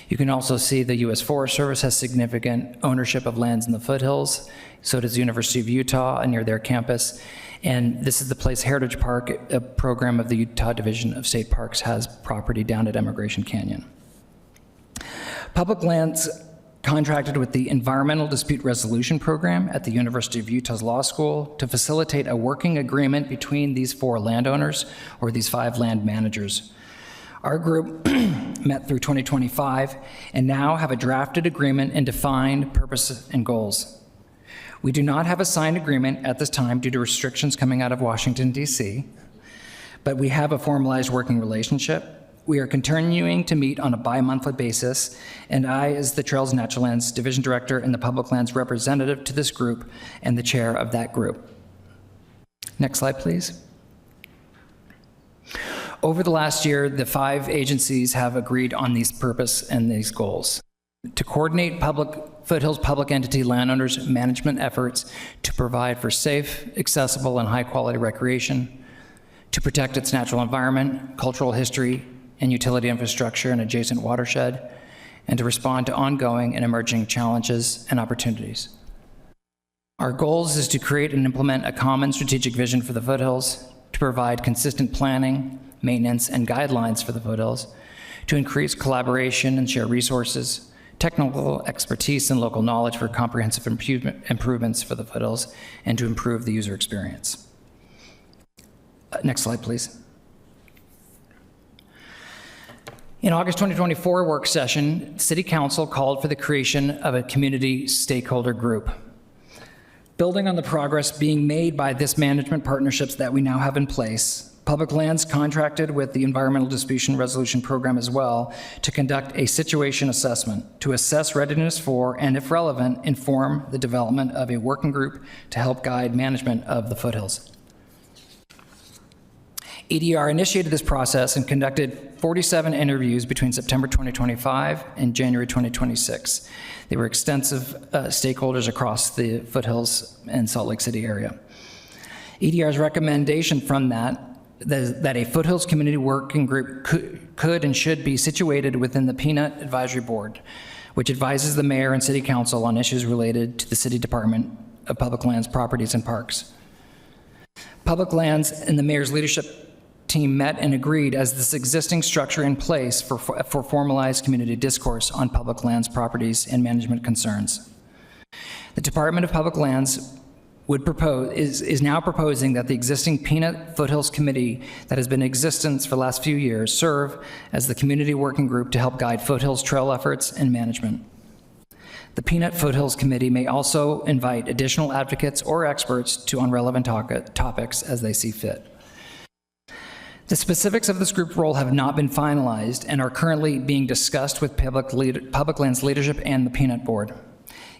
You can also see the U.S. Forest Service has significant ownership of lands in the Foothills. So does the University of Utah near their campus. And this is the Place Heritage Park, a program of the Utah Division of State Parks, has property down at Emigration Canyon. Public Lands contracted with the Environmental Dispute Resolution Program at the University of Utah's Law School to facilitate a working agreement between these 4 landowners, or these 5 land managers. Our group met through 2025 and now have a drafted agreement and defined purpose and goals. We do not have a signed agreement at this time due to restrictions coming out of Washington, D.C., but we have a formalized working relationship. We are continuing to meet on a bi-monthly basis, and I, as the Trails and Natural Lands Division Director and the Public Lands representative to this group and the chair of that group. Next slide, please. Over the last year, the 5 agencies have agreed on these purpose and these goals. To coordinate Foothills public entity landowners' management efforts to provide for safe, accessible, and high-quality recreation, to protect its natural environment, cultural history, and utility infrastructure and adjacent watershed, and to respond to ongoing and emerging challenges and opportunities. Our goals is to create and implement a common strategic vision for the Foothills, to provide consistent planning, maintenance, and guidelines for the Foothills, to increase collaboration and share resources, technical expertise and local knowledge for comprehensive improvements for the Foothills, and to improve the user experience. Next slide, please. In August 2024 work session, City Council called for the creation of a community stakeholder group. Building on the progress being made by this management partnerships that we now have in place, Public Lands contracted with the Environmental Dispute Resolution Program as well to conduct a situation assessment to assess readiness for, and if relevant, inform the development of a working group to help guide management of the foothills. EDR initiated this process and conducted 47 interviews between September 2025 and January 2026. They were extensive stakeholders across the foothills and Salt Lake City area. EDR's recommendation from that a foothills community working group could and should be situated within the Peanut Advisory Board, which advises the mayor and city council on issues related to the City Department of Public Lands, Properties, and Parks. Public Lands and the mayor's leadership team met and agreed as this existing structure in place for formalized community discourse on public lands, properties, and management concerns. The Department of Public Lands is now proposing that the existing Peanut Foothills Committee that has been in existence for the last few years serve as the community working group to help guide foothills trail efforts and management. The Peanut Foothills Committee may also invite additional advocates or experts on relevant topics as they see fit. The specifics of this group's role have not been finalized and are currently being discussed with Public Lands leadership and the Peanut Board.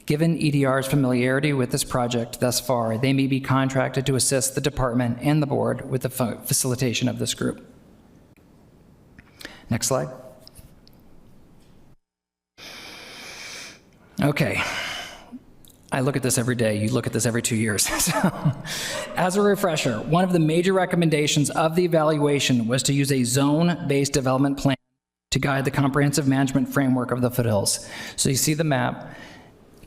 Given EDR's familiarity with this project thus far, they may be contracted to assist the department and the board with the facilitation of this group. Next slide. Okay. I look at this every day. You look at this every 2 years. So, as a refresher, one of the major recommendations of the evaluation was to use a zone-based development plan to guide the comprehensive management framework of the foothills. So you see the map.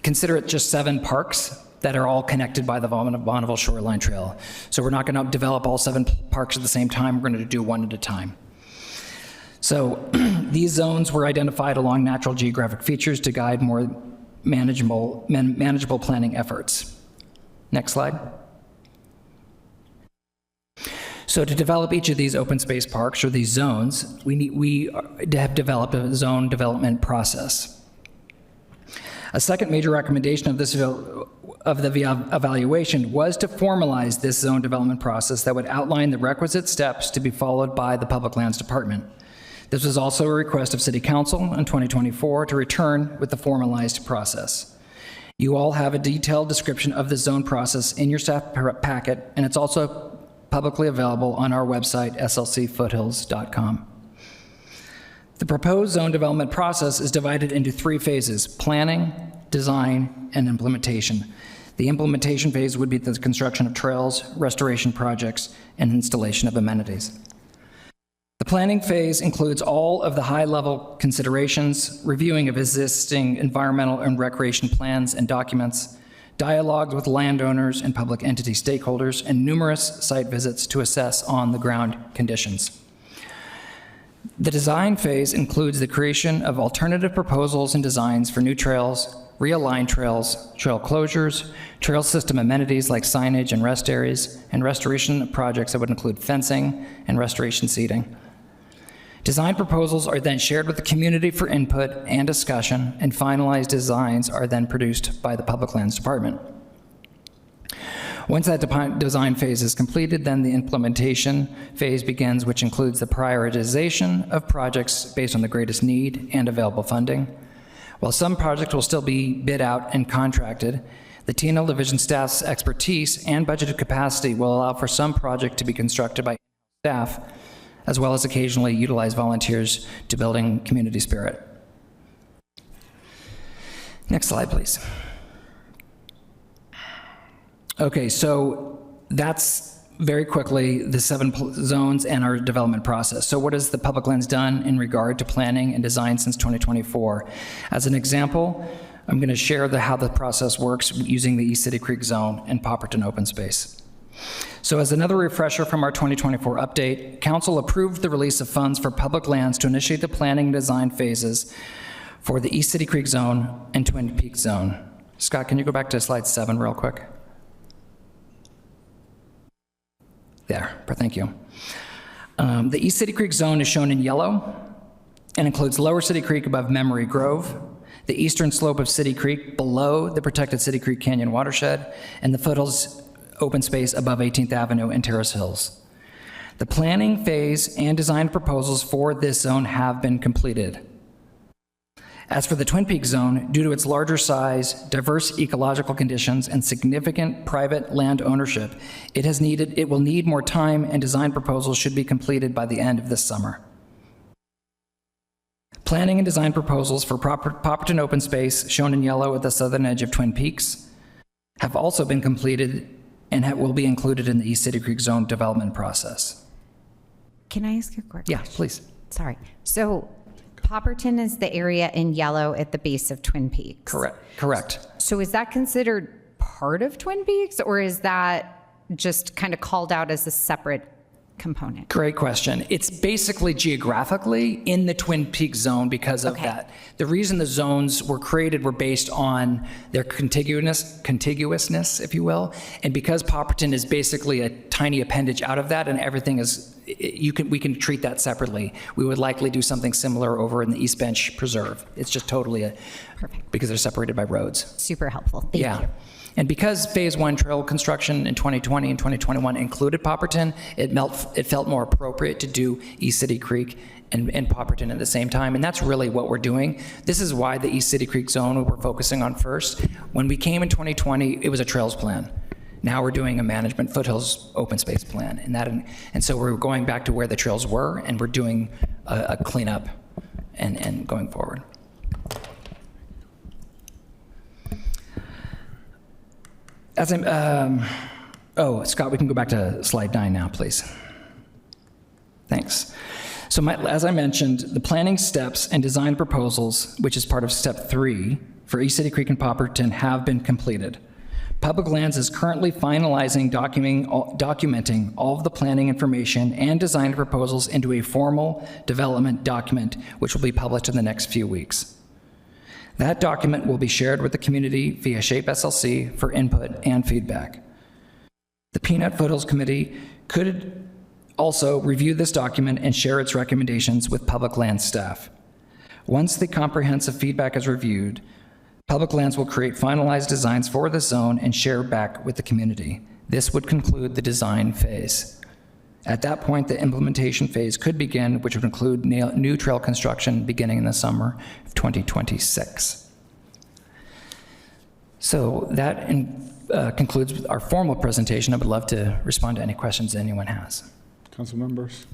Consider it just 7 parks that are all connected by the Bonneville Shoreline Trail. So we're not going to develop all 7 parks at the same time. We're going to do one at a time. So these zones were identified along natural geographic features to guide more manageable planning efforts. Next slide. So to develop each of these open space parks or these zones, we have developed a zone development process. A second major recommendation of the evaluation was to formalize this zone development process that would outline the requisite steps to be followed by the Public Lands Department. This was also a request of City Council in 2024 to return with the formalized process. You all have a detailed description of the zone process in your staff packet, and it's also publicly available on our website, slcfoothills.com. The proposed zone development process is divided into 3 phases: planning, design, and implementation. The implementation phase would be the construction of trails, restoration projects, and installation of amenities. The planning phase includes all of the high-level considerations, reviewing of existing environmental and recreation plans and documents, dialogues with landowners and public entity stakeholders, and numerous site visits to assess on-the-ground conditions. The design phase includes the creation of alternative proposals and designs for new trails, realigned trails, trail closures, trail system amenities like signage and rest areas, and restoration projects that would include fencing and restoration seating. Design proposals are then shared with the community for input and discussion, and finalized designs are then produced by the Public Lands Department. Once that design phase is completed, then the implementation phase begins, which includes the prioritization of projects based on the greatest need and available funding. While some projects will still be bid out and contracted, the TNL division staff's expertise and budgeted capacity will allow for some project to be constructed by staff, as well as occasionally utilize volunteers to building community spirit. Next slide, please. Okay, so that's very quickly the 7 zones and our development process. So what has the Public Lands done in regard to planning and design since 2024? As an example, I'm going to share how the process works using the East City Creek Zone and Popperton Open Space. So as another refresher from our 2024 update, Council approved the release of funds for Public Lands to initiate the planning and design phases for the East City Creek Zone and Twin Peaks Zone. Scott, can you go back to slide 7 real quick? There, thank you. The East City Creek Zone is shown in yellow and includes Lower City Creek above Memory Grove, the eastern slope of City Creek below the protected City Creek Canyon watershed, and the foothills open space above 18th Avenue and Terrace Hills. The planning phase and design proposals for this zone have been completed. As for the Twin Peaks zone, due to its larger size, diverse ecological conditions, and significant private land ownership, it will need more time, and design proposals should be completed by the end of this summer. Planning and design proposals for Popperton open space, shown in yellow at the southern edge of Twin Peaks, have also been completed and will be included in the East City Creek zone development process. Can I ask a quick Yeah, question? please. Sorry. So Popperton is the area in yellow at the base of Twin Peaks. Correct. So is that considered part of Twin Peaks, or is that just kind of called out as a separate component? Great question. It's basically geographically in the Twin Peaks zone because of that. The reason the zones were created were based on their contiguousness, if you will, and because Popperton is basically a tiny appendage out of that, and everything is, we can treat that separately. We would likely do something similar over in the East Bench Preserve. It's just totally because they're separated by roads. Super helpful. Thank you. And because Phase 1 trail construction in 2020 and 2021 included Popperton, it felt more appropriate to do East City Creek and Popperton at the same time, and that's really what we're doing. This is why the East City Creek zone we're focusing on first. When we came in 2020, it was a trails plan. Now we're doing a management foothills open space plan, and so we're going back to where the trails were, and we're doing a cleanup and going forward. Scott, we can go back to slide 9 now, please. Thanks. So as I mentioned, the planning steps and design proposals, which is part of step 3 for East City Creek and Popperton, have been completed. Public Lands is currently finalizing documenting all of the planning information and design proposals into a formal development document, which will be published in the next few weeks. That document will be shared with the community via SHAPE SLC for input and feedback. The Peanut Foothills Committee could also review this document and share its recommendations with Public Lands staff. Once the comprehensive feedback is reviewed, Public Lands will create finalized designs for the zone and share back with the community. This would conclude the design phase. At that point, the implementation phase could begin, which would include new trail construction beginning in the summer of 2026. So that concludes our formal presentation. I would love to respond to any questions anyone has. Council members?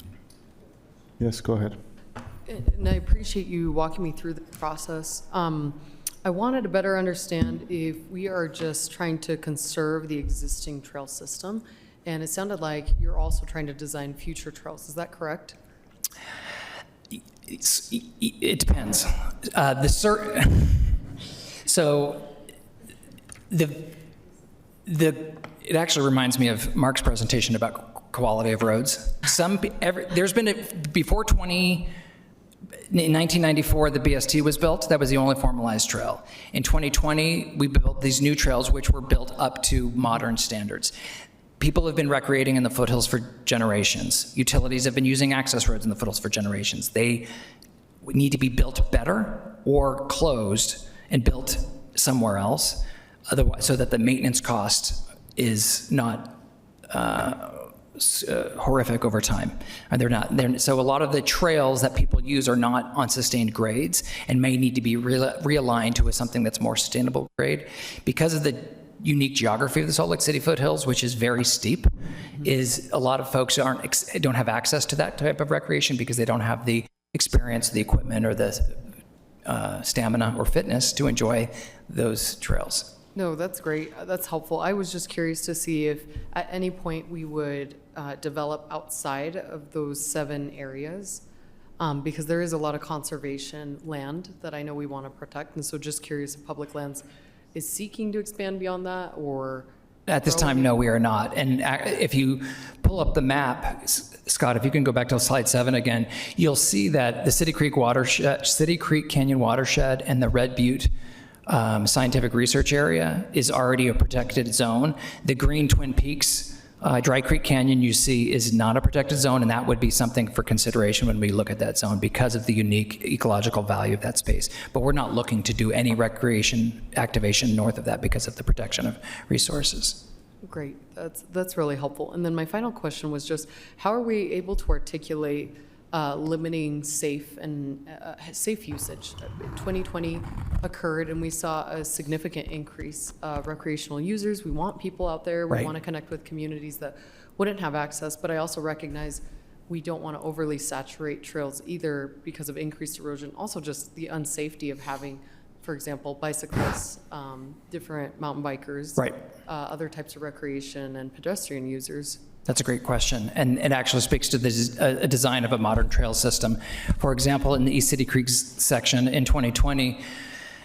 Yes, go ahead. And I appreciate you walking me through the process. I wanted to better understand if we are just trying to conserve the existing trail system, and it sounded like you're also trying to design future trails. Is that correct? It depends. It actually reminds me of Mark's presentation about quality of roads. There's been before 1994, the BST was built. That was the only formalized trail. In 2020, we built these new trails, which were built up to modern standards. People have been recreating in the foothills for generations. Utilities have been using access roads in the foothills for generations. They need to be built better or closed and built somewhere else, otherwise, so that the maintenance cost is not horrific over time. And so a lot of the trails that people use are not on sustained grades and may need to be realigned to something that's more sustainable grade. Because of the unique geography of the Salt Lake City foothills, which is very steep, is a lot of folks don't have access to that type of recreation because they don't have the experience, the equipment, or the stamina or fitness to enjoy those trails. No, that's great. That's helpful. I was just curious to see if at any point we would develop outside of those 7 areas, because there is a lot of conservation land that I know we want to protect. And so just curious if Public Lands is seeking to expand beyond that, or? At this time, no, we are not. And if you pull up the map, Scott, if you can go back to slide 7 again, you'll see that the City Creek Canyon watershed and the Red Butte scientific research area is already a protected zone. The green Twin Peaks Dry Creek Canyon, you see, is not a protected zone, and that would be something for consideration when we look at that zone because of the unique ecological value of that space. But we're not looking to do any recreation activation north of that because of the protection of resources. Great, that's really helpful. And then my final question was just, how are we able to articulate limiting safe and safe usage? 2020 occurred and we saw a significant increase of recreational users. We want people out there. We Right. want to connect with communities that wouldn't have access, but I also recognize we don't want to overly saturate trails either because of increased erosion. Also just the unsafety of having, for example, bicyclists, different mountain bikers, Right. Other types of recreation and pedestrian users. That's a great question, and it actually speaks to the design of a modern trail system. For example, in the East City Creeks section in 2020,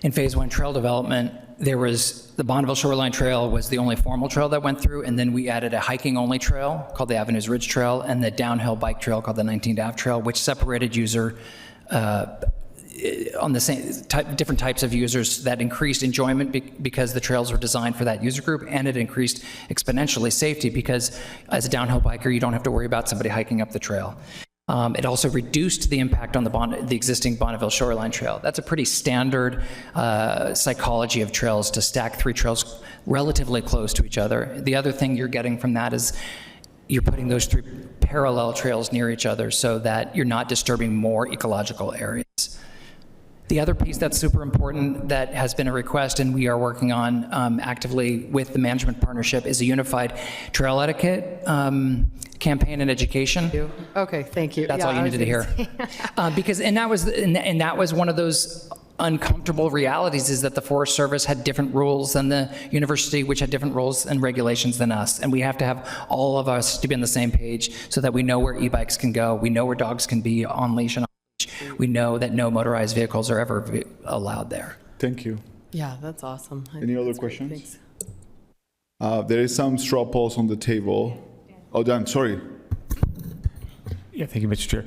in Phase 1 trail development, there was the Bonneville Shoreline Trail was the only formal trail that went through, and then we added a hiking-only trail called the Avenues Ridge Trail and the downhill bike trail called the 19th Ave Trail, which separated user on the same different types of users that increased enjoyment because the trails were designed for that user group, and it increased exponentially safety because as a downhill biker, you don't have to worry about somebody hiking up the trail. It also reduced the impact on the existing Bonneville Shoreline Trail. That's a pretty standard psychology of trails, to stack 3 trails relatively close to each other. The other thing you're getting from that is you're putting those 3 parallel trails near each other so that you're not disturbing more ecological areas. The other piece that's super important that has been a request and we are working on actively with the management partnership is a unified trail etiquette campaign and education. Okay, thank you. That's Yeah, all you I was needed to hear. gonna say- That was one of those uncomfortable realities, is that the Forest Service had different rules than the university, which had different rules and regulations than us. And we have to have all of us to be on the same page so that we know where e-bikes can go, we know where dogs can be on leash and off leash, we know that no motorized vehicles are ever allowed there. Thank you. Yeah, that's awesome. I Any think other that's great. questions? Thanks. There is some straw polls on the table. Oh, Dan, sorry. Yeah, thank you, Mr. Chair.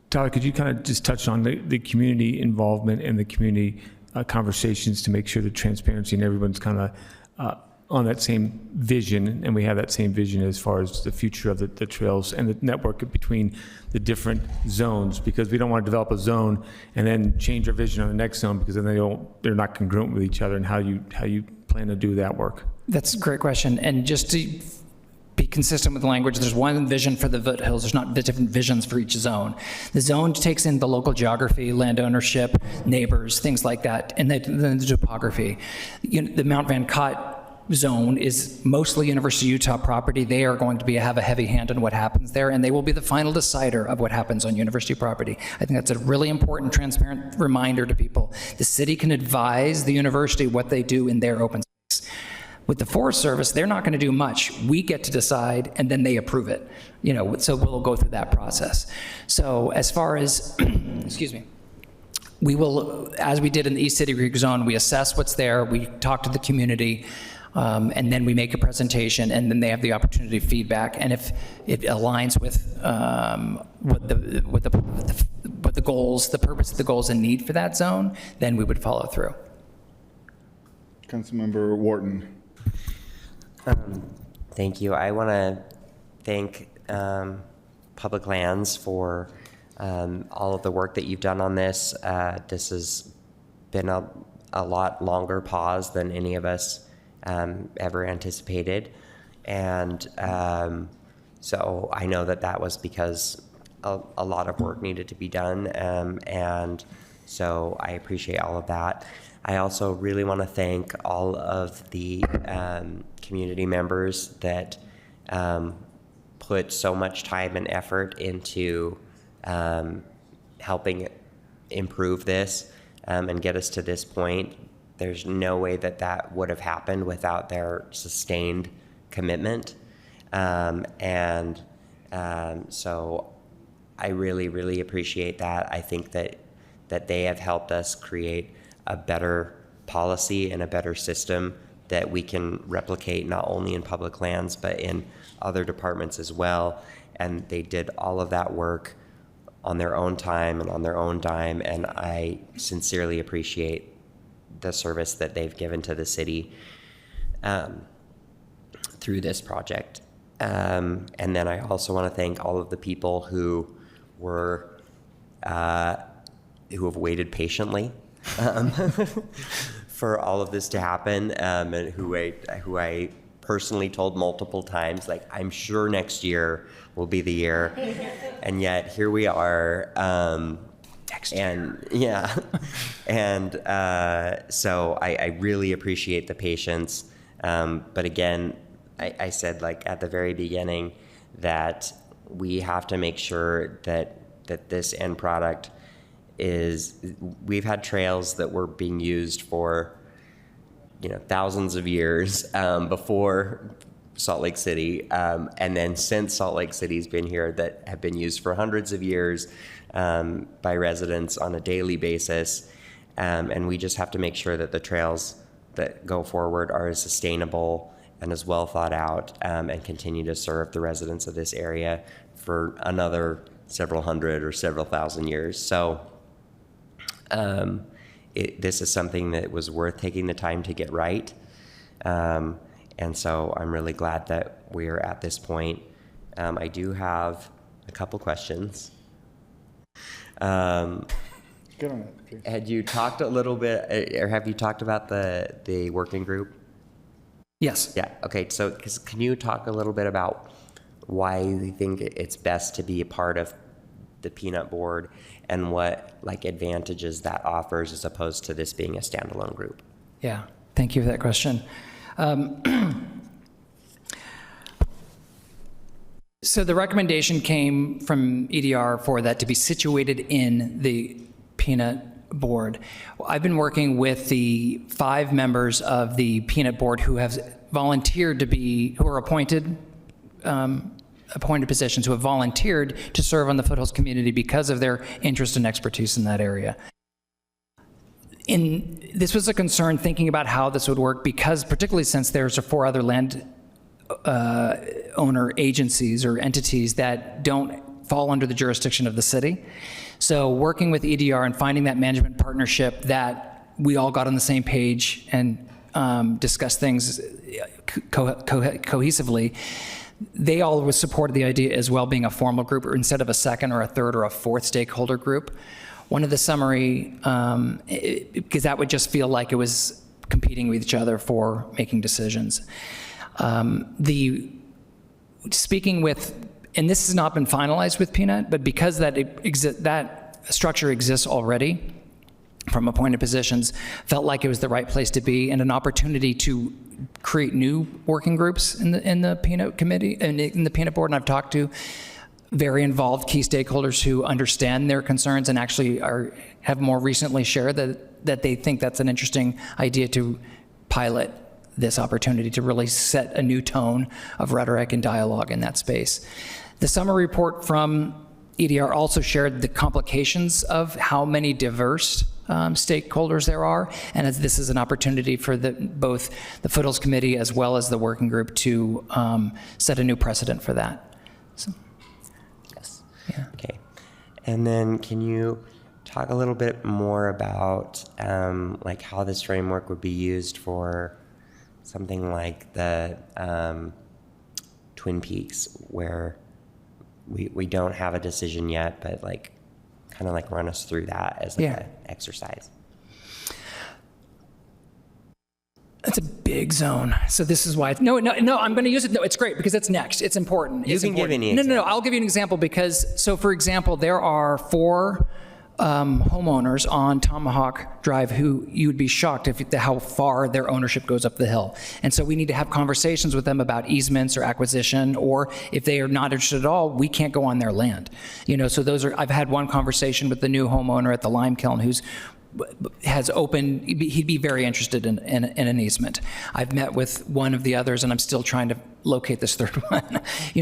Tyler, could you kind of just touch on the community involvement and the community conversations to make sure the transparency and everyone's kind of on that same vision, and we have that same vision as far as the future of the trails and the network between the different zones, because we don't want to develop a zone and then change our vision on the next zone because then they're not congruent with each other, and how you plan to do that work. That's a great question. And just to be consistent with the language, there's one vision for the foothills. There's not different visions for each zone. The zone takes in the local geography, land ownership, neighbors, things like that, and then the topography. The Mount Van Cott zone is mostly University of Utah property. They are going to have a heavy hand in what happens there, and they will be the final decider of what happens on university property. I think that's a really important, transparent reminder to people. The city can advise the university what they do in their open space. With the Forest Service, they're not going to do much. We get to decide, and then they approve it. So we'll go through that process. So as far as, excuse me, we will, as we did in the East City Creek Zone, we assess what's there, we talk to the community, and then we make a presentation, and then they have the opportunity to feedback. And if it aligns with what the goals, the purpose of the goals and need for that zone, then we would follow through. Councilmember Wharton. Thank you. I want to thank Public Lands for all of the work that you've done on this. This has been a lot longer pause than any of us ever anticipated. And so I know that was because a lot of work needed to be done. And so I appreciate all of that. I also really want to thank all of the community members that put so much time and effort into helping improve this and get us to this point. There's no way that would have happened without their sustained commitment. So I really, really appreciate that. I think that they have helped us create a better policy and a better system that we can replicate not only in Public Lands, but in other departments as well. And they did all of that work on their own time and on their own dime. And I sincerely appreciate the service that they've given to the city through this project. And then I also want to thank all of the people who have waited patiently for all of this to happen, and who I personally told multiple times, like, I'm sure next year will be the year, and yet here we are. So I really appreciate the patience. But again, I said, like, at the very beginning, that we have to make sure that this end product is, we've had trails that were being used for, thousands of years before Salt Lake City, and then since Salt Lake City's been here, that have been used for hundreds of years by residents on a daily basis. And we just have to make sure that the trails that go forward are as sustainable and as well thought out, and continue to serve the residents of this area for another several hundred or several thousand years. So this is something that was worth taking the time to get right. And so I'm really glad that we're at this point. I do have a couple questions. Get on it, please. Had you talked a little bit, or have you talked about the working group? Yes. Yeah, okay, so can you talk a little bit about why you think it's best to be a part of the Peanut Board, and what advantages that offers as opposed to this being a standalone group? Yeah, thank you for that question. So the recommendation came from EDR for that to be situated in the Peanut Board. I've been working with the 5 members of the Peanut Board who have volunteered who are appointed positions, who have volunteered to serve on the Foothills community because of their interest and expertise in that area. This was a concern thinking about how this would work, because particularly since there's 4 other land owner agencies or entities that don't fall under the jurisdiction of the city. So working with EDR and finding that management partnership that we all got on the same page and discussed things cohesively, they all supported the idea as well, being a formal group, or instead of a second or a third or a fourth stakeholder group. One of the summary, because that would just feel like it was competing with each other for making decisions. Speaking with, and this has not been finalized with Peanut, but because that structure exists already from appointed positions, felt like it was the right place to be, and an opportunity to create new working groups in the Peanut Committee and in the Peanut Board. And I've talked to very involved key stakeholders who understand their concerns and actually have more recently shared that they think that's an interesting idea to pilot this opportunity to really set a new tone of rhetoric and dialogue in that space. The summary report from EDR also shared the complications of how many diverse stakeholders there are, and as this is an opportunity for both the Foothills Committee as well as the working group to set a new precedent for that. So, yes. Yeah. Okay. And then can you talk a little bit more about how this framework would be used for something like the Twin Peaks, where we don't have a decision yet, but kind of run us through that as an exercise. It's a big zone. So this is why, no, I'm going to use it. No, it's great because it's next. It's important. You can give any example. No, I'll give you an example because, so for example, there are 4 homeowners on Tomahawk Drive who you would be shocked how far their ownership goes up the hill. And so we need to have conversations with them about easements or acquisition, or if they are not interested at all, we can't go on their land. So I've had one conversation with the new homeowner at the lime kiln he'd be very interested in an easement. I've met with one of the others and I'm still trying to locate this third one.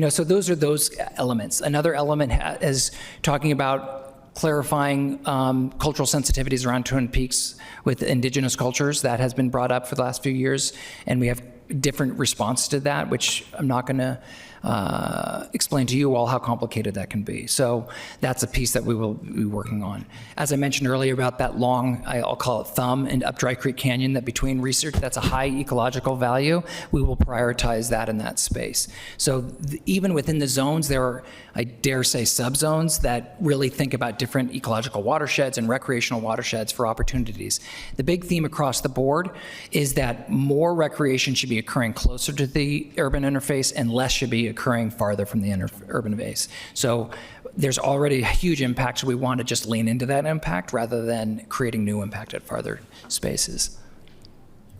So those are those elements. Another element is talking about clarifying cultural sensitivities around Twin Peaks with indigenous cultures. That has been brought up for the last few years, and we have different responses to that, which I'm not going to explain to you all how complicated that can be. So that's a piece that we will be working on. As I mentioned earlier about that long, I'll call it thumb, and up Dry Creek Canyon, that between research, that's a high ecological value, we will prioritize that in that space. So even within the zones, there are, I dare say, subzones that really think about different ecological watersheds and recreational watersheds for opportunities. The big theme across the board is that more recreation should be occurring closer to the urban interface and less should be occurring farther from the urban base. So there's already a huge impact, so we want to just lean into that impact rather than creating new impact at farther spaces.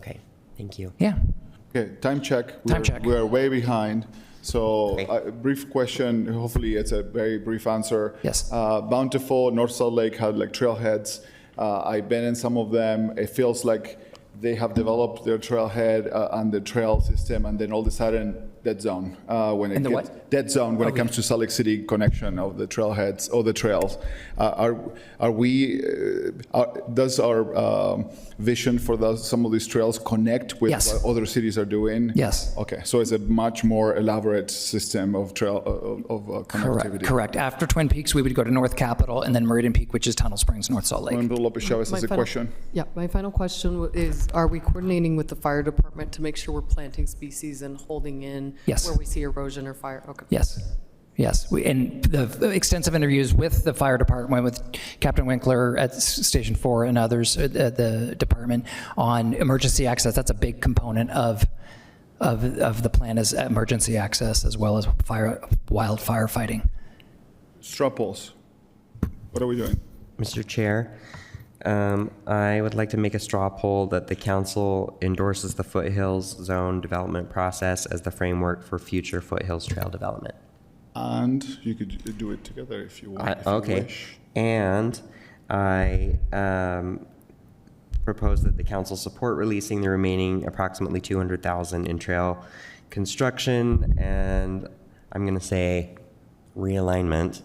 Okay, thank you. Yeah. Okay, time check. Time check. We are way behind. So Okay. a brief question, hopefully it's a very brief answer. Yes. Bountiful, North Salt Lake had like trailheads. I've been in some of them. It feels like they have developed their trailhead and the trail system, and then all of a sudden, dead zone. When it And the gets, what? Dead zone when it comes to Salt Lake City connection of the trailheads or the trails. Does our vision for some of these trails connect with Yes. what other cities are doing? Yes. Okay, so it's a much more elaborate system of trail of connectivity. Correct. After Twin Peaks, we would go to North Capitol and then Meridian Peak, which is Tunnel Springs, North Salt Lake. Member Lopez Chavez has a question. Yeah, my final question is, are we coordinating with the fire department to make sure we're planting species and holding in Yes. where we see erosion or fire? Okay. Yes. Yes. And the extensive interviews with the fire department, with Captain Winkler at Station 4 and others at the department on emergency access, that's a big component of the plan, is emergency access as well as wildfire fighting. Straw polls. What are we doing? Mr. Chair, I would like to make a straw poll that the council endorses the Foothills Zone development process as the framework for future Foothills Trail development. And you could do it together if you want. if you Okay, wish. and I propose that the council support releasing the remaining approximately $200,000 in trail construction, and I'm going to say realignment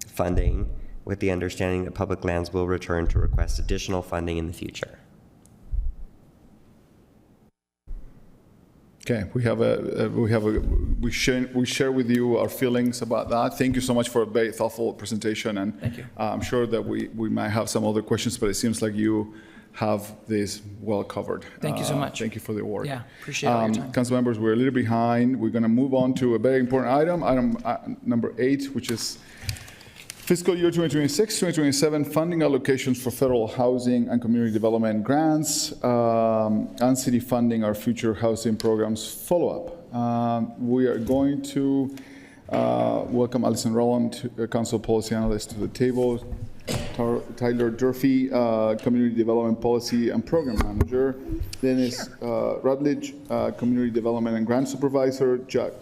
funding, with the understanding that Public Lands will return to request additional funding in the future. Okay, we share with you our feelings about that. Thank you so much for a very thoughtful presentation, and Thank you. I'm sure that we might have some other questions, but it seems like you have this well covered. Thank you so much. Thank you for the work. Yeah, appreciate all your time. Council members, we're a little behind. We're going to move on to a very important item number 8, which is fiscal year 2026, 2027 funding allocations for federal housing and community development grants, and city funding our future housing programs follow-up. We are going to welcome Allison Rowland, Council Policy Analyst, to the table. Tyler Durfee, Community Development Policy and Program Manager. Dennis Rutledge, Community Development and Grant Supervisor. Jack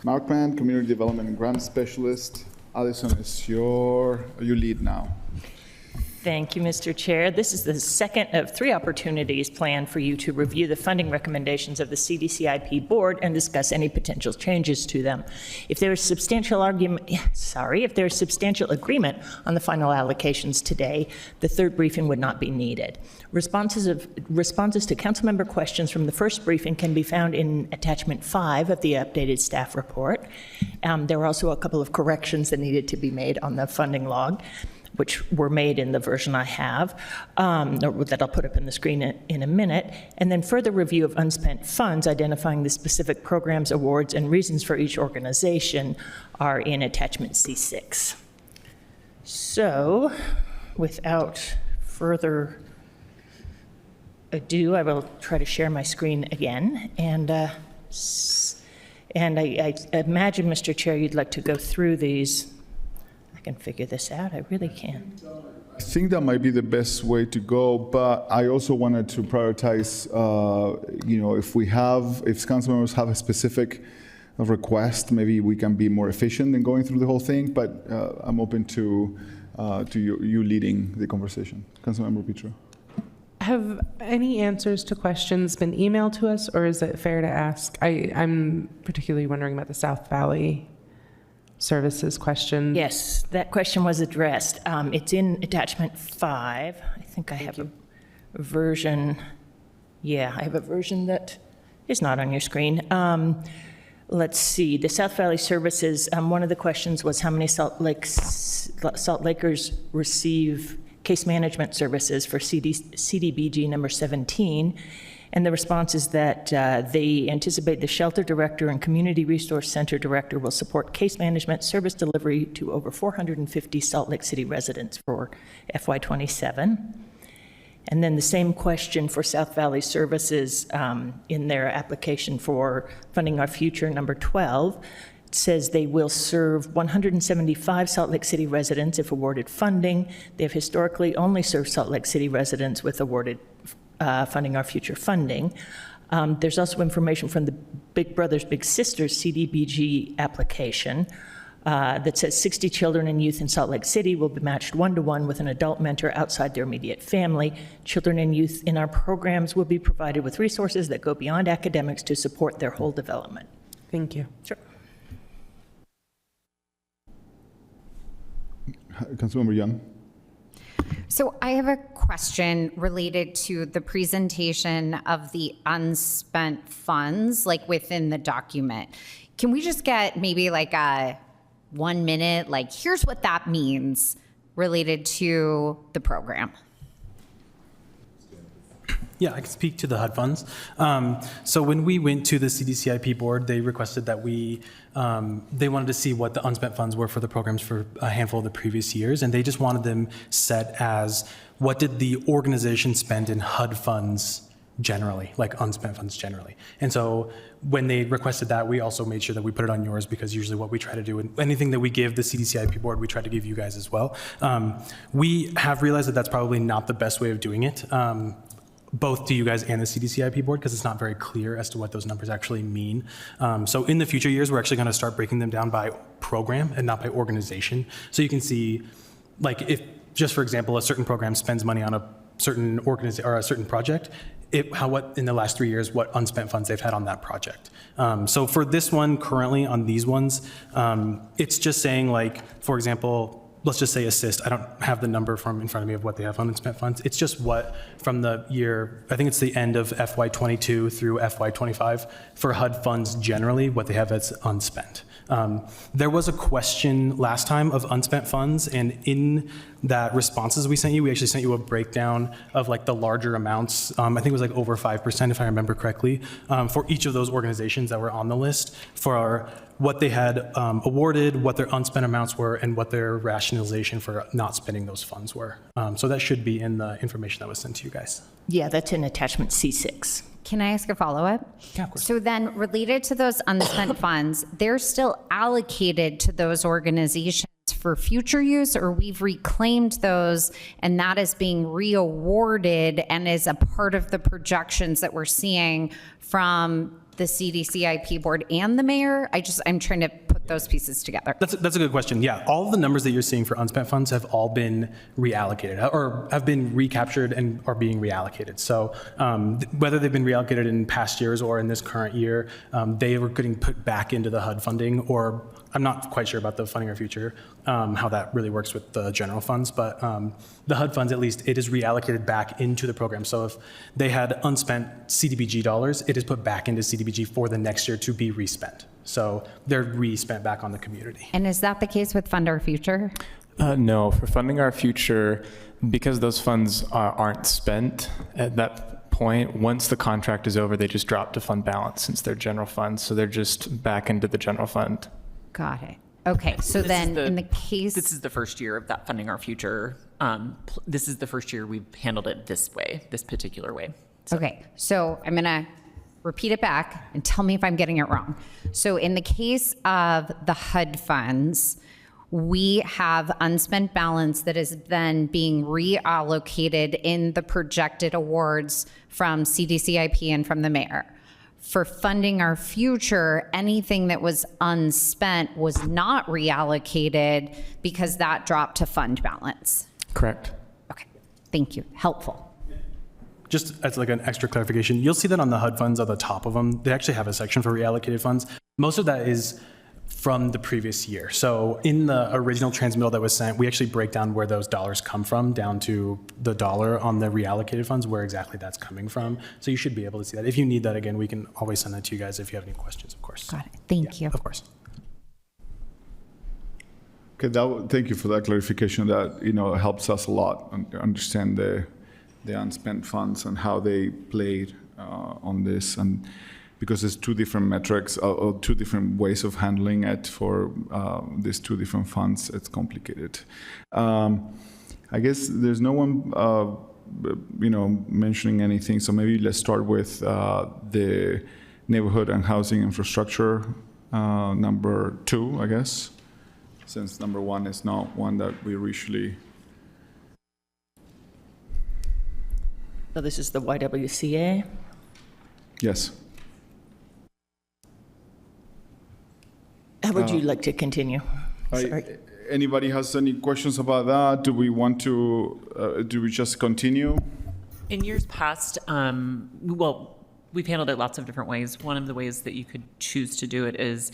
Markman, Community Development and Grant Specialist. Allison, it's your lead now. Thank you, Mr. Chair. This is the second of 3 opportunities planned for you to review the funding recommendations of the CDCIP board and discuss any potential changes to them. If there is substantial agreement on the final allocations today, the third briefing would not be needed. Responses to councilmember questions from the first briefing can be found in attachment 5 of the updated staff report. There were also a couple of corrections that needed to be made on the funding log, which were made in the version I have, that I'll put up on the screen in a minute, and then further review of unspent funds identifying the specific programs, awards, and reasons for each organization are in attachment C6. So, without further ado, I will try to share my screen again, and I imagine, Mr. Chair, you'd like to go through these. Can figure this out. I really can. I think that might be the best way to go, but I also wanted to prioritize, if council members have a specific request, maybe we can be more efficient in going through the whole thing, but I'm open to you leading the conversation. Councilmember Petro. Have any answers to questions been emailed to us, or is it fair to ask? I'm particularly wondering about the South Valley services question. Yes, that question was addressed. It's in attachment 5. I think I have a version. Yeah, I have a version that is not on your screen. let's see, the South Valley Services, one of the questions was how many Salt Lakers receive case management services for CDBG number 17. And the response is that they anticipate the shelter director and community resource center director will support case management service delivery to over 450 Salt Lake City residents for FY27. And then the same question for South Valley Services in their application for Funding Our Future number 12. It says they will serve 175 Salt Lake City residents if awarded funding. They have historically only served Salt Lake City residents with awarded Funding Our Future funding. There's also information from the Big Brothers Big Sisters CDBG application that says 60 children and youth in Salt Lake City will be matched 1-to-1 with an adult mentor outside their immediate family. Children and youth in our programs will be provided with resources that go beyond academics to support their whole development. Thank you. Sure. Councilmember Young. So I have a question related to the presentation of the unspent funds, like within the document. Can we just get maybe like a 1 minute, like here's what that means related to the program? Yeah, I can speak to the HUD funds. So when we went to the CDCIP board, they requested that they wanted to see what the unspent funds were for the programs for a handful of the previous years, and they just wanted them set as what did the organization spend in HUD funds generally, like unspent funds generally. And so when they requested that, we also made sure that we put it on yours, because usually what we try to do, and anything that we give the CDCIP board, we try to give you guys as well. We have realized that that's probably not the best way of doing it, both to you guys and the CDCIP board, because it's not very clear as to what those numbers actually mean. So in the future years, we're actually going to start breaking them down by program and not by organization. So you can see, like, if just for example, a certain program spends money on a certain organization or a certain project, what in the last 3 years, what unspent funds they've had on that project. So for this one, currently on these ones, it's just saying, like, for example, let's just say assist. I don't have the number from in front of me of what they have on unspent funds. It's just what from the year, I think it's the end of FY22 through FY25 for HUD funds generally, what they have as unspent. There was a question last time of unspent funds, and in that responses we sent you, we actually sent you a breakdown of like the larger amounts. I think it was like over 5%, if I remember correctly, for each of those organizations that were on the list for what they had awarded, what their unspent amounts were, and what their rationalization for not spending those funds were. So that should be in the information that was sent to you guys. Yeah, that's in attachment C6. Can I ask a follow-up? Yeah, of course. So then related to those unspent funds, they're still allocated to those organizations for future use, or we've reclaimed those and that is being reawarded and is a part of the projections that we're seeing from the CDCIP board and the mayor? I'm trying to put those pieces together. That's a good question. Yeah, all of the numbers that you're seeing for unspent funds have all been reallocated or have been recaptured and are being reallocated. So whether they've been reallocated in past years or in this current year, they were getting put back into the HUD funding, or I'm not quite sure about the Funding Our Future, how that really works with the general funds, but the HUD funds, at least, it is reallocated back into the program. So if they had unspent CDBG dollars, it is put back into CDBG for the next year to be respent. So they're re-spent back on the community. And is that the case with Fund Our Future? No, for Funding Our Future, because those funds aren't spent at that point, once the contract is over, they just drop to fund balance since they're general funds. So they're just back into the general fund. Got it. Okay, so then in the case... This is the first year of that Funding Our Future. This is the first year we've handled it this way, this particular way. Okay, so I'm going to repeat it back and tell me if I'm getting it wrong. So in the case of the HUD funds, we have unspent balance that is then being reallocated in the projected awards from CDCIP and from the mayor. For Funding Our Future, anything that was unspent was not reallocated because that dropped to fund balance. Correct. Okay, thank you. Helpful. Just as like an extra clarification, you'll see that on the HUD funds at the top of them, they actually have a section for reallocated funds. Most of that is from the previous year. So in the original transmittal that was sent, we actually break down where those dollars come from, down to the dollar on the reallocated funds, where exactly that's coming from. So you should be able to see that. If you need that again, we can always send that to you guys if you have any questions, of course. Got it. Thank you. Of course. Okay, thank you for that clarification. That helps us a lot understand the unspent funds and how they played on this, and because there's two different metrics or two different ways of handling it for these two different funds, it's complicated. I guess there's no one mentioning anything, so maybe let's start with the neighborhood and housing infrastructure, number 2, I guess, since number 1 is not one that we usually. So this is the YWCA? Yes. How would you like to continue? Anybody has any questions about that? Do we want to, do we just continue? In years past, well, we've handled it lots of different ways. One of the ways that you could choose to do it is,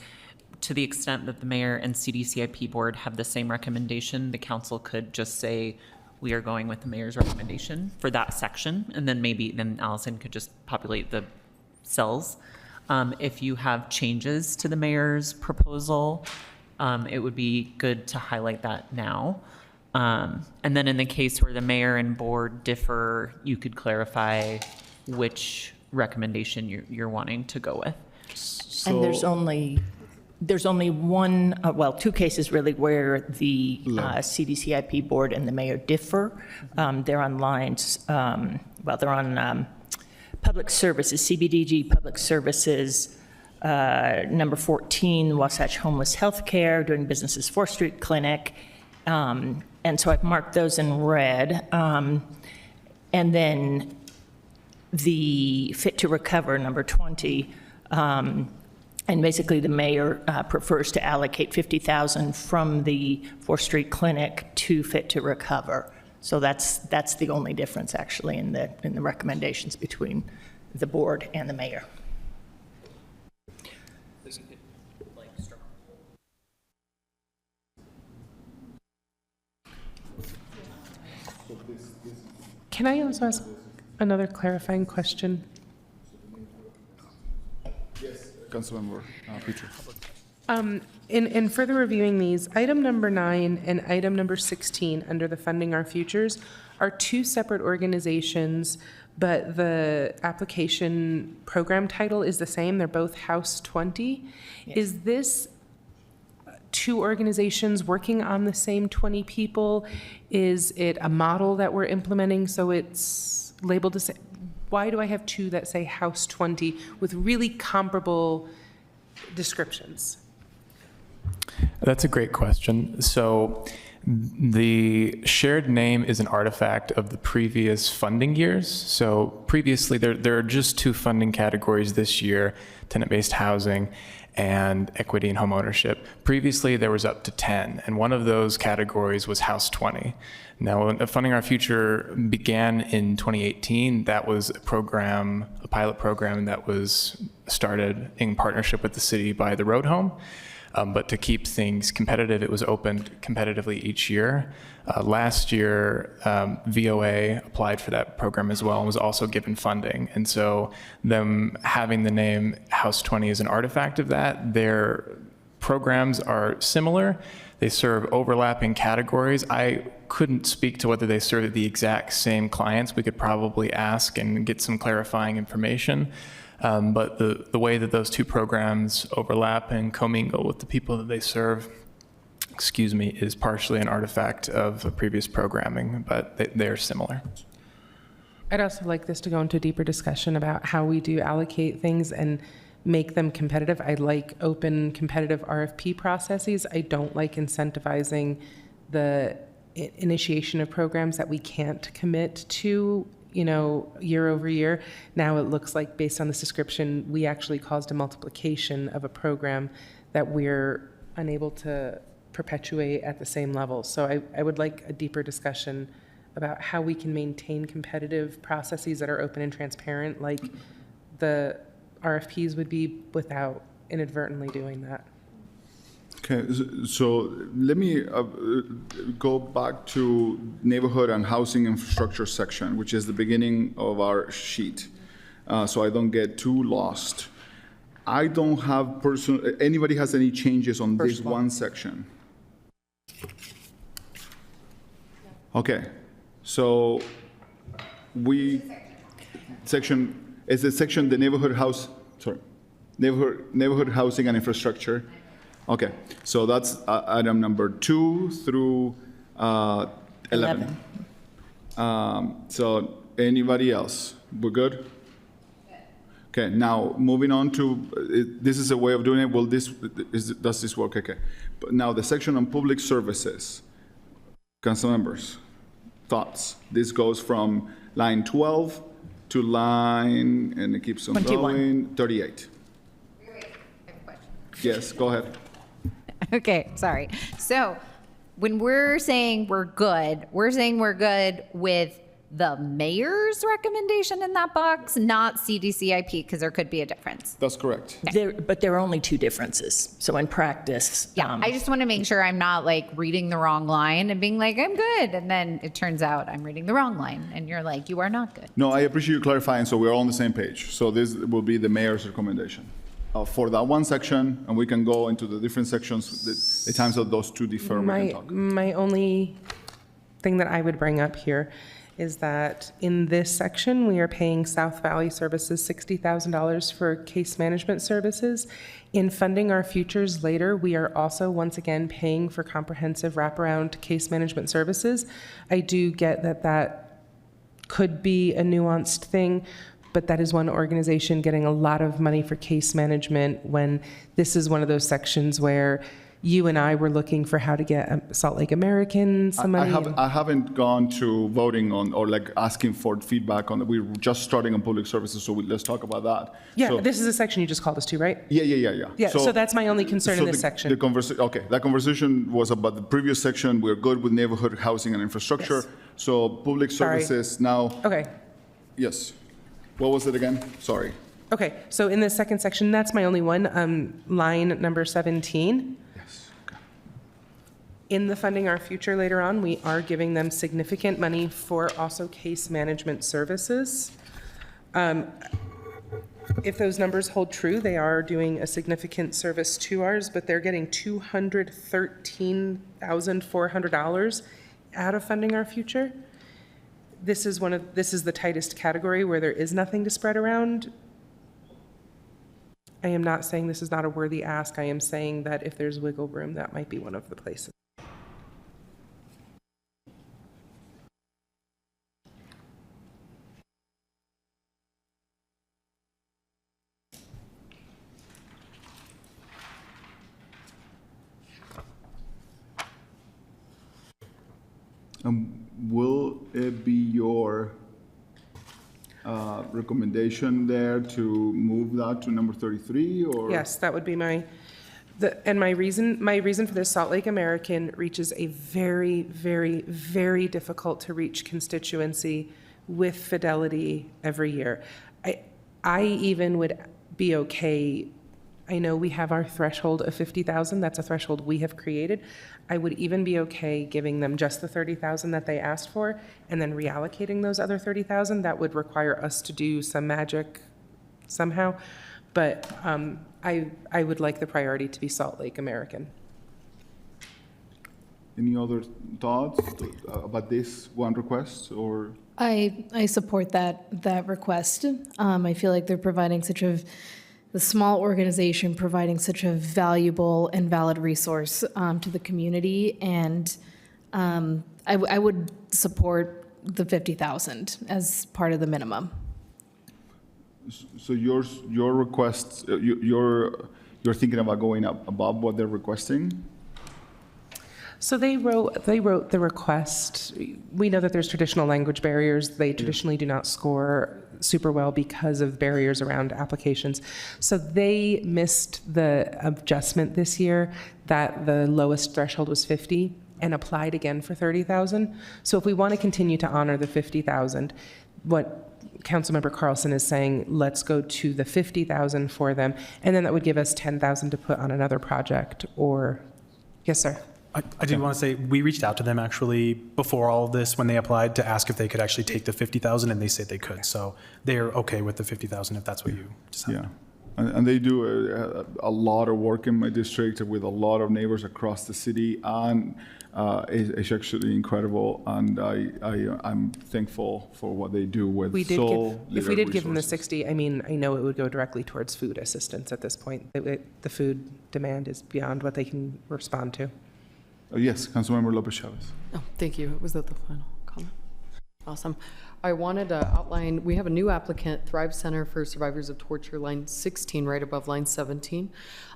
to the extent that the mayor and CDCIP board have the same recommendation, the council could just say, we are going with the mayor's recommendation for that section, and then Allison could just populate the cells. If you have changes to the mayor's proposal, it would be good to highlight that now. And then in the case where the mayor and board differ, you could clarify which recommendation you're wanting to go with. And there's only one, well, 2 cases really where the CDCIP board and the mayor differ. They're on lines, they're on public services, CBDG public services, number 14, Wasatch Homeless Healthcare, doing business as 4th Street Clinic. And so I've marked those in red. And then the Fit to Recover, number 20, and basically the mayor prefers to allocate $50,000 from the 4th Street Clinic to Fit to Recover. So that's the only difference actually in the recommendations between the board and the mayor. Can I also ask another clarifying question? Yes, Councilmember Petrie. In further reviewing these, item number 9 and item number 16 under the Funding Our Futures are 2 separate organizations, but the application program title is the same. They're both House 20. Yes. Is this 2 organizations working on the same 20 people? Is it a model that we're implementing so it's labeled the same? Why do I have 2 that say House 20 with really comparable descriptions? That's a great question. So the shared name is an artifact of the previous funding years. So previously, there are just 2 funding categories this year, tenant-based housing and equity and home ownership. Previously, there was up to 10, and one of those categories was House 20. Now, when Funding Our Future began in 2018, that was a pilot program that was started in partnership with the city by the Road Home. But to keep things competitive, it was opened competitively each year. Last year, VOA applied for that program as well and was also given funding. And so them having the name House 20 is an artifact of that. Their programs are similar. They serve overlapping categories. I couldn't speak to whether they serve the exact same clients. We could probably ask and get some clarifying information. But the way that those 2 programs overlap and commingle with the people that they serve, is partially an artifact of previous programming, but they're similar. I'd also like this to go into a deeper discussion about how we do allocate things and make them competitive. I like open, competitive RFP processes. I don't like incentivizing the initiation of programs that we can't commit to, year over year. Now it looks like, based on this description, we actually caused a multiplication of a program that we're unable to perpetuate at the same level. So I would like a deeper discussion about how we can maintain competitive processes that are open and transparent, like the RFPs would be, without inadvertently doing that. Okay, so let me go back to neighborhood and housing infrastructure section, which is the beginning of our sheet, so I don't get too lost. I don't have anybody has any changes on this one section? Okay, so is the section the neighborhood housing and infrastructure? Okay, so that's item number 2 through 11. So anybody else? We're good? Okay, now moving on to, this is a way of doing it. Well, does this work? Okay. But now the section on public services. Council members, thoughts? This goes from line 12 to line, and it keeps on 21. going, 38. Yes, go ahead. Okay, sorry. So when we're saying we're good with the mayor's recommendation in that box, not CDCIP, because there could be a difference. That's correct. But there are only 2 differences. So in practice. Yeah, I just want to make sure I'm not like reading the wrong line and being like, I'm good. And then it turns out I'm reading the wrong line and you're like, you are not good. No, I appreciate you clarifying, so we're all on the same page. So this will be the mayor's recommendation for that one section, and we can go into the different sections, the times that those two differ. We can talk. My only thing that I would bring up here is that in this section, we are paying South Valley Services $60,000 for case management services. In funding our futures later, we are also once again paying for comprehensive wraparound case management services. I do get that that could be a nuanced thing, but that is one organization getting a lot of money for case management when this is one of those sections where you and I were looking for how to get Salt Lake American some money. I haven't gone to voting on or like asking for feedback on. We're just starting on public services, so let's talk about that. Yeah, So- this is a section you just called us to, right? Yeah. Yeah, so that's my only concern in this section. Okay, that conversation was about the previous section. We're good with neighborhood housing and infrastructure. Yes. So public Sorry. services now. Okay. Yes. What was it again? Sorry. Okay, so in the second section, that's my only one, line number 17. Yes. In the Funding Our Future later on, we are giving them significant money for also case management services. If those numbers hold true, they are doing a significant service to ours, but they're getting $213,400 out of Funding Our Future. This is the tightest category where there is nothing to spread around. I am not saying this is not a worthy ask. I am saying that if there's wiggle room, that might be one of the places. Will it be your recommendation there to move that to number 33 or? Yes, that would be my reason for this. Salt Lake American reaches a very, very, very difficult to reach constituency with fidelity every year. I even would be okay. I know we have our threshold of 50,000. That's a threshold we have created. I would even be okay giving them just the 30,000 that they asked for and then reallocating those other 30,000. That would require us to do some magic somehow. But I would like the priority to be Salt Lake American. Any other thoughts about this one request or? I support that request. I feel like they're providing the small organization providing such a valuable and valid resource to the community, and I would support the 50,000 as part of the minimum. So your request, you're thinking about going up above what they're requesting? So they wrote the request. We know that there's traditional language barriers. They traditionally do not score super well because of barriers around applications. So they missed the adjustment this year that the lowest threshold was 50 and applied again for 30,000. So if we want to continue to honor the 50,000, what Councilmember Carlson is saying, let's go to the 50,000 for them, and then that would give us 10,000 to put on another project or Yes, sir. I do want to say, we reached out to them actually before all of this when they applied to ask if they could actually take the 50,000, and they said they could. So they're okay with the 50,000 if that's what you decide. Yeah. And they do a lot of work in my district with a lot of neighbors across the city, and it's actually incredible. And I'm thankful for what they do with If we did give them the resources. 60, I mean, I know it would go directly towards food assistance at this point. The food demand is beyond what they can respond to. Yes, Councilmember Lopez Chavez. Oh, thank you. Was that the final comment? Awesome. I wanted to outline, we have a new applicant, Thrive Center for Survivors of Torture, line 16, right above line 17.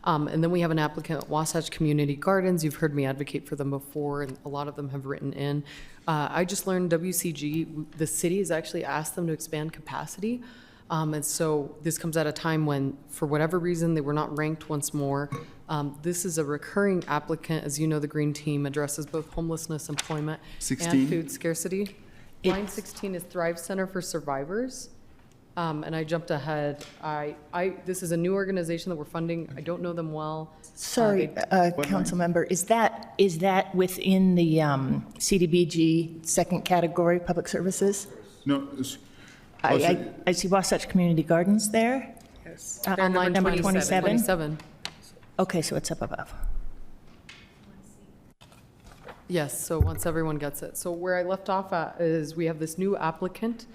And then we have an applicant, Wasatch Community Gardens. You've heard me advocate for them before, and a lot of them have written in. I just learned WCG, the city has actually asked them to expand capacity. And so this comes at a time when, for whatever reason, they were not ranked once more. This is a recurring applicant. As you know, the Green Team addresses both homelessness, employment, 16? and food scarcity. Line 16 is Thrive Center for Survivors. And I jumped ahead. This is a new organization that we're funding. I don't know them well. Sorry, council member, is that within the CDBG second category, public services? No. I see Wasatch Community Gardens there. Yes. On line number 27. Okay, so it's up above. Yes, so once everyone gets it. So where I left off at is we have this new applicant,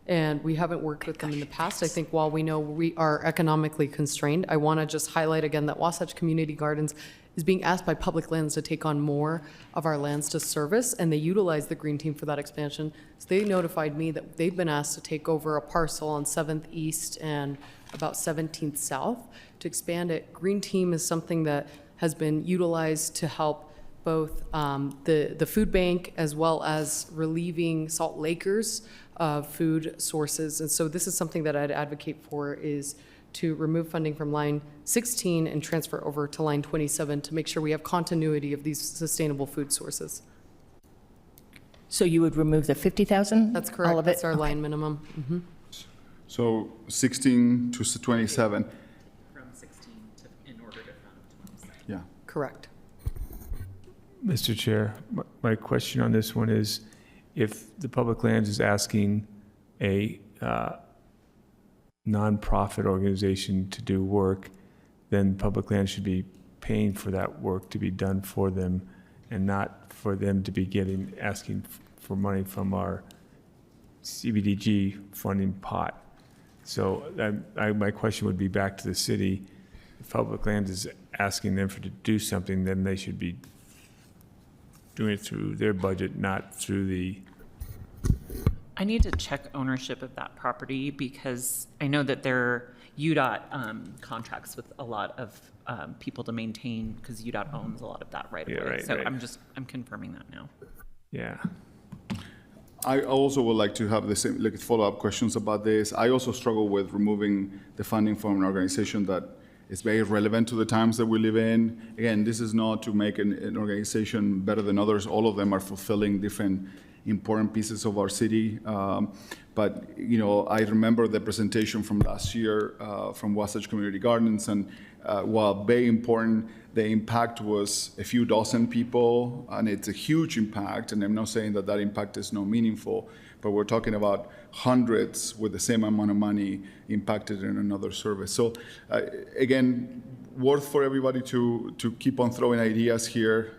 and we haven't worked with them in the past. I think while we know we are economically constrained, I want to just highlight again that Wasatch Community Gardens is being asked by Public Lands to take on more of our lands to service, and they utilize the Green Team for that expansion. So they notified me that they've been asked to take over a parcel on 7th East and about 17th South to expand it. Green Team is something that has been utilized to help both the food bank as well as relieving Salt Lakers of food sources. And so this is something that I'd advocate for, is to remove funding from line 16 and transfer over to line 27 to make sure we have continuity of these sustainable food sources. So you would remove the 50,000? That's correct. All of it? That's our line minimum. Mhm. So 16 to 27. From 16 in order to fund 27. Yeah. Correct. Mr. Chair, my question on this one is, if the Public Lands is asking a nonprofit organization to do work, then Public Lands should be paying for that work to be done for them, and not for them to be asking for money from our CBDG funding pot. So my question would be back to the city. If Public Lands is asking them to do something, then they should be doing it through their budget, not through the... I need to check ownership of that property, because I know that there UDOT contracts with a lot of people to maintain, because UDOT owns a lot of that right away. Yeah, right, so right. I'm confirming that now. Yeah. I also would like to have the same follow-up questions about this. I also struggle with removing the funding from an organization that is very relevant to the times that we live in. Again, this is not to make an organization better than others. All of them are fulfilling different important pieces of our city. But I remember the presentation from last year from Wasatch Community Gardens, and while very important, the impact was a few dozen people, and it's a huge impact. And I'm not saying that impact is not meaningful, but we're talking about hundreds with the same amount of money impacted in another service. So again, worth for everybody to keep on throwing ideas here.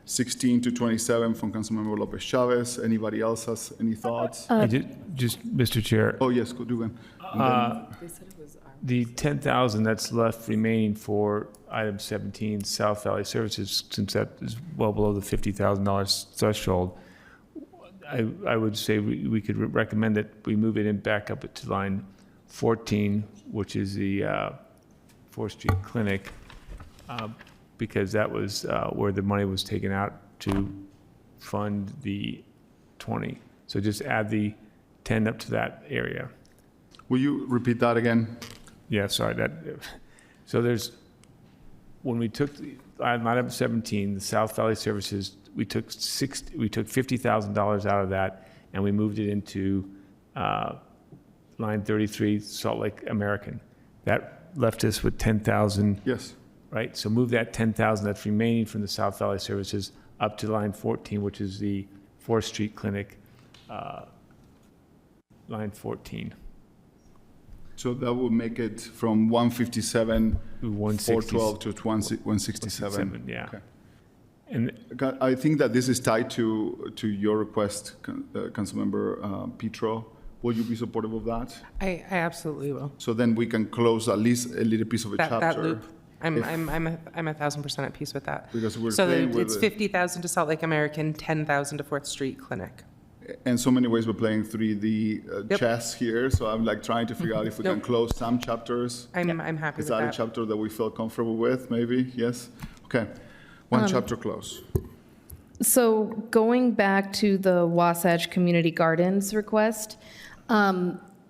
16 to 27 from Councilmember Lopez Chavez. Anybody else has any thoughts? Just, Mr. Chair. Oh, yes, go do them. The 10,000 that's left remaining for item 17, South Valley Services, since that is well below the $50,000 threshold, I would say we could recommend that we move it in back up to line 14, which is the 4th Street Clinic, because that was where the money was taken out to fund the 20. So just add the 10 up to that area. Will you repeat that again? Yeah, sorry. So when we took item 17, the South Valley Services, we took $50,000 out of that, and we moved it into line 33, Salt Lake American. That left us with 10,000. Yes. right? So move that 10,000 that's remaining from the South Valley Services up to line 14, which is the 4th Street Clinic, line 14. So that would make it from 157, 160 412 to 167. Yeah. Okay. And I think that this is tied to your request, Councilmember Petro. Will you be supportive of that? I absolutely will. So then we can close at least a little piece of a chapter. That loop. I'm If- 1,000% at peace with that. Because we're So playing then with it's it. 50,000 to Salt Lake American, 10,000 to 4th Street Clinic. In so many ways, we're playing 3D Yep. chess here. So I'm like trying to figure out if we can Nope. close some chapters. I'm happy Is with that a that. chapter that we feel comfortable with? Maybe yes. Okay, one chapter close. So going back to the Wasatch Community Gardens request,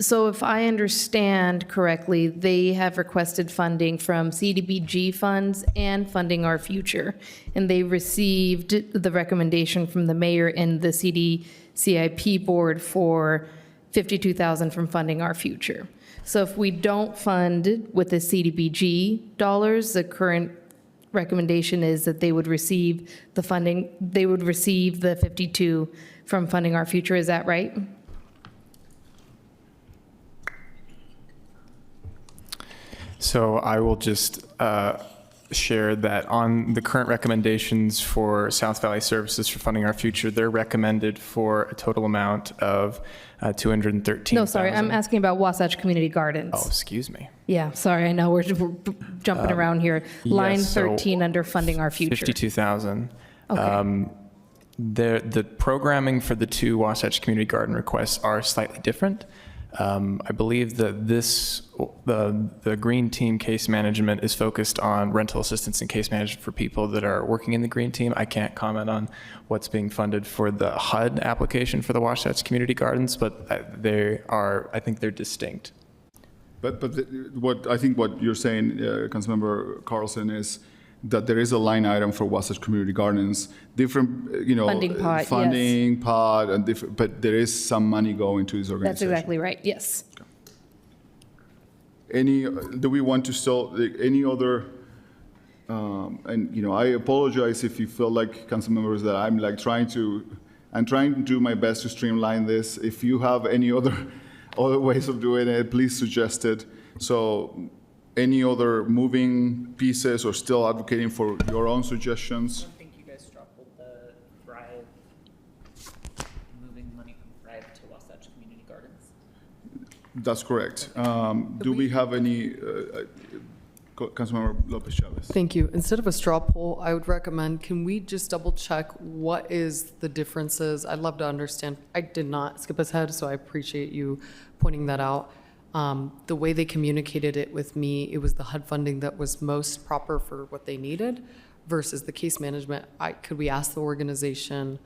so if I understand correctly, they have requested funding from CDBG funds and Funding Our Future. And they received the recommendation from the mayor and the CDCIP board for $52,000 from Funding Our Future. So if we don't fund with the CDBG dollars, the current recommendation is that they would receive the funding, they would receive the 52 from Funding Our Future. Is that right? So I will just share that on the current recommendations for South Valley Services for Funding Our Future, they're recommended for a total amount of $213,000. No, sorry, I'm asking about Wasatch Community Gardens. Oh, excuse me. Yeah, sorry, I know we're jumping around here. Line yes, so 13 under Funding Our Future. 52,000. Okay. The programming for the two Wasatch Community Garden requests are slightly different. I believe that the Green Team case management is focused on rental assistance and case management for people that are working in the Green Team. I can't comment on what's being funded for the HUD application for the Wasatch Community Gardens, but I think they're distinct. But what you're saying, Councilmember Carlson, is that there is a line item for Wasatch Community Gardens, different, Funding pot, yes. funding pot, and different, but there is some money going to this That's organization. exactly right, yes. Do we want to still, any other, and, I apologize if you feel like, council members, that I'm trying to do my best to streamline this. If you have any other ways of doing it, please suggest it. So any other moving pieces or still advocating for your own suggestions? I think you guys dropped the Thrive, moving money from Thrive to Wasatch Community Gardens. That's correct. Do we have any, Councilmember Lopez Chavez? Thank you. Instead of a straw poll, I would recommend, can we just double check what is the differences? I'd love to understand. I did not skip ahead, so I appreciate you pointing that out. The way they communicated it with me, it was the HUD funding that was most proper for what they needed versus the case management. Could we ask the organization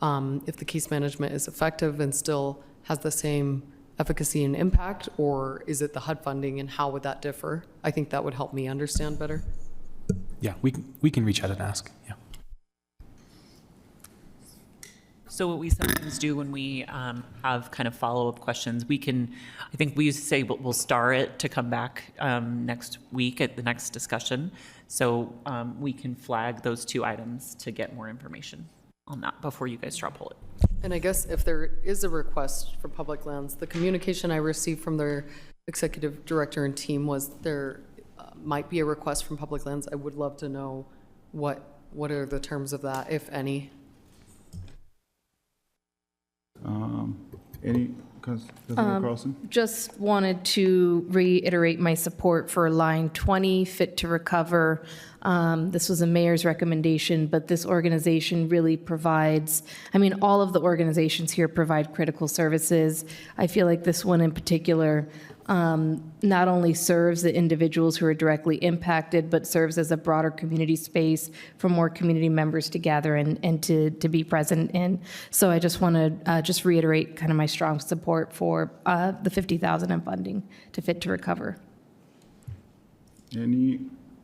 if the case management is effective and still has the same efficacy and impact, or is it the HUD funding, and how would that differ? I think that would help me understand better. Yeah, we can reach out and ask, yeah. So what we sometimes do when we have kind of follow-up questions, I think we used to say we'll star it to come back next week at the next discussion. So we can flag those two items to get more information on that before you guys straw poll it. And I guess if there is a request for public lands, the communication I received from their executive director and team was there might be a request from public lands. I would love to know what are the terms of that, if any. Councilmember Carlson? Just wanted to reiterate my support for line 20, Fit to Recover. This was a mayor's recommendation, but this organization really provides, all of the organizations here provide critical services. I feel like this one in particular not only serves the individuals who are directly impacted, but serves as a broader community space for more community members to gather and to be present in. So I just want to just reiterate kind of my strong support for the $50,000 in funding to Fit to Recover. Any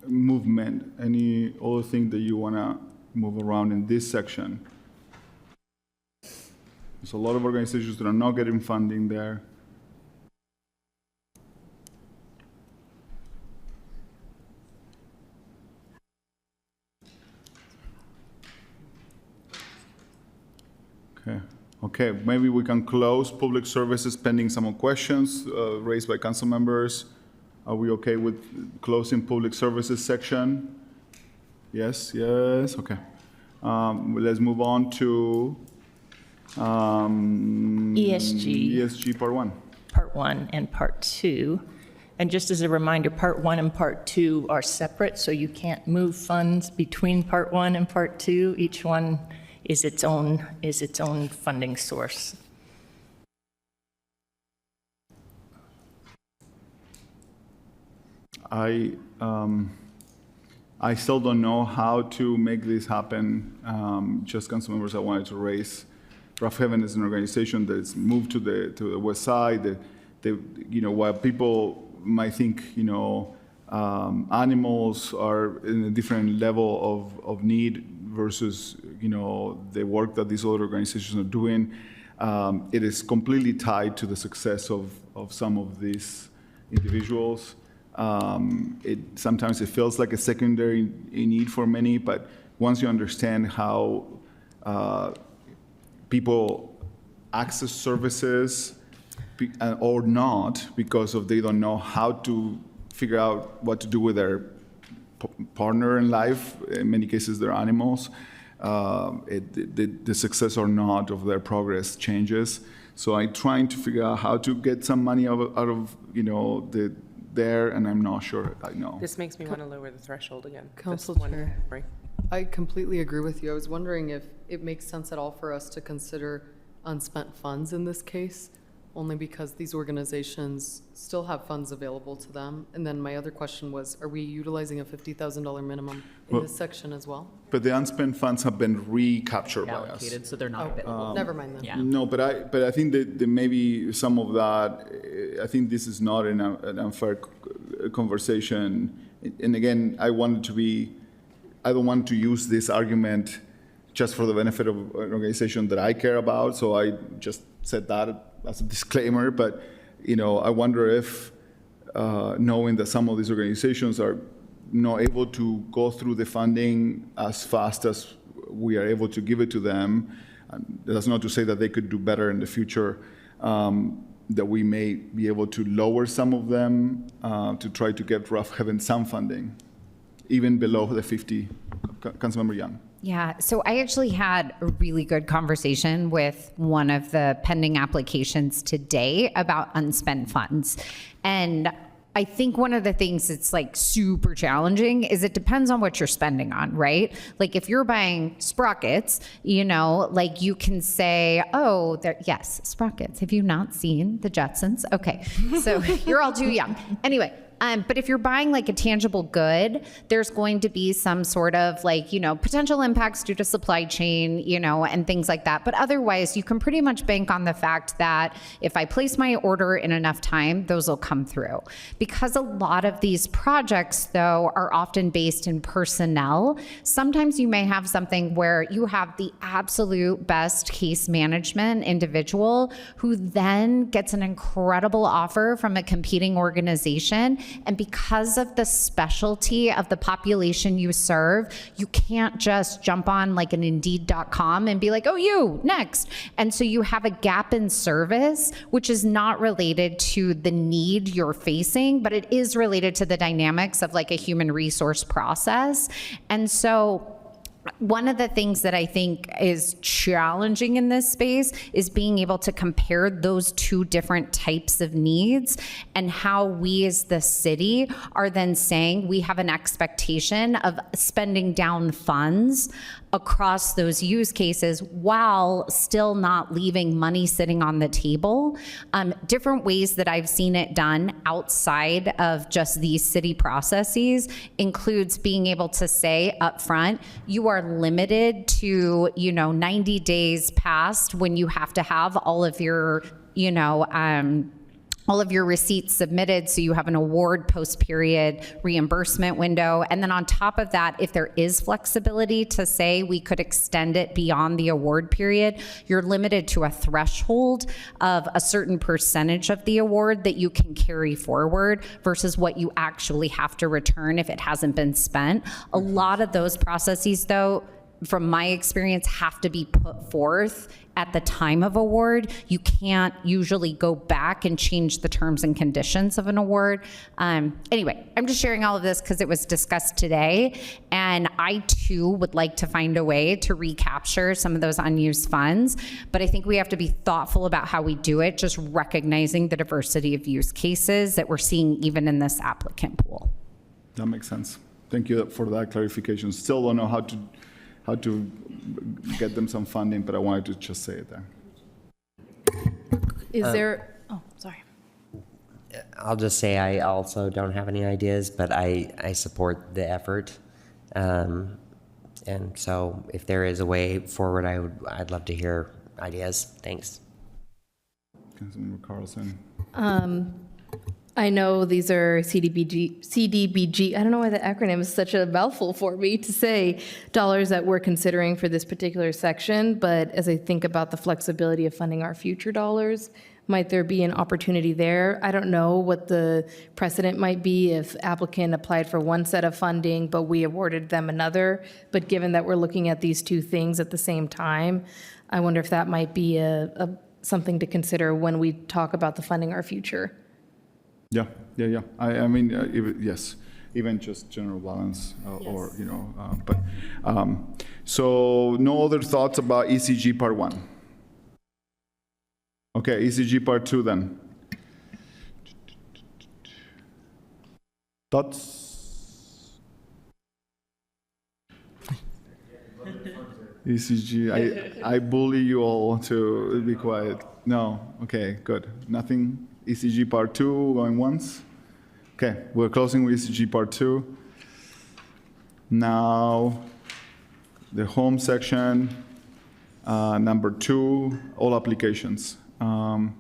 movement, any other thing that you want to move around in this section? There's a lot of organizations that are not getting funding there. Okay, maybe we can close public services pending some questions raised by council members. Are we okay with closing public services section? Yes, okay. Let's move on to ESG Part 1. Part 1 and Part 2. And just as a reminder, Part 1 and Part 2 are separate, so you can't move funds between Part 1 and Part 2. Each one is its own funding source. I still don't know how to make this happen. Just council members, I wanted to raise. Rough Haven is an organization that's moved to the west side. While people might think, animals are in a different level of need versus, the work that these other organizations are doing, it is completely tied to the success of some of these individuals. Sometimes it feels like a secondary need for many, but once you understand how people access services or not because they don't know how to figure out what to do with their partner in life, in many cases they're animals, the success or not of their progress changes. So I'm trying to figure out how to get some money out of there, and I'm not sure I know. This makes me want to lower the threshold again. Council This one- Chair. right. I completely agree with you. I was wondering if it makes sense at all for us to consider unspent funds in this case, only because these organizations still have funds available to them. And then my other question was, are we utilizing a $50,000 minimum in this section as well? But the unspent funds have been recaptured by us. Allocated, so they're not available. Never mind then. Yeah. No, but I think that maybe some of that, I think this is not an unfair conversation. And again, I don't want to use this argument just for the benefit of an organization that I care about, so I just said that as a disclaimer. But, I wonder if, knowing that some of these organizations are not able to go through the funding as fast as we are able to give it to them, that's not to say that they could do better in the future, that we may be able to lower some of them to try to get Rough Haven some funding, even below the 50. Councilmember Young. Yeah, so I actually had a really good conversation with one of the pending applications today about unspent funds. And I think one of the things that's like super challenging is it depends on what you're spending on, right? Like if you're buying sprockets, like you can say, oh, yes, sprockets. Have you not seen the Jetsons? Okay, so you're all too young. Anyway. But if you're buying like a tangible good, there's going to be some sort of potential impacts due to supply chain, and things like that. But otherwise, you can pretty much bank on the fact that if I place my order in enough time, those will come through. Because a lot of these projects, though, are often based in personnel, sometimes you may have something where you have the absolute best case management individual who then gets an incredible offer from a competing organization. And because of the specialty of the population you serve, you can't just jump on like an Indeed.com and be like, oh, you, next. And so you have a gap in service, which is not related to the need you're facing, but it is related to the dynamics of like a human resource process. And so one of the things that I think is challenging in this space is being able to compare those two different types of needs and how we as the city are then saying we have an expectation of spending down funds across those use cases while still not leaving money sitting on the table. Different ways that I've seen it done outside of just these city processes includes being able to say up front, you are limited to 90 days past when you have to have all of your all of your receipts submitted, so you have an award post-period reimbursement window. And then on top of that, if there is flexibility to say we could extend it beyond the award period, you're limited to a threshold of a certain percentage of the award that you can carry forward versus what you actually have to return if it hasn't been spent. A lot of those processes, though, from my experience, have to be put forth at the time of award. You can't usually go back and change the terms and conditions of an award. Anyway, I'm just sharing all of this because it was discussed today, and I too would like to find a way to recapture some of those unused funds, but I think we have to be thoughtful about how we do it, just recognizing the diversity of use cases that we're seeing even in this applicant pool. That makes sense. Thank you for that clarification. Still don't know how to get them some funding, but I wanted to just say it there. Is there, oh, sorry. I'll just say I also don't have any ideas, but I support the effort. And so if there is a way forward, I'd love to hear ideas. Thanks. Councilmember Carlson. I know these are CDBG, I don't know why the acronym is such a mouthful for me to say, dollars that we're considering for this particular section, but as I think about the flexibility of funding our future dollars, might there be an opportunity there? I don't know what the precedent might be if applicant applied for one set of funding, but we awarded them another. But given that we're looking at these two things at the same time, I wonder if that might be something to consider when we talk about the funding our future. Yeah. I mean, yes, even just general balance or, you know, so no other thoughts about ECG Part 1? Okay, ECG Part 2 then. Thoughts? ECG, I bully you all to be quiet. No, okay, good. Nothing? ECG Part 2 going once? Okay, we're closing with ECG Part 2. Now, the home section, number 2, all applications. Not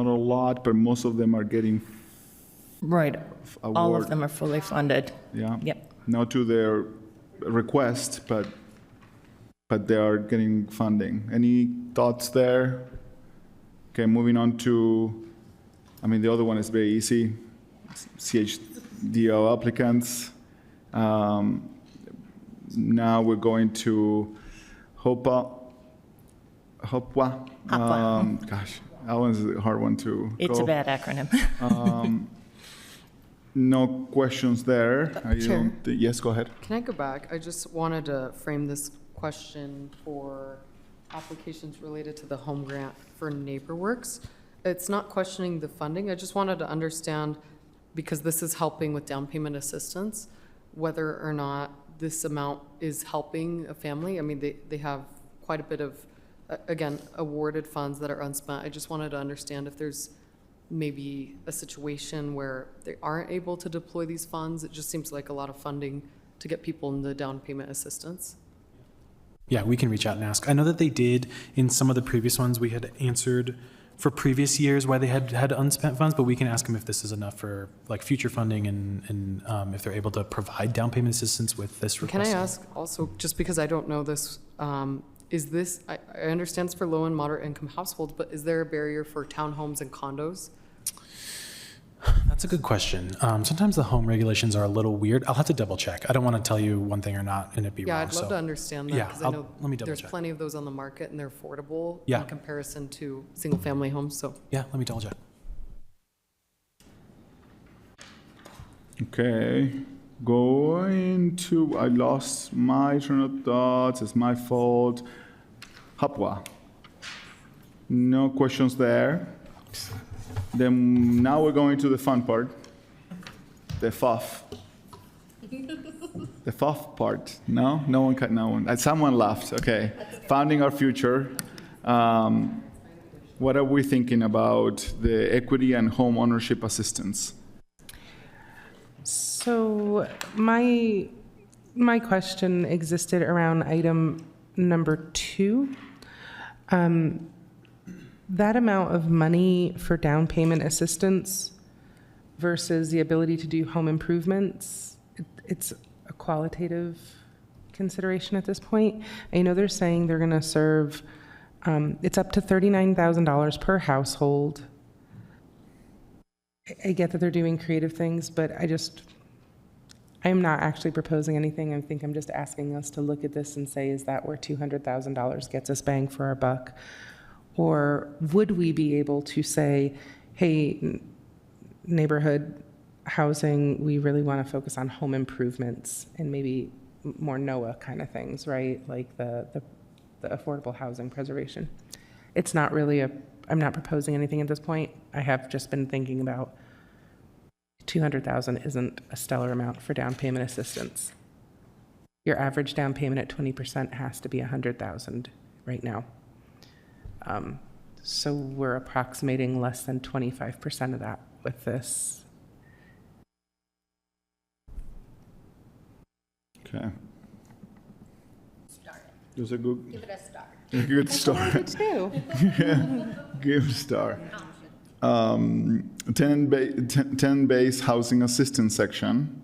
a lot, but most of them are getting Right. award. All of them are fully funded. Yeah. Yep. Not to their request, but they are getting funding. Any thoughts there? Okay, moving on to, I mean, the other one is very easy. CHDO applicants. Now we're going to HOPWA. Gosh, that one's a hard one to It's go. a bad acronym. No questions there. Chair. Yes, go ahead. Can I go back? I just wanted to frame this question for applications related to the home grant for NeighborWorks. It's not questioning the funding. I just wanted to understand, because this is helping with down payment assistance, whether or not this amount is helping a family. I mean, they have quite a bit of, again, awarded funds that are unspent. I just wanted to understand if there's maybe a situation where they aren't able to deploy these funds. It just seems like a lot of funding to get people in the down payment assistance. Yeah, we can reach out and ask. I know that they did in some of the previous ones. We had answered for previous years why they had unspent funds, but we can ask them if this is enough for like future funding and if they're able to provide down payment assistance with this request. Can I ask also, just because I don't know this, is this, I understand it's for low and moderate income households, but is there a barrier for townhomes and condos? That's a good question. Sometimes the home regulations are a little weird. I'll have to double check. I don't want to tell you one thing or not and it be Yeah, wrong. I'd love so- to understand that, Yeah, because I know let me double there's check. plenty of those on the market and they're affordable Yeah. in comparison to single-family homes, so. Yeah, let me double check. Okay, going to, I lost my train of thoughts, it's my fault. HOPWA. No questions there. Then now we're going to the fun part, the FUF. The FUF part. No? No one. Someone laughed, okay. Founding our future. What are we thinking about the equity and home ownership assistance? So my question existed around item number 2. That amount of money for down payment assistance versus the ability to do home improvements, it's a qualitative consideration at this point. I know they're saying they're going to serve, it's up to $39,000 per household. I get that they're doing creative things, but I am not actually proposing anything. I think I'm just asking us to look at this and say, is that where $200,000 gets us bang for our buck? Or would we be able to say, hey, neighborhood housing, we really want to focus on home improvements and maybe more NOAA kind of things, right? Like the affordable housing preservation. It's not really I'm not proposing anything at this point. I have just been thinking about $200,000 isn't a stellar amount for down payment assistance. Your average down payment at 20% has to be $100,000 right now. So we're approximating less than 25% of that with this. Okay. There's a good. Give it a star. A good star. Give star. 10 base housing assistance section.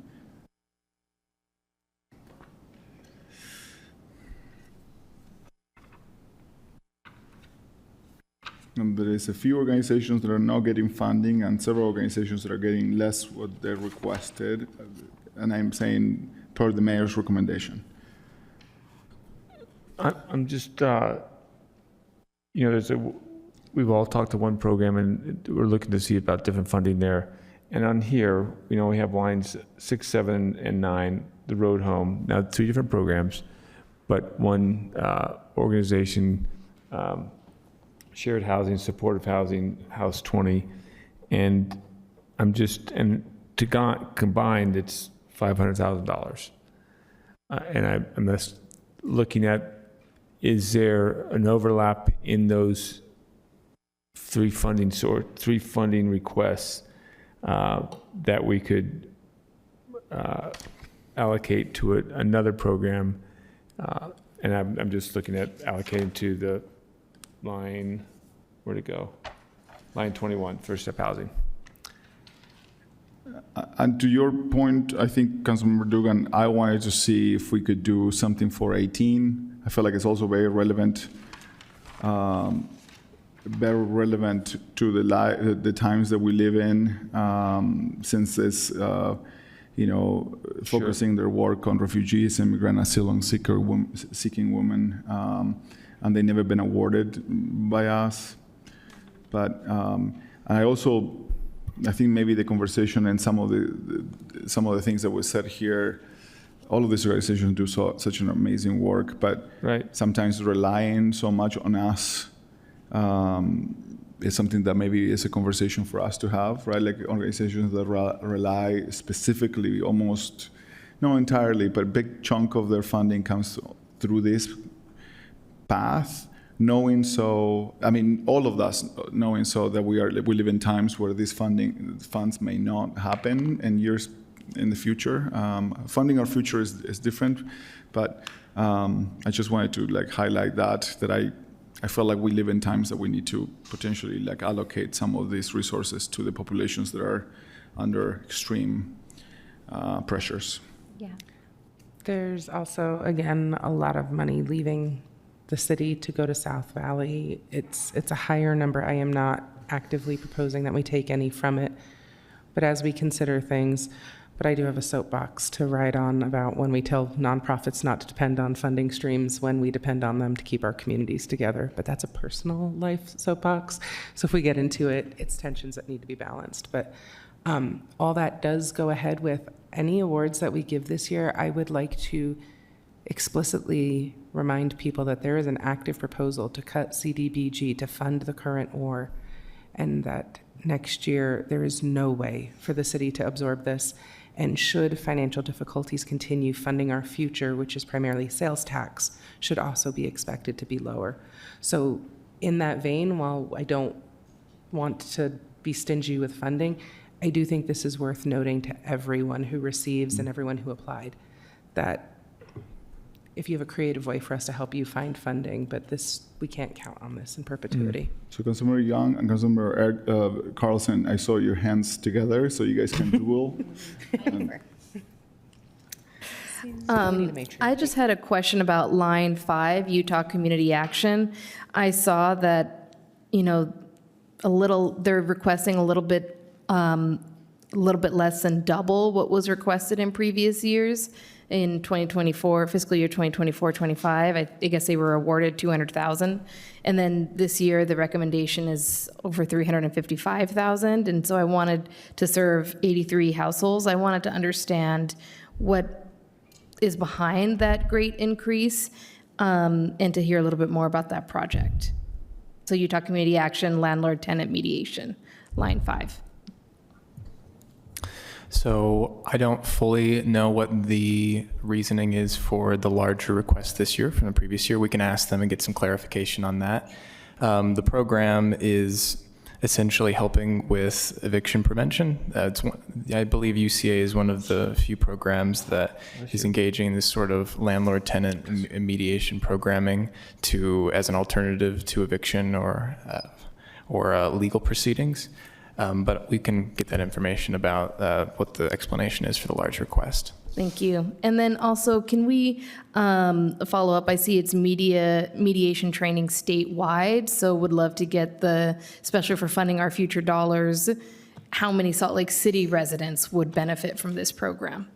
And there is a few organizations that are not getting funding and several organizations that are getting less what they requested. And I'm saying per the mayor's recommendation. I'm just, we've all talked to one program and we're looking to see about different funding there. And on here, we have lines 6, 7, and 9, the road home. Now, 2 different programs, but one organization, shared housing, supportive housing, House 20. And combined, it's $500,000. And I'm just looking at, is there an overlap in those three funding requests that we could allocate to another program? And I'm just looking at allocating to the line, where'd it go? Line 21, First Step Housing. And to your point, I think, Councilmember Dugan, I wanted to see if we could do something for 18. I feel like it's also very relevant, to the times that we live in, since it's, focusing their work on refugees, immigrant, asylum seeking women, and they've never been awarded by us. But I think maybe the conversation and some of the things that were said here, all of these organizations do such an amazing work, but sometimes relying so much on us is something that maybe is a conversation for us to have, right? Like organizations that rely specifically, almost, not entirely, but a big chunk of their funding comes through this path. All of us knowing so that we live in times where these funds may not happen in years in the future. Funding our future is different, but I just wanted to highlight that I feel like we live in times that we need to potentially allocate some of these resources to the populations that are under extreme pressures. Yeah. There's also, again, a lot of money leaving the city to go to South Valley. It's a higher number. I am not actively proposing that we take any from it, but as we consider things, but I do have a soapbox to ride on about when we tell nonprofits not to depend on funding streams when we depend on them to keep our communities together. But that's a personal life soapbox. So if we get into it, it's tensions that need to be balanced. But all that does go ahead with any awards that we give this year. I would like to explicitly remind people that there is an active proposal to cut CDBG to fund the current war, and that next year there is no way for the city to absorb this. And should financial difficulties continue, funding our future, which is primarily sales tax, should also be expected to be lower. So in that vein, while I don't want to be stingy with funding, I do think this is worth noting to everyone who receives and everyone who applied, that if you have a creative way for us to help you find funding, but we can't count on this in perpetuity. So Councilmember Young and Councilmember Carlson, I saw your hands together, so you guys can duel. I just had a question about line 5, Utah Community Action. I saw that, they're requesting a little bit a little bit less than double what was requested in previous years. In 2024, fiscal year 2024-25, I guess they were awarded 200,000. And then this year, the recommendation is over 355,000. And so I wanted to serve 83 households. I wanted to understand what is behind that great increase, and to hear a little bit more about that project. So Utah Community Action, Landlord-Tenant Mediation, line 5. So I don't fully know what the reasoning is for the larger request this year from the previous year. We can ask them and get some clarification on that. The program is essentially helping with eviction prevention. I believe UCA is one of the few programs that is engaging in this sort of landlord-tenant mediation programming as an alternative to eviction or legal proceedings. But we can get that information about what the explanation is for the large request. Thank you. And then also, can we follow up? I see it's mediation training statewide, so would love to get especially for funding our future dollars, how many Salt Lake City residents would benefit from this program?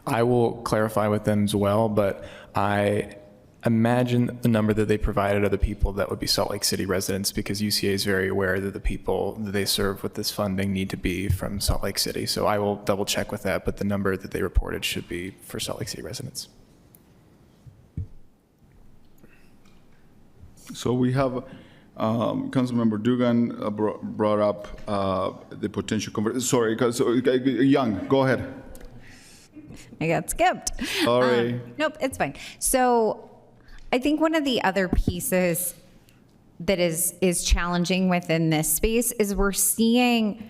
I will clarify with them as well, but I imagine the number that they provided are the people that would be Salt Lake City residents, because UCA is very aware that the people that they serve with this funding need to be from Salt Lake City. So I will double check with that, but the number that they reported should be for Salt Lake City residents. So we have Councilmember Dugan brought up the potential sorry, Young, go ahead. I got skipped. Sorry. Nope, it's fine. So I think one of the other pieces that is challenging within this space is we're seeing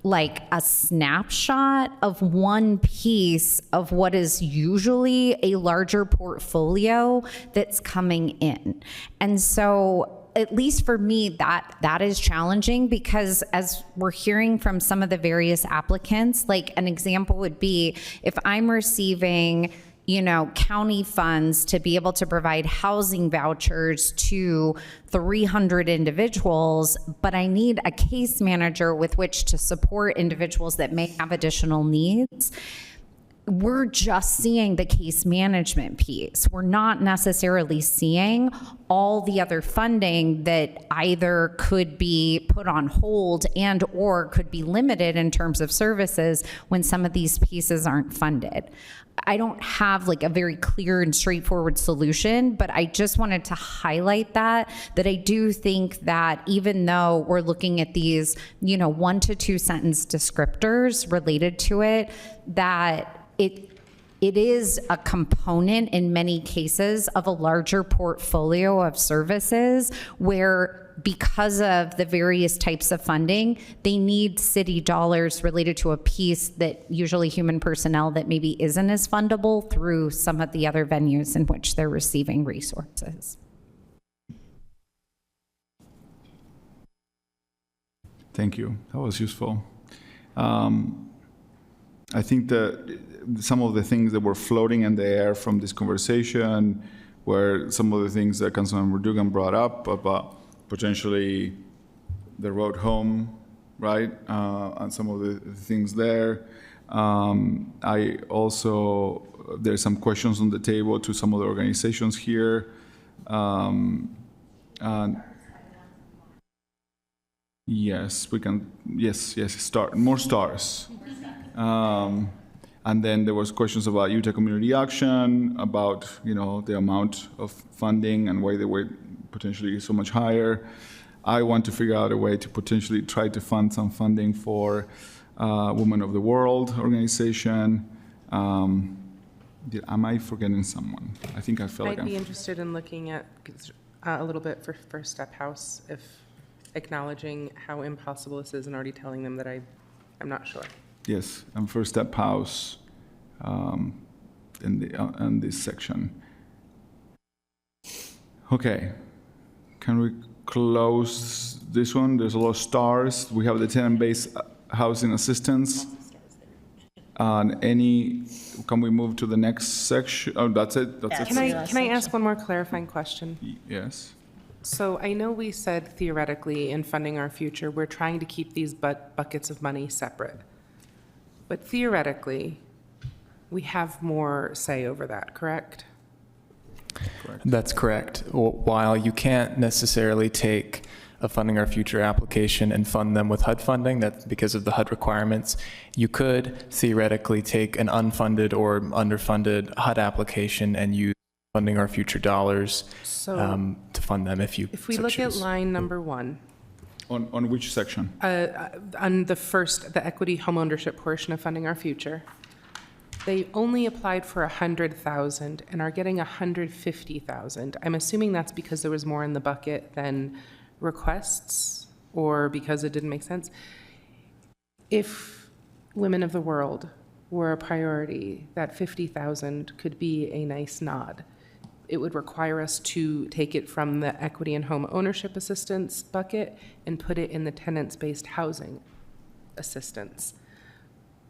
like a snapshot of one piece of what is usually a larger portfolio that's coming in. And so at least for me, that is challenging, because as we're hearing from some of the various applicants, like an example would be if I'm receiving, county funds to be able to provide housing vouchers to 300 individuals, but I need a case manager with which to support individuals that may have additional needs. We're just seeing the case management piece. We're not necessarily seeing all the other funding that either could be put on hold and or could be limited in terms of services when some of these pieces aren't funded. I don't have like a very clear and straightforward solution, but I just wanted to highlight that I do think that even though we're looking at these, 1 to 2 sentence descriptors related to it, that it is a component in many cases of a larger portfolio of services where, because of the various types of funding, they need city dollars related to a piece that usually human personnel that maybe isn't as fundable through some of the other venues in which they're receiving resources. Thank you. That was useful. I think that some of the things that were floating in the air from this conversation were some of the things that Councilmember Dugan brought up about potentially the road home, right? And some of the things there. I also, there's some questions on the table to some of the organizations here. And yes, we can, yes, more stars. And then there was questions about Utah Community Action, about, the amount of funding and why they were potentially so much higher. I want to figure out a way to potentially try to fund some funding for Women of the World organization. Am I forgetting someone? I think I feel like I'd be interested in looking at a little bit for First Step House, if acknowledging how impossible this is and already telling them that I'm not sure. Yes, and First Step House in this section. Okay, can we close this one? There's a lot of stars. We have the tenant-based housing assistance. Can we move to the next section? Oh, that's it? That's it? Can I ask one more clarifying question? Yes. So I know we said theoretically in funding our future, we're trying to keep these buckets of money separate. But theoretically, we have more say over that, correct? That's correct. While you can't necessarily take a Funding Our Future application and fund them with HUD funding, that's because of the HUD requirements, you could theoretically take an unfunded or underfunded HUD application and use Funding Our Future dollars So to fund them if you if we so look choose. at line number 1, On which section? on the equity homeownership portion of Funding Our Future, they only applied for 100,000 and are getting 150,000. I'm assuming that's because there was more in the bucket than requests, or because it didn't make sense. If women of the world were a priority, that 50,000 could be a nice nod. It would require us to take it from the equity and home ownership assistance bucket and put it in the tenants-based housing assistance.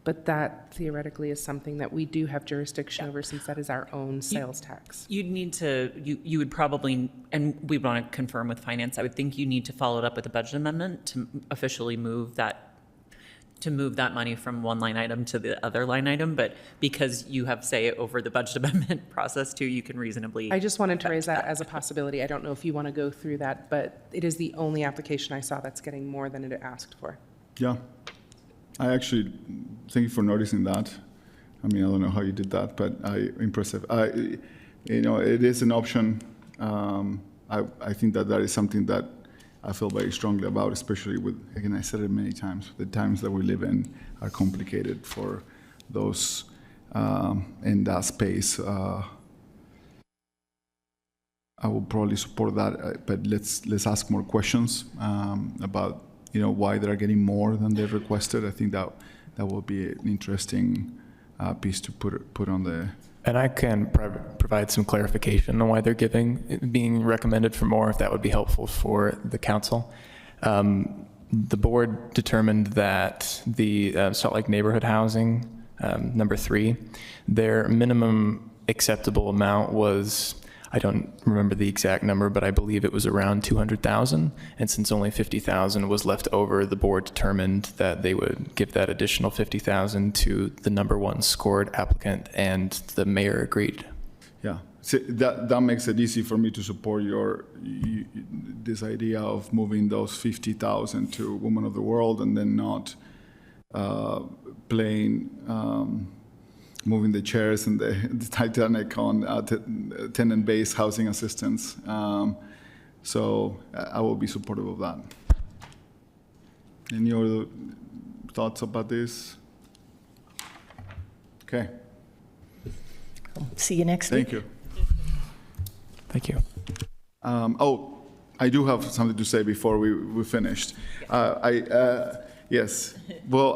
But that theoretically is something that we do have jurisdiction over, since that is our own sales tax. You'd need to, you would probably, and we want to confirm with finance, I would think you need to follow it up with a budget amendment to officially move that money from one line item to the other line item. But because you have say over the budget amendment process too, you can reasonably. I just wanted to raise that as a possibility. I don't know if you want to go through that, but it is the only application I saw that's getting more than it asked for. Yeah. I actually, thank you for noticing that. I mean, I don't know how you did that, but impressive. It is an option. I think that is something that I feel very strongly about, especially with, again, I said it many times, the times that we live in are complicated for those in that space. I will probably support that, but let's ask more questions about why they're getting more than they requested. I think that will be an interesting piece to put on the. And I can provide some clarification on why they're being recommended for more, if that would be helpful for the council. The board determined that the Salt Lake Neighborhood Housing, number 3, their minimum acceptable amount was, I don't remember the exact number, but I believe it was around 200,000. And since only 50,000 was left over, the board determined that they would give that additional 50,000 to the number 1 scored applicant, and the mayor agreed. Yeah, so that makes it easy for me to support this idea of moving those 50,000 to Women of the World, and then not moving the chairs and the Titanic on tenant-based housing assistance. So I will be supportive of that. Any other thoughts about this? Okay. See you next week. Thank you. Thank you. I do have something to say before we finished. Yes. Well,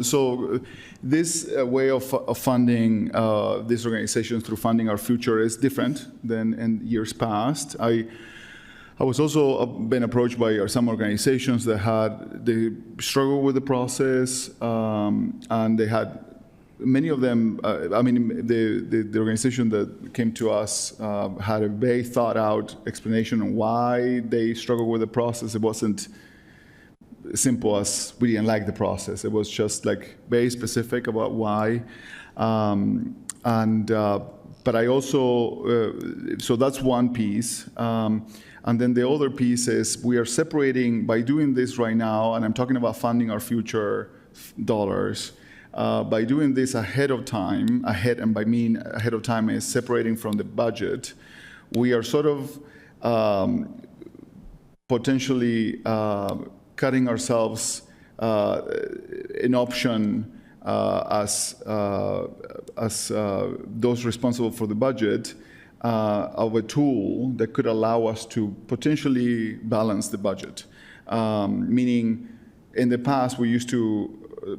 so this way of funding these organizations through Funding Our Future is different than in years past. I was also been approached by some organizations that they struggled with the process, and they had many of them. The organization that came to us had a very thought out explanation on why they struggled with the process. It wasn't simple as we didn't like the process. It was just like very specific about why. But I also, so that's one piece. And then the other piece is we are separating, by doing this right now, and I'm talking about Funding Our Future dollars, by doing this ahead of time, and by mean ahead of time is separating from the budget, we are sort of potentially cutting ourselves an option as those responsible for the budget of a tool that could allow us to potentially balance the budget. Meaning, in the past, we used to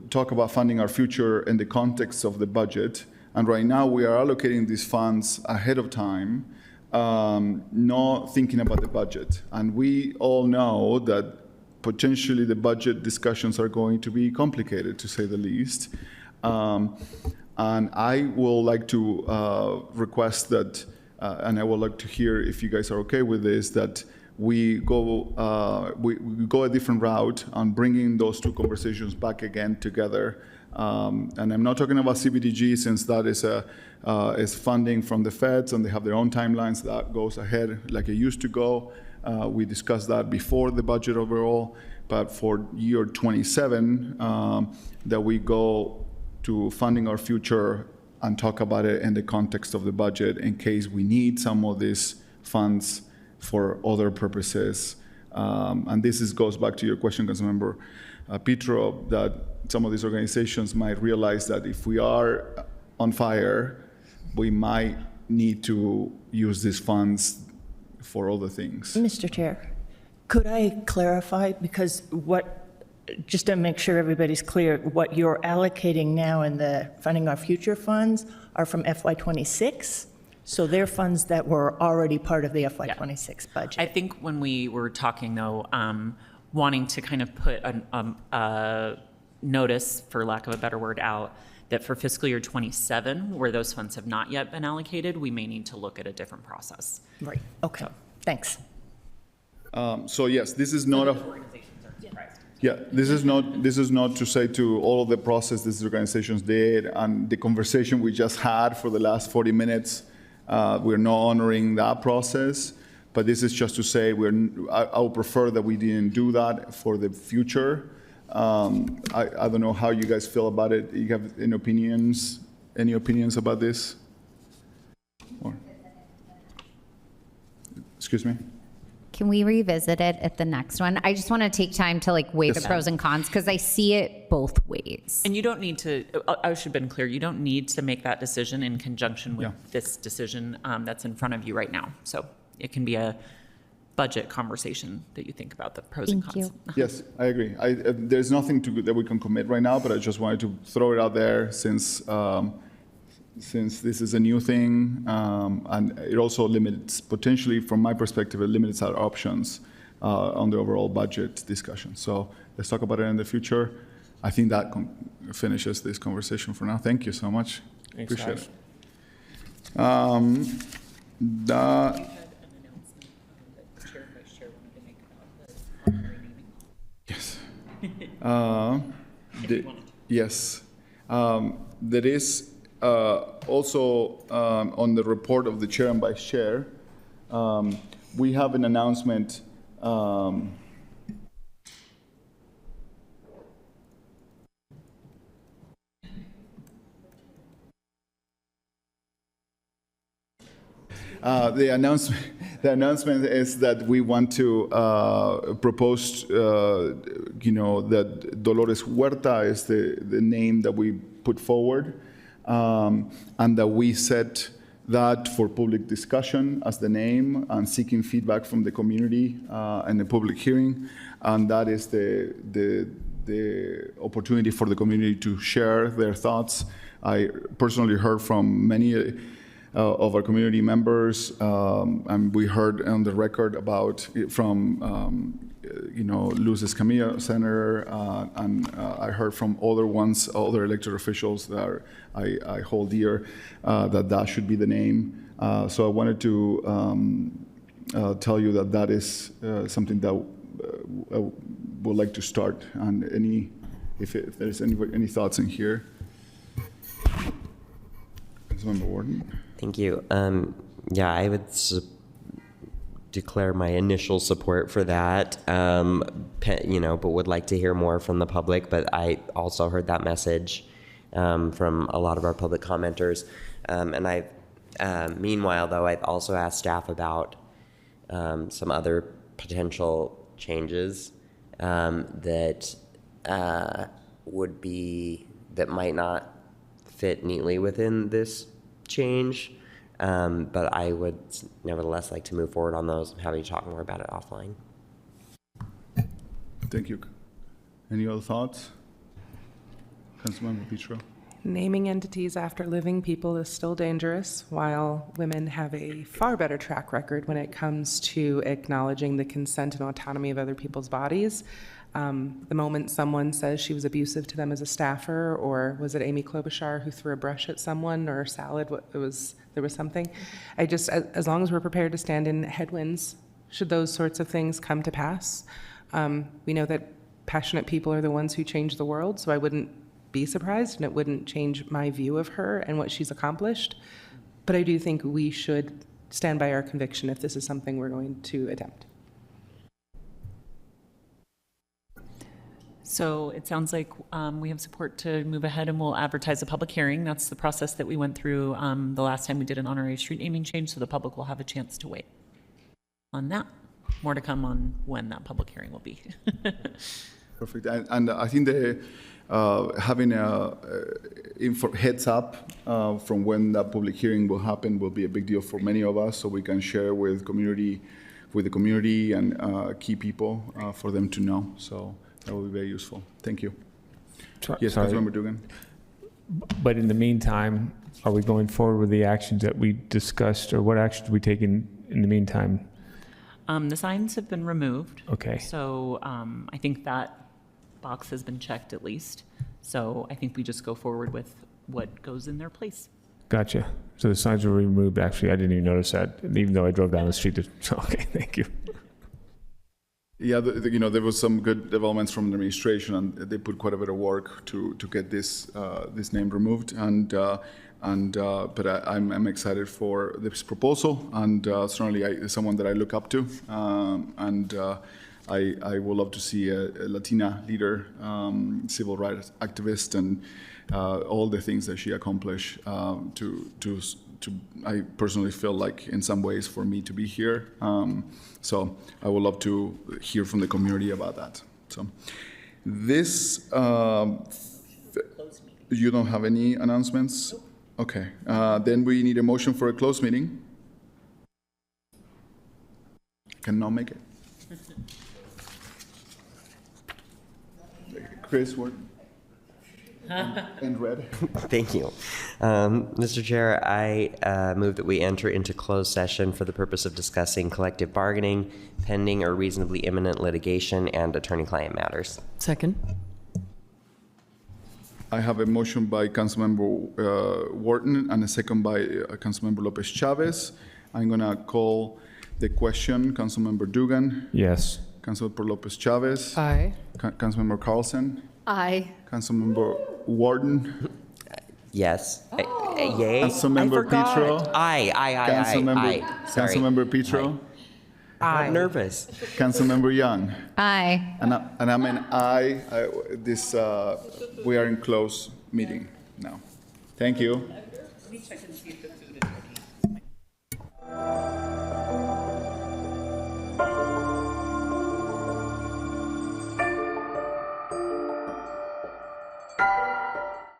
talk about Funding Our Future in the context of the budget, and right now we are allocating these funds ahead of time, not thinking about the budget. And we all know that potentially the budget discussions are going to be complicated, to say the least. And I will like to request that, and I would like to hear if you guys are okay with this, that we go a different route on bringing those two conversations back again together And I'm not talking about CBDG since that is funding from the feds and they have their own timelines that goes ahead like it used to go. We discussed that before the budget overall, but for year 27, that we go to funding our future and talk about it in the context of the budget in case we need some of these funds for other purposes. And this goes back to your question, Councilmember Petro, that some of these organizations might realize that if we are on fire, we might need to use these funds for other things. Mr. Chair, could I clarify, because just to make sure everybody's clear, what you're allocating now in the Funding Our Future funds are from FY26? So they're funds that were already part of the FY26 budget? I think when we were talking, though, wanting to kind of put a notice, for lack of a better word, out, that for fiscal year 27, where those funds have not yet been allocated, we may need to look at a different process. Right, okay, thanks. So yes, this is not a... Yeah, this is not to say to all of the process these organizations did and the conversation we just had for the last 40 minutes, we're not honoring that process, but this is just to say I would prefer that we didn't do that for the future. I don't know how you guys feel about it. You have any opinions about this? Or, excuse me? Can we revisit it at the next one? I just want to take time to weigh the pros and cons because I see it both ways. And you don't need to, I should have been clear, you don't need to make that decision in conjunction with this decision that's in front of you right now. So it can be a budget conversation that you think about the pros and cons. Yes, I agree. There's nothing that we can commit right now, but I just wanted to throw it out there since this is a new thing, and it also limits, potentially from my perspective, it limits our options on the overall budget discussion. So let's talk about it in the future. I think that finishes this conversation for now. Thank you so much. Thanks, Appreciate guys. it. Yes. Yes. There is also on the report of the chair and vice chair, we have an announcement. The announcement is that we want to propose, that Dolores Huerta is the name that we put forward, and that we set that for public discussion as the name and seeking feedback from the community in the public hearing, and that is the opportunity for the community to share their thoughts. I personally heard from many of our community members, and we heard on the record about from Luz Escamilla, Senator, and I heard from other elected officials that I hold dear, that should be the name. So I wanted to tell you that is something that I would like to start. And if there's any thoughts in here. Councilmember Warden. Thank you. I would declare my initial support for that, but would like to hear more from the public. But I also heard that message from a lot of our public commenters. And meanwhile, though, I've also asked staff about some other potential changes that might not fit neatly within this change, but I would nevertheless like to move forward on those. I'm happy to talk more about it offline. Thank you. Any other thoughts? Councilmember Petro. Naming entities after living people is still dangerous, while women have a far better track record when it comes to acknowledging the consent and autonomy of other people's bodies. The moment someone says she was abusive to them as a staffer, or was it Amy Klobuchar who threw a brush at someone, or a salad, there was something. As long as we're prepared to stand in headwinds, should those sorts of things come to pass. We know that passionate people are the ones who change the world, so I wouldn't be surprised, and it wouldn't change my view of her and what she's accomplished. But I do think we should stand by our conviction if this is something we're going to attempt. So it sounds like we have support to move ahead, and we'll advertise a public hearing. That's the process that we went through the last time we did an honorary street naming change, so the public will have a chance to weigh on that. More to come on when that public hearing will be. Perfect. And I think having a heads up from when that public hearing will happen will be a big deal for many of us, so we can share with the community and key people for them to know. So that will be very useful. Thank you. Yes, Sorry. Councilmember Dugan. But in the meantime, are we going forward with the actions that we discussed, or what actions are we taking in the meantime? The signs have been removed. Okay. So I think that box has been checked at least. So I think we just go forward with what goes in their place. Gotcha. So the signs were removed. Actually, I didn't even notice that, even though I drove down the street. Okay, thank you. Yeah, there was some good developments from the administration, and they put quite a bit of work to get this name removed. But I'm excited for this proposal, and certainly someone that I look up to, I would love to see a Latina leader, civil rights activist, and all the things that she accomplished. I personally feel like, in some ways, for me to be here. So I would love to hear from the community about that. So this, you don't have any announcements? Okay. Then we need a motion for a closed meeting. Cannot make it. Chris, what? In red. Thank you. Mr. Chair, I move that we enter into closed session for the purpose of discussing collective bargaining, pending or reasonably imminent litigation, and attorney-client matters. Second. I have a motion by Councilmember Wharton and a second by Councilmember Lopez Chavez. I'm going to call the question. Councilmember Dugan. Yes. Councilmember Lopez Chavez. Aye. Councilmember Carlson. Aye. Councilmember Wharton. Yes. Yay. Councilmember Petro. Aye. Sorry. Councilmember Petro. I'm nervous. Councilmember Young. Aye. And I'm an aye. We are in closed meeting now. Thank you. Let me check and see if this is